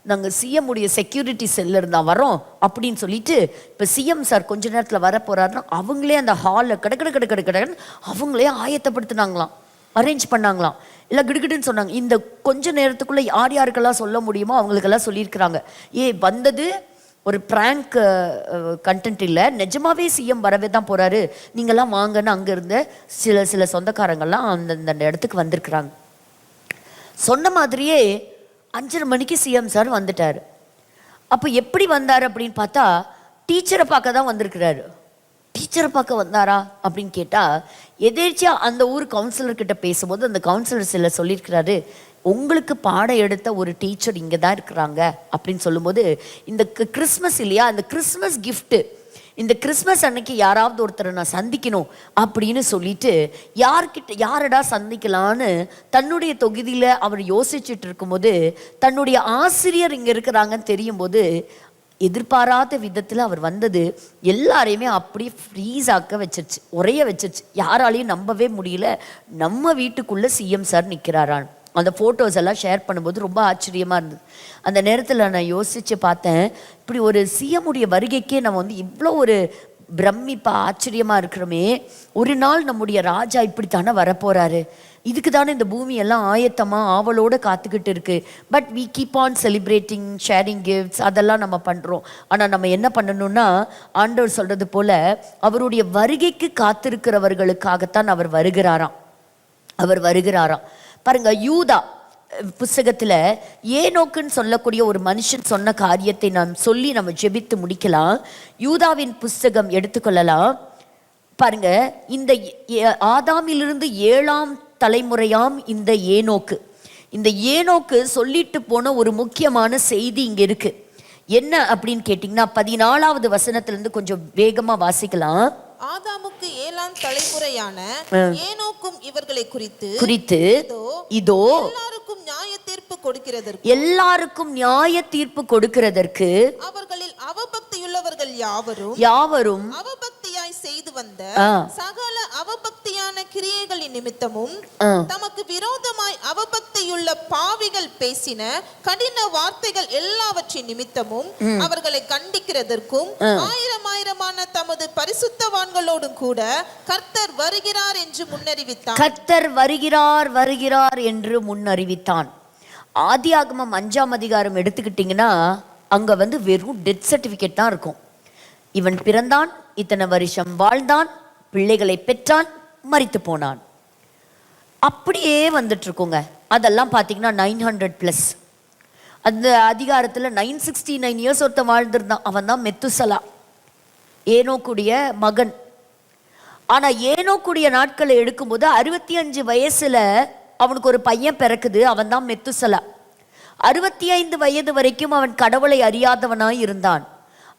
நாங்கள் சிஎம் உடைய செக்யூரிட்டி செல்ல இருந்தால் வரோம் அப்படின்னு சொல்லிட்டு, இப்போ சிஎம் சார் கொஞ்ச நேரத்தில் வர போகிறாருன்னா அவங்களே அந்த ஹாலில் கடன்னு அவங்களே ஆயத்தப்படுத்தினாங்களாம், அரேஞ்ச் பண்ணாங்களாம். இல்லை கிடுகிடுன்னு சொன்னாங்க. இந்த கொஞ்ச நேரத்துக்குள்ளே யாருக்கெல்லாம் சொல்ல முடியுமோ அவங்களுக்கெல்லாம் சொல்லியிருக்கிறாங்க. வந்தது ஒரு ப்ராங்க் கண்டென்ட் இல்லை, நிஜமாவே சிஎம் வரவே தான் போகிறாரு, நீங்கள்லாம் வாங்கன்னு அங்கே இருந்த சில சொந்தக்காரங்கள்லாம் அந்த இடத்துக்கு வந்திருக்கிறாங்க. சொன்ன மாதிரியே 5:30 மணிக்கு சிஎம் சார் வந்துட்டார். அப்போ எப்படி வந்தார் அப்படின்னு பார்த்தா, டீச்சரை பார்க்க தான் வந்திருக்கிறாரு. டீச்சரை பார்க்க வந்தாரா அப்படின்னு கேட்டால், எதேர்ச்சியாக அந்த ஊர் கவுன்சிலர்கிட்ட பேசும்போது அந்த கவுன்சிலர் சில சொல்லியிருக்கிறாரு, உங்களுக்கு பாடம் எடுத்த ஒரு டீச்சர் இங்கே தான் இருக்கிறாங்க அப்படின்னு சொல்லும்போது, இந்த கிறிஸ்மஸ் இல்லையா, அந்த கிறிஸ்மஸ் கிஃப்ட்டு, இந்த கிறிஸ்மஸ் அன்னைக்கு யாராவது ஒருத்தரை நான் சந்திக்கணும் அப்படின்னு சொல்லிட்டு யாரடா சந்திக்கலான்னு தன்னுடைய தொகுதியில் அவர் யோசிச்சுட்டு இருக்கும்போது, தன்னுடைய ஆசிரியர் இங்கே இருக்கிறாங்கன்னு தெரியும் போது, எதிர்பாராத விதத்தில் அவர் வந்தது எல்லாரையுமே அப்படியே ஃப்ரீஸ் ஆக்க வச்சிருச்சு, உரைய வச்சிருச்சு. யாராலையும் நம்பவே முடியல, நம்ம வீட்டுக்குள்ளே சிஎம் சார் நிற்கிறாரான். அந்த ஃபோட்டோஸ் எல்லாம் ஷேர் பண்ணும்போது ரொம்ப ஆச்சரியமாக இருந்தது. அந்த நேரத்தில் நான் யோசித்து பார்த்தேன், இப்படி ஒரு சிஎம்முடைய வருகைக்கே நம்ம வந்து இவ்வளோ ஒரு பிரமிப்பா ஆச்சரியமா இருக்கிறோமே, ஒரு நாள் நம்முடைய ராஜா இப்படித்தானே வரப்போறாரு, இதுக்கு தானே இந்த பூமி எல்லாம் ஆயத்தமா ஆவலோட காத்துக்கிட்டு இருக்கு. But we keep on celebrating, sharing gifts, அதெல்லாம் நம்ம பண்றோம். ஆனா நம்ம என்ன பண்ணணும்னா, ஆண்டவர் சொல்றது போல அவருடைய வருகைக்கு காத்திருக்கிறவர்களுக்காகத்தான் அவர் வருகிறாராம். பாருங்க, யூதா புஸ்தகத்துல ஏனோக்குன்னு சொல்லக்கூடிய ஒரு மனுஷன் சொன்ன காரியத்தை நான் சொல்லி நம்ம ஜெபித்து முடிக்கலாம். யூதாவின் புஸ்தகம் எடுத்துக்கொள்ளலாம். பாருங்க, இந்த ஆதாமிலிருந்து 7ஆம் தலைமுறையாம் இந்த ஏனோக்கு சொல்லிட்டு போன ஒரு முக்கியமான செய்தி இங்க இருக்கு. என்ன அப்படின்னு கேட்டீங்கன்னா, 14வது வசனத்திலிருந்து கொஞ்சம் வேகமா வாசிக்கலாம். ஆதாமுக்கு 7ஆம் தலைமுறையான ஏனோக்கும் இவர்களை குறித்து இதோ எல்லாருக்கும் நியாய தீர்ப்பு கொடுக்கிறதற்கு அவர்களில் அவபக்தியுள்ளவர்கள் யாவரும் அவபக்தியாய் செய்து வந்த சகல அவபக்தியான கிரியைகளின் நிமித்தமும் தமக்கு விரோதமாய் அவபக்தியுள்ள பாவிகள் பேசின கடின வார்த்தைகள் எல்லாவற்றின் நிமித்தமும் அவர்களை கண்டிக்கிறதற்கும் ஆயிரமான தமது பரிசுத்தவான்களோடும் கூட கர்த்தர் வருகிறார் என்று முன்னறிவித்தார். கர்த்தர் வருகிறார் என்று முன்னறிவித்தான். ஆதியாகமம் 5ஆம் அதிகாரம் எடுத்துக்கிட்டீங்கன்னா, அங்க வெறும் டெத் சர்டிபிகேட் தான் இருக்கும். இவன் பிறந்தான், இத்தனை வருஷம் வாழ்ந்தான், பிள்ளைகளை பெற்றான், மரித்து போனான், அப்படியே வந்துட்டு இருக்குங்க. அதெல்லாம் பார்த்தீங்கன்னா 900+. அந்த அதிகாரத்தில் 969 இயர்ஸ் ஒருத்தன் வாழ்ந்திருந்தான். அவன் தான் மெத்துசலா, ஏனோக்குடைய மகன். ஆனா ஏனோக்குடைய நாட்களை எடுக்கும்போது 65 வயசுல அவனுக்கு ஒரு பையன் பிறக்குது. அவன் தான் மெத்துசலா. 65 வயது வரைக்கும் அவன் கடவுளை அறியாதவனாய் இருந்தான்.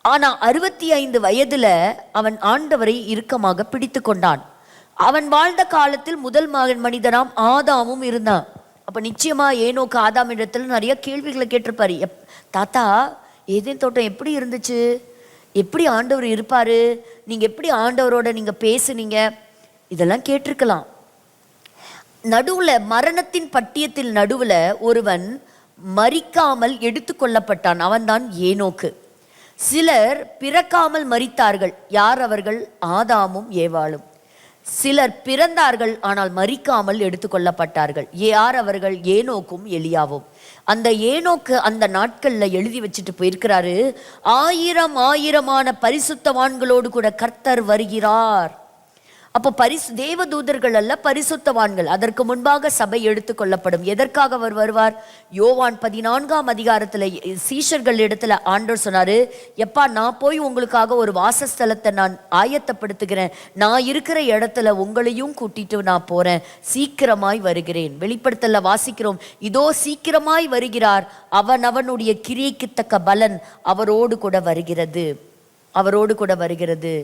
ஆனா 65 வயதுல அவன் ஆண்டவரை இறுக்கமாக பிடித்து கொண்டான். அவன் வாழ்ந்த காலத்தில் முதல் மனிதனாம் ஆதாமும் இருந்தான். அப்ப நிச்சயமா ஏனோக்கு ஆதாம் இடத்துல நிறைய கேள்விகளை கேட்டிருப்பாரு. தாத்தா, ஏதேன் தோட்டம் எப்படி இருந்துச்சு, எப்படி ஆண்டவர் இருப்பாரு, நீங்க எப்படி ஆண்டவரோட நீங்க பேசுனீங்க, இதெல்லாம் கேட்டிருக்கலாம். நடுவுல மரணத்தின் பட்டியத்தில் நடுவுல ஒருவன் மரிக்காமல் எடுத்து கொள்ளப்பட்டான். அவன்தான் ஏனோக்கு. சிலர் பிறக்காமல் மரித்தார்கள். யார் அவர்கள்? ஆதாமும் ஏவாளும். சிலர் பிறந்தார்கள், ஆனால் மரிக்காமல் எடுத்துக்கொள்ளப்பட்டார்கள். யார் அவர்கள்? ஏனோக்கும் எலியாவும். அந்த ஏனோக்கு அந்த நாட்கள்ல எழுதி வச்சுட்டு போயிருக்கிறாரு, ஆயிரமான பரிசுத்தவான்களோடு கூட கர்த்தர் வருகிறார். அப்போ தேவதூதர்கள் அல்ல, பரிசுத்தவான்கள். அதற்கு முன்பாக சபை எடுத்துக்கொள்ளப்படும். எதற்காக அவர் வருவார்? யோவான் 14ஆம் அதிகாரத்துல சீஷர்கள் இடத்துல ஆண்டவர் சொன்னாரு, எப்பா, நான் போய் உங்களுக்காக ஒரு வாசஸ்தலத்தை நான் ஆயத்தப்படுத்துகிறேன், நான் இருக்கிற இடத்துல உங்களையும் கூட்டிட்டு நான் போறேன், சீக்கிரமாய் வருகிறேன். வெளிப்படுத்தல வாசிக்கிறோம், இதோ சீக்கிரமாய் வருகிறார், அவனுடைய கிரியைக்கு தக்க பலன் அவரோடு கூட வருகிறது.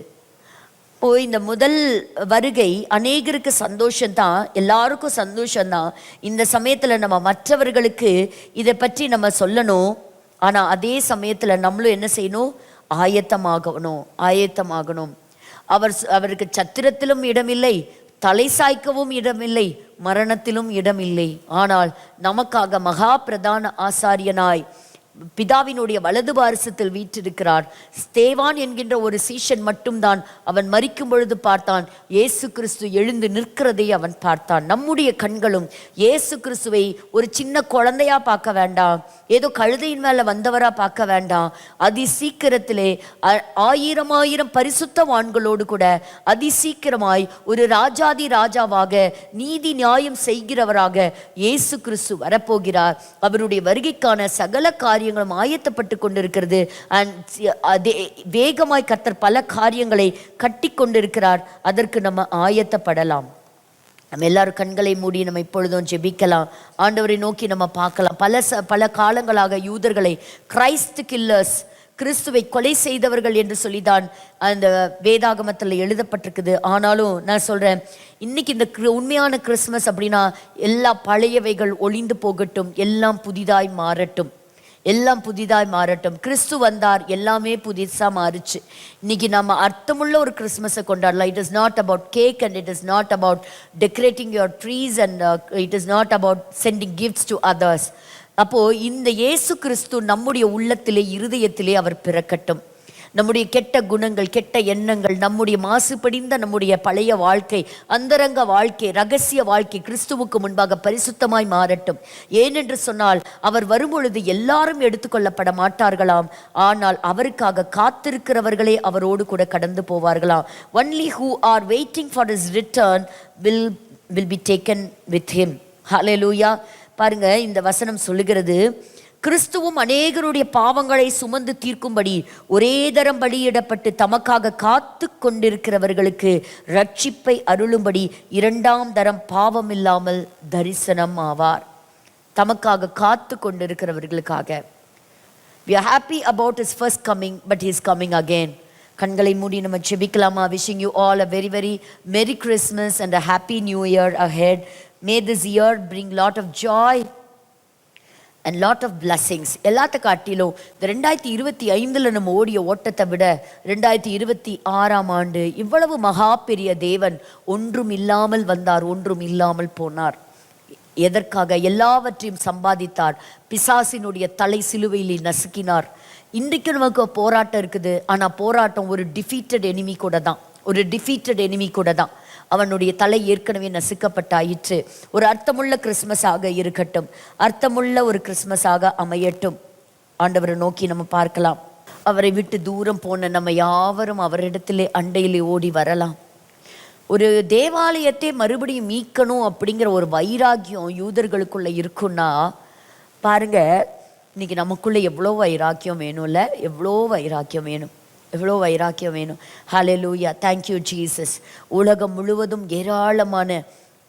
இந்த முதல் வருகை அநேகருக்கு சந்தோஷம்தான், எல்லாருக்கும் சந்தோஷம்தான். இந்த சமயத்துல நம்ம மற்றவர்களுக்கு இதை பற்றி நம்ம சொல்லணும். ஆனா அதே சமயத்துல நம்மளும் என்ன செய்யணும்? ஆயத்தமாகணும். அவருக்கு சத்திரத்திலும் இடமில்லை, தலை சாய்க்கவும் இடமில்லை, மரணத்திலும் இடமில்லை. ஆனால் நமக்காக மகா பிரதான ஆசாரியனாய் பிதாவினுடைய வலது பாரிசத்தில் வீற்றிருக்கிறார். ஸ்தேவான் என்கின்ற ஒரு சீஷன் மட்டும்தான் அவன் மரிக்கும் பொழுது பார்த்தான், இயேசு கிறிஸ்து எழுந்து நிற்கிறதை அவன் பார்த்தான். நம்முடைய கண்களும் இயேசு கிறிஸ்துவை ஒரு சின்ன குழந்தையா பார்க்க வேண்டாம், ஏதோ கழுதையின் மேல வந்தவரா பார்க்க வேண்டாம். அதிசீக்கிரத்திலே 1000 பரிசுத்தவான்களோடு கூட அதிசீக்கிரமாய் ஒரு ராஜாவாக நீதி நியாயம் செய்கிறவராக இயேசு கிறிஸ்து வரப்போகிறார். அவருடைய வருகைக்கான சகல காரியங்களும் ஆயத்தப்பட்டு கொண்டிருக்கிறது. வேகமாய் கர்த்தர் பல காரியங்களை கட்டி கொண்டிருக்கிறார். அதற்கு நம்ம ஆயத்தப்படலாம். நம்ம எல்லாரும் கண்களை மூடி நம்ம இப்பொழுதும் ஜெபிக்கலாம். ஆண்டவரை நோக்கி நம்ம பார்க்கலாம். பல காலங்களாக யூதர்களை கிரைஸ்ட் கில்லர்ஸ், கிறிஸ்துவை கொலை செய்தவர்கள் என்று சொல்லிதான் அந்த வேதாகமத்தில் எழுதப்பட்டிருக்குது. ஆனாலும் நான் சொல்றேன், இன்னைக்கு இந்த உண்மையான கிறிஸ்மஸ் அப்படின்னா எல்லா பழையவைகள் ஒளிந்து போகட்டும், எல்லாம் புதிதாய் மாறட்டும். கிறிஸ்து வந்தார், எல்லாமே புதுசா மாறுச்சு. இன்னைக்கு நம்ம அர்த்தமுள்ள ஒரு கிறிஸ்மஸை கொண்டாடலாம். It is not about cake and it is not about decorating your trees and it is not about sending gifts to others. அப்போ இந்த இயேசு கிறிஸ்து நம்முடைய உள்ளத்திலே, இருதயத்திலே அவர் பிறக்கட்டும். நம்முடைய கெட்ட குணங்கள், கெட்ட எண்ணங்கள், நம்முடைய மாசுபடிந்த நம்முடைய பழைய வாழ்க்கை, அந்தரங்க வாழ்க்கை, ரகசிய வாழ்க்கை கிறிஸ்துவுக்கு முன்பாக பரிசுத்தமாய் மாறட்டும். ஏனென்று சொன்னால் அவர் வரும்பொழுது எல்லாரும் எடுத்துக்கொள்ளப்பட மாட்டார்களாம், ஆனால் அவருக்காக காத்திருக்கிறவர்களே அவரோடு கூட கடந்து போவார்களாம். Only who are waiting for his return will be taken with him. Hallelujah. பாருங்க, இந்த வசனம் சொல்லுகிறது, கிறிஸ்துவும் அநேகருடைய பாவங்களை சுமந்து தீர்க்கும்படி ஒரே தரம் பலியிடப்பட்டு தமக்காக காத்து கொண்டிருக்கிறவர்களுக்கு ரட்சிப்பை அருளும்படி இரண்டாம் தரம் பாவம் இல்லாமல் தரிசனம் ஆவார். தமக்காக காத்து கொண்டிருக்கிறவர்களுக்காக. We are happy about his first coming, but he is coming again. கண்களை மூடி நம்ம ஜெபிக்கலாமா? Wishing you all a very very merry Christmas and a happy new year ahead. May this year bring lot of joy and lot of blessings. எல்லாத்த காட்டிலும் இந்த 2025 நம்ம ஓடிய ஓட்டத்தை விட 2026 ஆண்டு இவ்வளவு மகா பெரிய தேவன் ஒன்றும் இல்லாமல் வந்தார், ஒன்றும் இல்லாமல் போனார். எதற்காக? எல்லாவற்றையும் சம்பாதித்தார். பிசாசினுடைய தலை சிலுவையிலே நசுக்கினார். இன்றைக்கு நமக்கு போராட்டம் இருக்குது, ஆனால் போராட்டம் ஒரு டிஃபீட்டட் எனிமி கூட தான், ஒரு டிஃபீட்டட் எனிமி கூட தான். அவனுடைய தலை ஏற்கனவே நசுக்கப்பட்டாயிற்று. ஒரு அர்த்தமுள்ள கிறிஸ்மஸாக இருக்கட்டும், அர்த்தமுள்ள ஒரு கிறிஸ்மஸாக அமையட்டும். ஆண்டவரை நோக்கி நம்ம பார்க்கலாம். அவரை விட்டு தூரம் போன நம்ம யாவரும் அவரிடத்திலே அண்டையிலே ஓடி வரலாம். ஒரு தேவாலயத்தை மறுபடியும் மீட்கணும் அப்படிங்கிற ஒரு வைராக்கியம் யூதர்களுக்குள்ள இருக்குன்னா பாருங்க, இன்னைக்கு நமக்குள்ள எவ்வளோ வைராக்கியம் வேணும்ல, எவ்வளோ வைராக்கியம் வேணும், எவ்வளோ வைராக்கியம் வேணும். ஹல்லேலூயா, தேங்க்யூ ஜீசஸ். உலகம் முழுவதும் ஏராளமான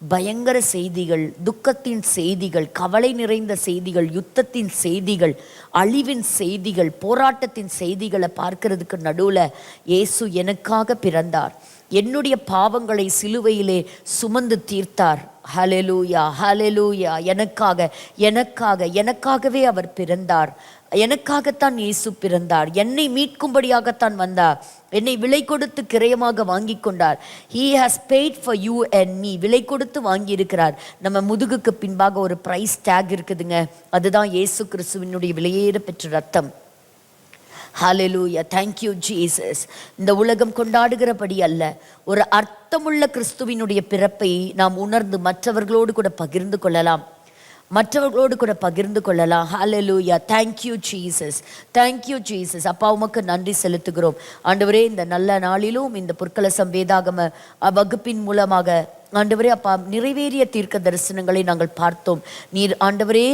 பயங்கர செய்திகள், துக்கத்தின் செய்திகள், கவலை நிறைந்த செய்திகள், யுத்தத்தின் செய்திகள், அழிவின் செய்திகள், போராட்டத்தின் செய்திகளை பார்க்கறதுக்கு நடுவில் இயேசு எனக்காக பிறந்தார், என்னுடைய பாவங்களை சிலுவையிலே சுமந்து தீர்த்தார். ஹல்லேலூயா, ஹல்லேலூயா. எனக்காகவே அவர் பிறந்தார். எனக்காகத்தான் இயேசு பிறந்தார். என்னை மீட்கும்படியாகத்தான் வந்தார். என்னை விலை கொடுத்து கிரயமாக வாங்கி கொண்டார். He has paid for you and me. விலை கொடுத்து வாங்கி இருக்கிறார். நம்ம முதுகுக்கு பின்பாக ஒரு பிரைஸ் டேக் இருக்குதுங்க, அதுதான் இயேசு கிறிஸ்துவினுடைய விலையேற பெற்ற ரத்தம். ஹல்லேலூயா, தேங்க்யூ ஜீசஸ். இந்த உலகம் கொண்டாடுகிறபடி அல்ல, ஒரு அர்த்தமுள்ள கிறிஸ்துவினுடைய பிறப்பை நாம் உணர்ந்து மற்றவர்களோடு கூட பகிர்ந்து கொள்ளலாம், மற்றவர்களோடு கூட பகிர்ந்து கொள்ளலாம். ஹல்லேலூயா, தேங்க்யூ ஜீசஸ், தேங்க்யூ ஜீசஸ். அப்பா உமக்கு நன்றி செலுத்துகிறோம் ஆண்டவரே. இந்த நல்ல நாளிலும் இந்த பொற்கலசம் வேதாகம வகுப்பின் மூலமாக ஆண்டவரே அப்பா நிறைவேறிய தீர்க்க தரிசனங்களை நாங்கள் பார்த்தோம். நீர் ஆண்டவரே,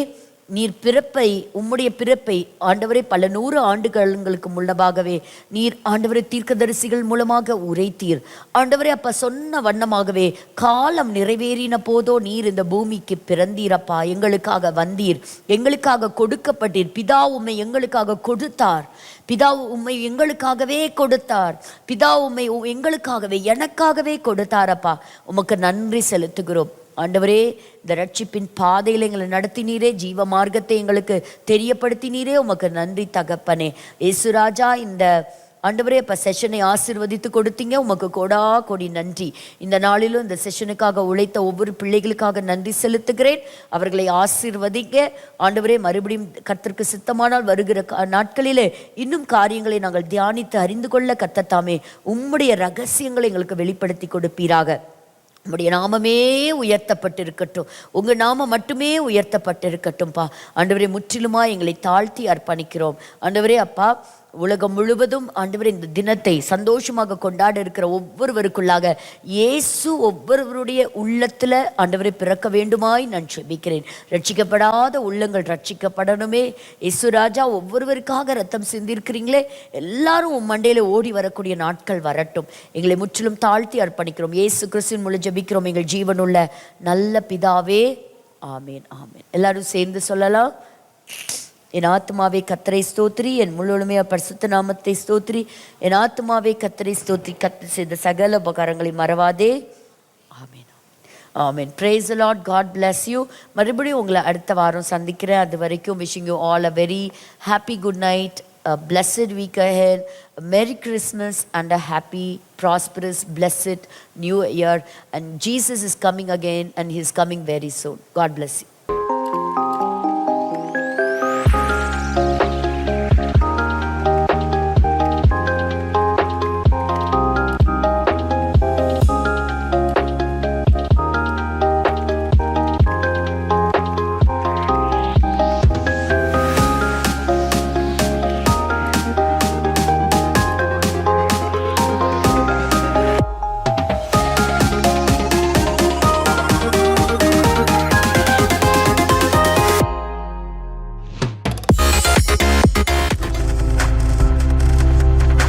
நீர் பிறப்பை, உம்முடைய பிறப்பை ஆண்டவரே பல 100 ஆண்டுகளுக்கு முன்னதாகவே நீர் ஆண்டவரே தீர்க்கதரிசிகள் மூலமாக உரைத்தீர். ஆண்டவரே அப்பா சொன்ன வண்ணமாகவே காலம் நிறைவேறின போதோ நீர் இந்த பூமிக்கு பிறந்தீரப்பா, எங்களுக்காக வந்தீர், எங்களுக்காக கொடுக்கப்பட்டீர். பிதா உம்மை எங்களுக்காக கொடுத்தார், பிதா உம்மை எங்களுக்காகவே கொடுத்தார், பிதா உம்மை எங்களுக்காகவே எனக்காகவே கொடுத்தாரப்பா. உமக்கு நன்றி செலுத்துகிறோம் ஆண்டவரே. இந்த ரட்சிப்பின் பாதையில் எங்களை நடத்தினீரே, ஜீவ மார்க்கத்தை எங்களுக்கு தெரியப்படுத்தினீரே, உமக்கு நன்றி தகப்பனே. இயேசுராஜா, இந்த ஆண்டவரே இப்போ செஷனை ஆசீர்வதித்து கொடுத்தீங்க, உமக்கு கோடா கோடி நன்றி. இந்த நாளிலும் இந்த செஷனுக்காக உழைத்த ஒவ்வொரு பிள்ளைகளுக்காக நன்றி செலுத்துகிறேன். அவர்களை ஆசீர்வதிங்க ஆண்டவரே. மறுபடியும் கர்த்தருக்கு சித்தமானால் வருகிற நாட்களிலே இன்னும் காரியங்களை நாங்கள் தியானித்து அறிந்து கொள்ள கர்த்தர் உம்முடைய ரகசியங்களை எங்களுக்கு வெளிப்படுத்தி கொடுப்பீராக. உம்முடைய நாமமே உயர்த்தப்பட்டிருக்கட்டும், உங்கள் நாமம் மட்டுமே உயர்த்தப்பட்டிருக்கட்டும்ப்பா. ஆண்டவரே முற்றிலுமா எங்களை தாழ்த்தி அர்ப்பணிக்கிறோம் ஆண்டவரே. அப்பா உலகம் முழுவதும் ஆண்டவரே இந்த தினத்தை சந்தோஷமாக கொண்டாட இருக்கிற ஒவ்வொருவருக்குள்ளாக இயேசு ஒவ்வொருவருடைய உள்ளத்தில் ஆண்டவரை பிறக்க வேண்டுமாய் நான் ஜெபிக்கிறேன். ரட்சிக்கப்படாத உள்ளங்கள் ரட்சிக்கப்படணுமே. இயேசு ராஜா, ஒவ்வொருவருக்காக ரத்தம் சிந்திருக்கிறீங்களே, எல்லாரும் உன் மண்டையில ஓடி வரக்கூடிய நாட்கள் வரட்டும். எங்களை முற்றிலும் தாழ்த்தி அர்ப்பணிக்கிறோம். இயேசு கிறிஸ்துவின் மூலம் ஜெபிக்கிறோம் எங்கள் ஜீவனுள்ள நல்ல பிதாவே, ஆமேன், ஆமேன். எல்லாரும் சேர்ந்து சொல்லலாம். என் ஆத்மாவே கர்த்தரை ஸ்தோத்திரி, என் முழுமைய பரிசுத்த நாமத்தை ஸ்தோத்திரி. என் ஆத்மாவே கர்த்தரை ஸ்தோத்திரி, கர்த்தர் செய்த சகல உபகாரங்களை மறவாதே. ஆமேன், ஆமேன். praise the Lord, God bless you. மறுபடியும் உங்களை அடுத்த வாரம் சந்திக்கிறேன். அது வரைக்கும் wishing you all a very happy good night, a blessed week ahead, a merry Christmas and a happy prosperous blessed new year. And Jesus is coming again, and he is coming very soon. God bless you.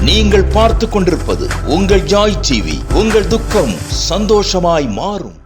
நீங்கள் பார்த்து கொண்டிருப்பது உங்கள் Joy TV. உங்கள் துக்கம் சந்தோஷமாய் மாறும்.